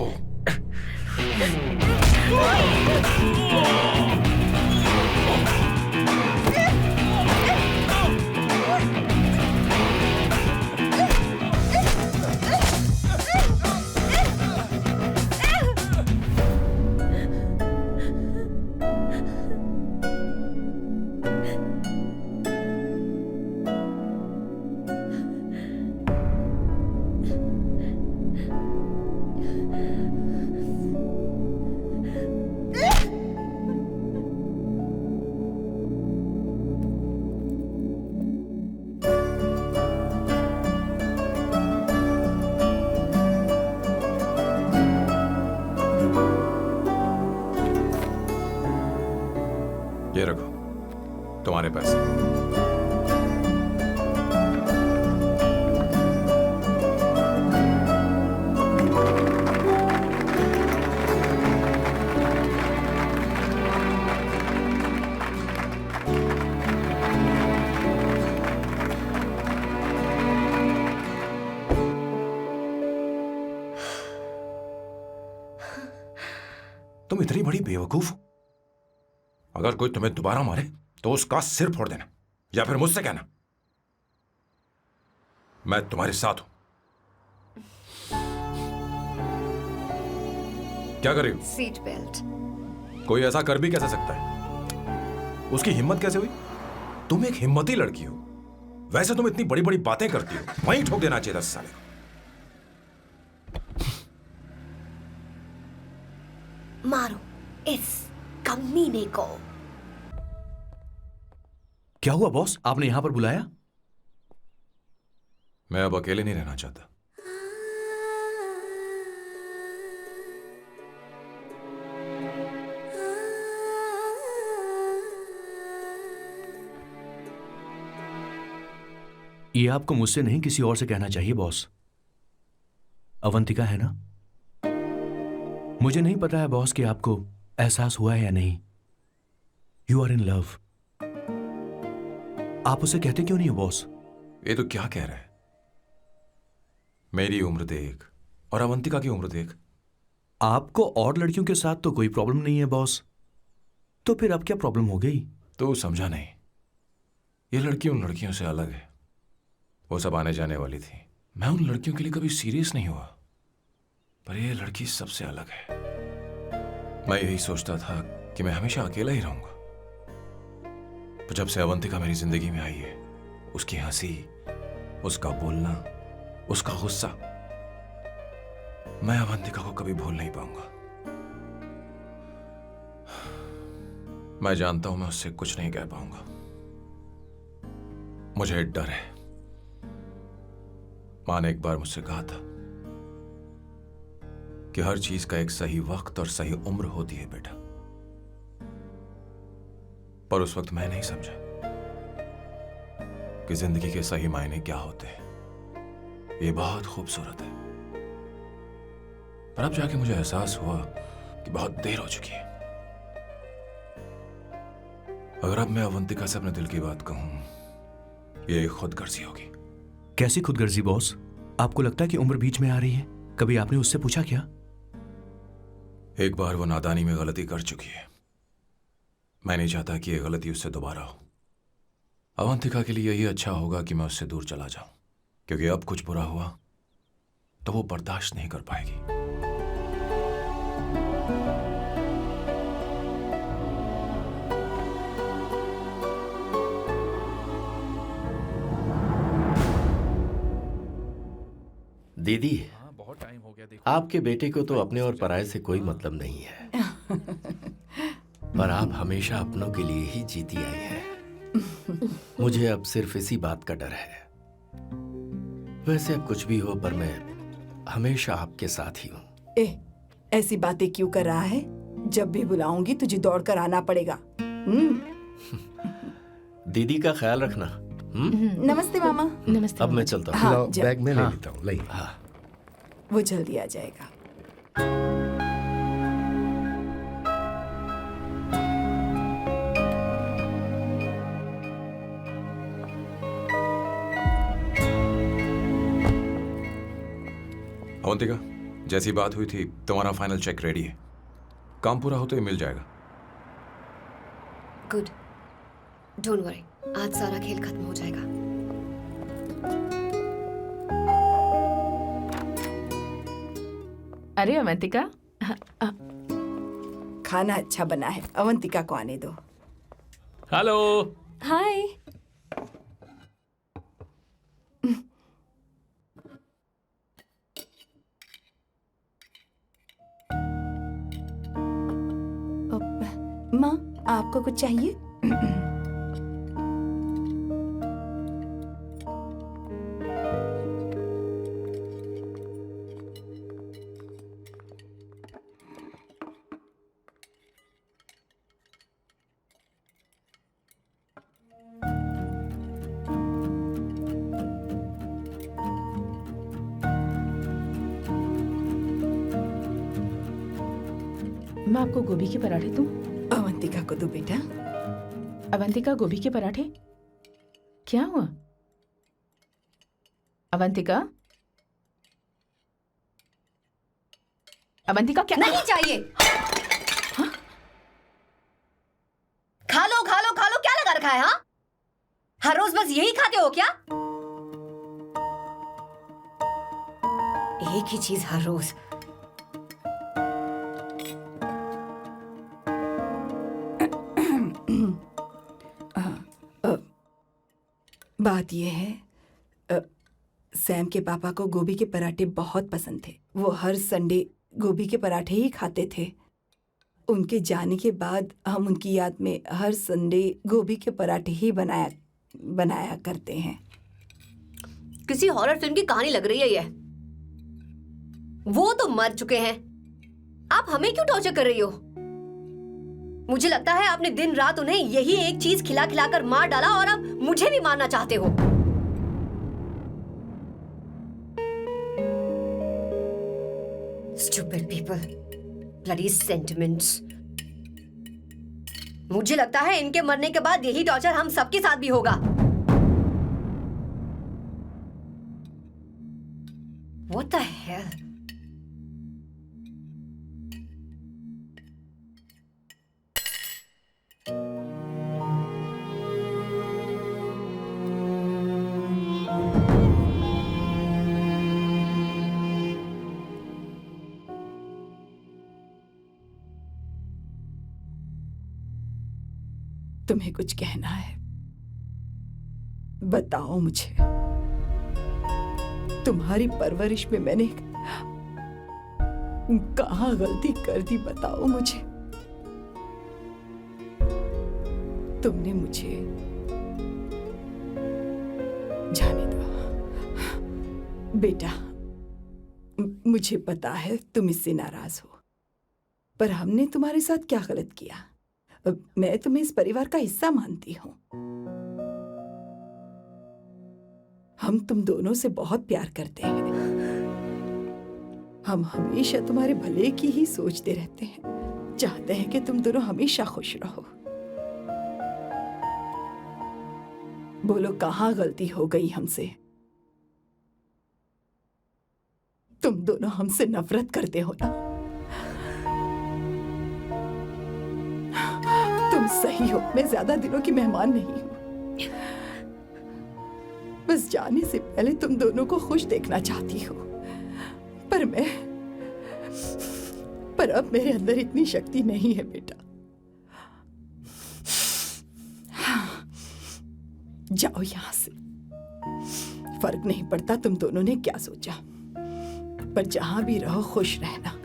ये रखो तुम्हारे पैसे. तुम इतनी बड़ी बेवकूफ हो. अगर कोई तुम्हें दोबारा मारे तो उसका सिर फोड़ देना या फिर मुझसे कहना मैं तुम्हारे साथ हूं. क्या कर रही हो? Seat belt. कोई ऐसा कर भी कैसे सकता है? उसकी हिम्मत कैसे हुई? तुम एक हिम्मती लड़की हो. वैसे तुम इतनी बड़ी बड़ी बातें करती हो, वहीं ठोक देना चाहिए 10 साल. मारो इस कमीने को. क्या हुआ बॉस, आपने यहां पर बुलाया? मैं अब अकेले नहीं रहना चाहता. ये आपको मुझसे नहीं किसी और से कहना चाहिए बॉस। अवंतिका है ना? मुझे नहीं पता है बॉस कि आपको एहसास हुआ है या नहीं। You are in love. आप उसे कहते क्यों नहीं हो बॉस? ये तो क्या कह रहा है? मेरी उम्र देख और अवंतिका की उम्र देख। आपको और लड़कियों के साथ तो कोई प्रॉब्लम नहीं है बॉस, तो फिर अब क्या प्रॉब्लम हो गई? तो समझा नहीं, ये लड़की उन लड़कियों से अलग है। वो सब आने जाने वाली थी। मैं उन लड़कियों के लिए कभी सीरियस नहीं हुआ, पर ये लड़की सबसे अलग है। मैं यही सोचता था कि मैं हमेशा अकेला ही रहूंगा, पर जब से अवंतिका मेरी जिंदगी में आई है, उसकी हंसी, उसका बोलना, उसका गुस्सा, मैं अवंतिका को कभी भूल नहीं पाऊंगा। मैं जानता हूं मैं उससे कुछ नहीं कह पाऊंगा। मुझे डर है। मां ने एक बार मुझसे कहा था कि हर चीज का एक सही वक्त और सही उम्र होती है बेटा, पर उस वक्त मैं नहीं समझा कि जिंदगी के सही मायने क्या होते हैं। ये बहुत खूबसूरत है, पर अब जाके मुझे एहसास हुआ कि बहुत देर हो चुकी है। अगर अब मैं अवंतिका से अपने दिल की बात कहूं, ये खुदगर्जी होगी। कैसी खुदगर्जी बॉस? आपको लगता है कि उम्र बीच में आ रही है? कभी आपने उससे पूछा क्या? एक बार वो नादानी में गलती कर चुकी है। मैं नहीं चाहता कि ये गलती उससे दोबारा हो। अवंतिका के लिए यही अच्छा होगा कि मैं उससे दूर चला जाऊं, क्योंकि अब कुछ बुरा हुआ तो वो बर्दाश्त नहीं कर पाएगी। दीदी, बहुत टाइम हो गया। देखो आपके बेटे को तो अपने और पराये से कोई मतलब नहीं है, पर आप हमेशा अपनों के लिए ही जीती आई हैं। मुझे अब सिर्फ इसी बात का डर है। वैसे अब कुछ भी हो, पर मैं हमेशा आपके साथ ही हूँ। ऐसी बातें क्यों कर रहा है? जब भी बुलाऊंगी तुझे दौड़कर आना पड़ेगा। दीदी का ख्याल रखना। नमस्ते मामा। नमस्ते। अब मैं चलता हूँ। हाँ, बैग में ले लेता हूँ। लाइए। हाँ। वो जल्दी आ जाएगा। अवंतिका, जैसी बात हुई थी तुम्हारा फाइनल चेक रेडी है। काम पूरा हो तो ये मिल जाएगा। गुड, डोंट वरी, आज सारा खेल खत्म हो जाएगा। अरे अवंतिका, खाना अच्छा बना है। अवंतिका को आने दो। हेलो। हाय। माँ, आपको कुछ चाहिए? मैं आपको गोभी के पराठे दूं? अवंतिका को दो बेटा। अवंतिका, गोभी के पराठे? क्या हुआ अवंतिका? अवंतिका, क्या? नहीं चाहिए। हाँ? खा लो खा लो खा लो, क्या लगा रखा है? हाँ, हर रोज बस यही खाते हो क्या? एक ही चीज हर रोज। बात यह है, सैम के पापा को गोभी के पराठे बहुत पसंद थे। वो हर संडे गोभी के पराठे ही खाते थे। उनके जाने के बाद हम उनकी याद में हर संडे गोभी के पराठे ही बनाया करते हैं। किसी हॉरर फिल्म की कहानी लग रही है ये। वो तो मर चुके हैं, आप हमें क्यों टॉर्चर कर रही हो? मुझे लगता है आपने दिन रात उन्हें यही एक चीज खिला खिलाकर मार डाला और अब मुझे भी मारना चाहते हो। Stupid people. Bloody sentiments. मुझे लगता है इनके मरने के बाद यही टॉर्चर हम सबके साथ भी होगा. What the hell? तुम्हें कुछ कहना है? बताओ मुझे. तुम्हारी परवरिश में मैंने कहाँ गलती कर दी, बताओ मुझे. तुमने मुझे जाने दो बेटा. मुझे पता है तुम इससे नाराज हो, पर हमने तुम्हारे साथ क्या गलत किया? मैं तुम्हें इस परिवार का हिस्सा मानती हूँ. हम तुम दोनों से बहुत प्यार करते हैं. हम हमेशा तुम्हारे भले की ही सोचते रहते हैं. चाहते हैं कि तुम दोनों हमेशा खुश रहो. बोलो कहाँ गलती हो गई हमसे? तुम दोनों हमसे नफरत करते हो ना? तुम सही हो, मैं ज्यादा दिनों की मेहमान नहीं हूं. बस जाने से पहले तुम दोनों को खुश देखना चाहती हूँ. पर अब मेरे अंदर इतनी शक्ति नहीं है बेटा. जाओ यहां से. फर्क नहीं पड़ता तुम दोनों ने क्या सोचा, पर जहां भी रहो खुश रहना.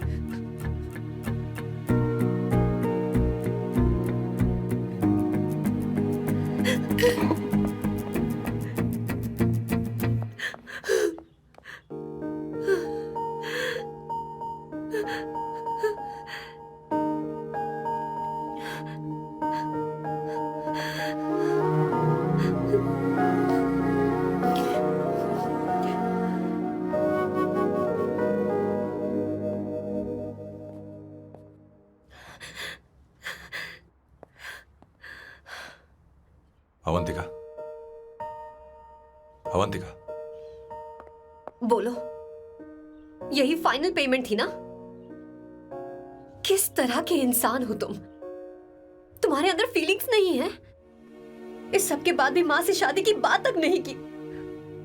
अवंतिका, अवंतिका, बोलो. यही फाइनल पेमेंट थी ना? किस तरह के इंसान हो तुम? तुम्हारे अंदर फीलिंग्स नहीं है? इस सब के बाद भी माँ से शादी की बात तक नहीं की.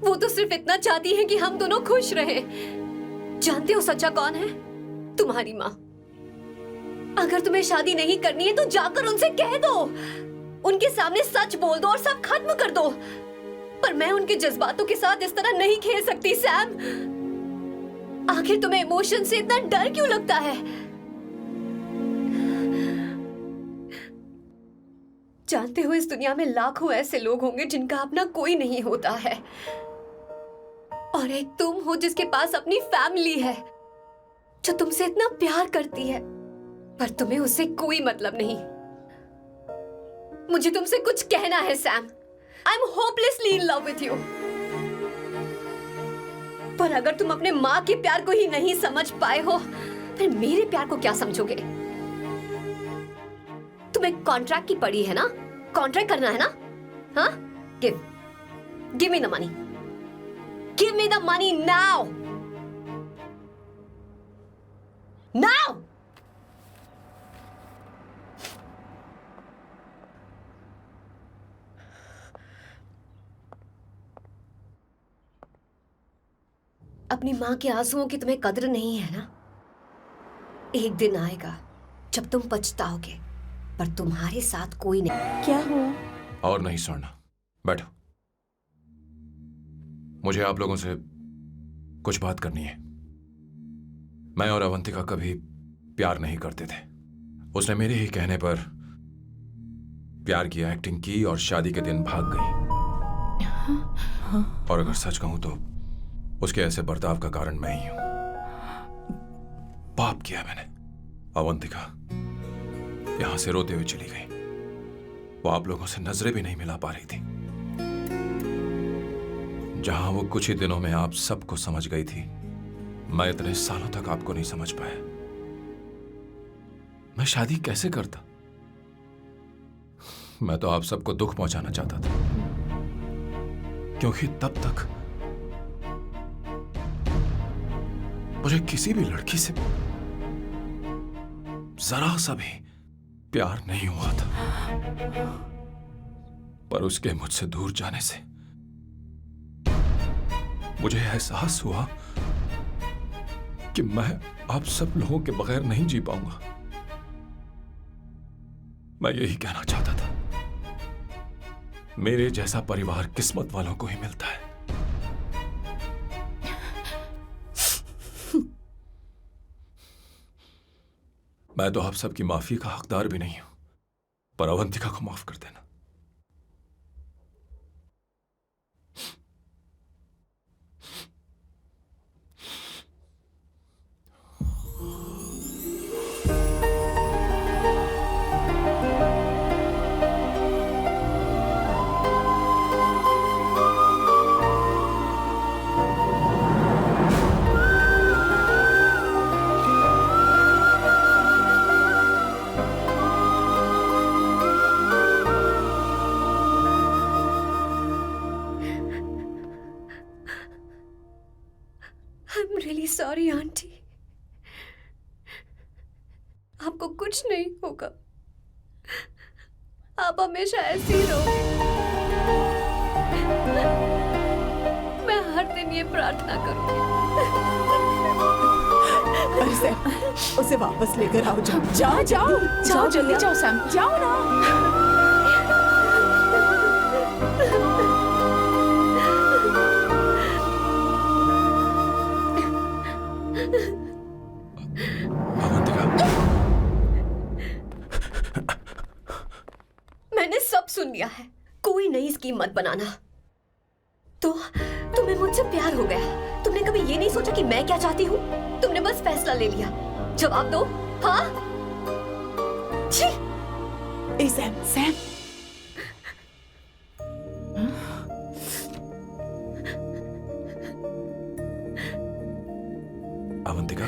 वो तो सिर्फ इतना चाहती है कि हम दोनों खुश रहें. जानते हो सच्चा कौन है? तुम्हारी माँ. अगर तुम्हें शादी नहीं करनी है तो जाकर उनसे कह दो. उनके सामने सच बोल दो और सब खत्म कर दो. पर मैं उनके जज्बातों के साथ इस तरह नहीं खेल सकती सैम. आखिर तुम्हें इमोशन से इतना डर क्यों लगता है? जानते हो इस दुनिया में लाखों ऐसे लोग होंगे जिनका अपना कोई नहीं होता है, और एक तुम हो जिसके पास अपनी फैमिली है जो तुमसे इतना प्यार करती है, पर तुम्हें उससे कोई मतलब नहीं. मुझे तुमसे कुछ कहना है Sam. I am hopelessly in love with you. पर अगर तुम अपने माँ के प्यार को ही नहीं समझ पाए हो, फिर मेरे प्यार को क्या समझोगे? तुम्हें कॉन्ट्रैक्ट की पड़ी है ना? कॉन्ट्रैक्ट करना है ना? हाँ? Give me the money. Give me the money now. Now. अपनी माँ के आंसुओं की तुम्हें कदर नहीं है ना? एक दिन आएगा जब तुम पछताओगे, पर तुम्हारे साथ कोई नहीं. क्या हुआ? और नहीं स्वर्णा, बैठो. मुझे आप लोगों से कुछ बात करनी है. मैं और अवंतिका कभी प्यार नहीं करते थे. उसने मेरे ही कहने पर प्यार की एक्टिंग की और शादी के दिन भाग गई. और अगर सच कहूं तो उसके ऐसे बर्ताव का कारण मैं ही हूं. पाप किया मैंने. अवंतिका यहां से रोते हुए चली गई. वो आप लोगों से नजरें भी नहीं मिला पा रही थी. जहां वो कुछ ही दिनों में आप सबको समझ गई थी, मैं इतने सालों तक आपको नहीं समझ पाया। मैं शादी कैसे करता? मैं तो आप सबको दुख पहुंचाना चाहता था, क्योंकि तब तक मुझे किसी भी लड़की से जरा सा भी प्यार नहीं हुआ था। पर उसके मुझसे दूर जाने से मुझे एहसास हुआ कि मैं आप सब लोगों के बगैर नहीं जी पाऊंगा। मैं यही कहना चाहता था, मेरे जैसा परिवार किस्मत वालों को ही मिलता है। मैं तो आप सबकी माफी का हकदार भी नहीं हूं, पर अवंतिका को माफ कर देना। I'm really sorry, aunty. आपको कुछ नहीं होगा। आप हमेशा ऐसी ही रहोगे। मैं हर दिन ये प्रार्थना करूंगी। अरे सैम, उसे वापस लेकर आओ। जाओ जाओ जाओ जाओ जल्दी जाओ सैम। जाओ ना। मैंने सब सुन लिया है। कोई नई स्कीम मत बनाना। तो तुम्हें मुझसे प्यार हो गया। तुमने कभी ये नहीं सोचा कि मैं क्या चाहती हूँ? तुमने बस फैसला ले लिया। जवाब दो। हाँ? छी! ए सैम, सैम। अवंतिका,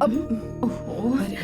अब अरे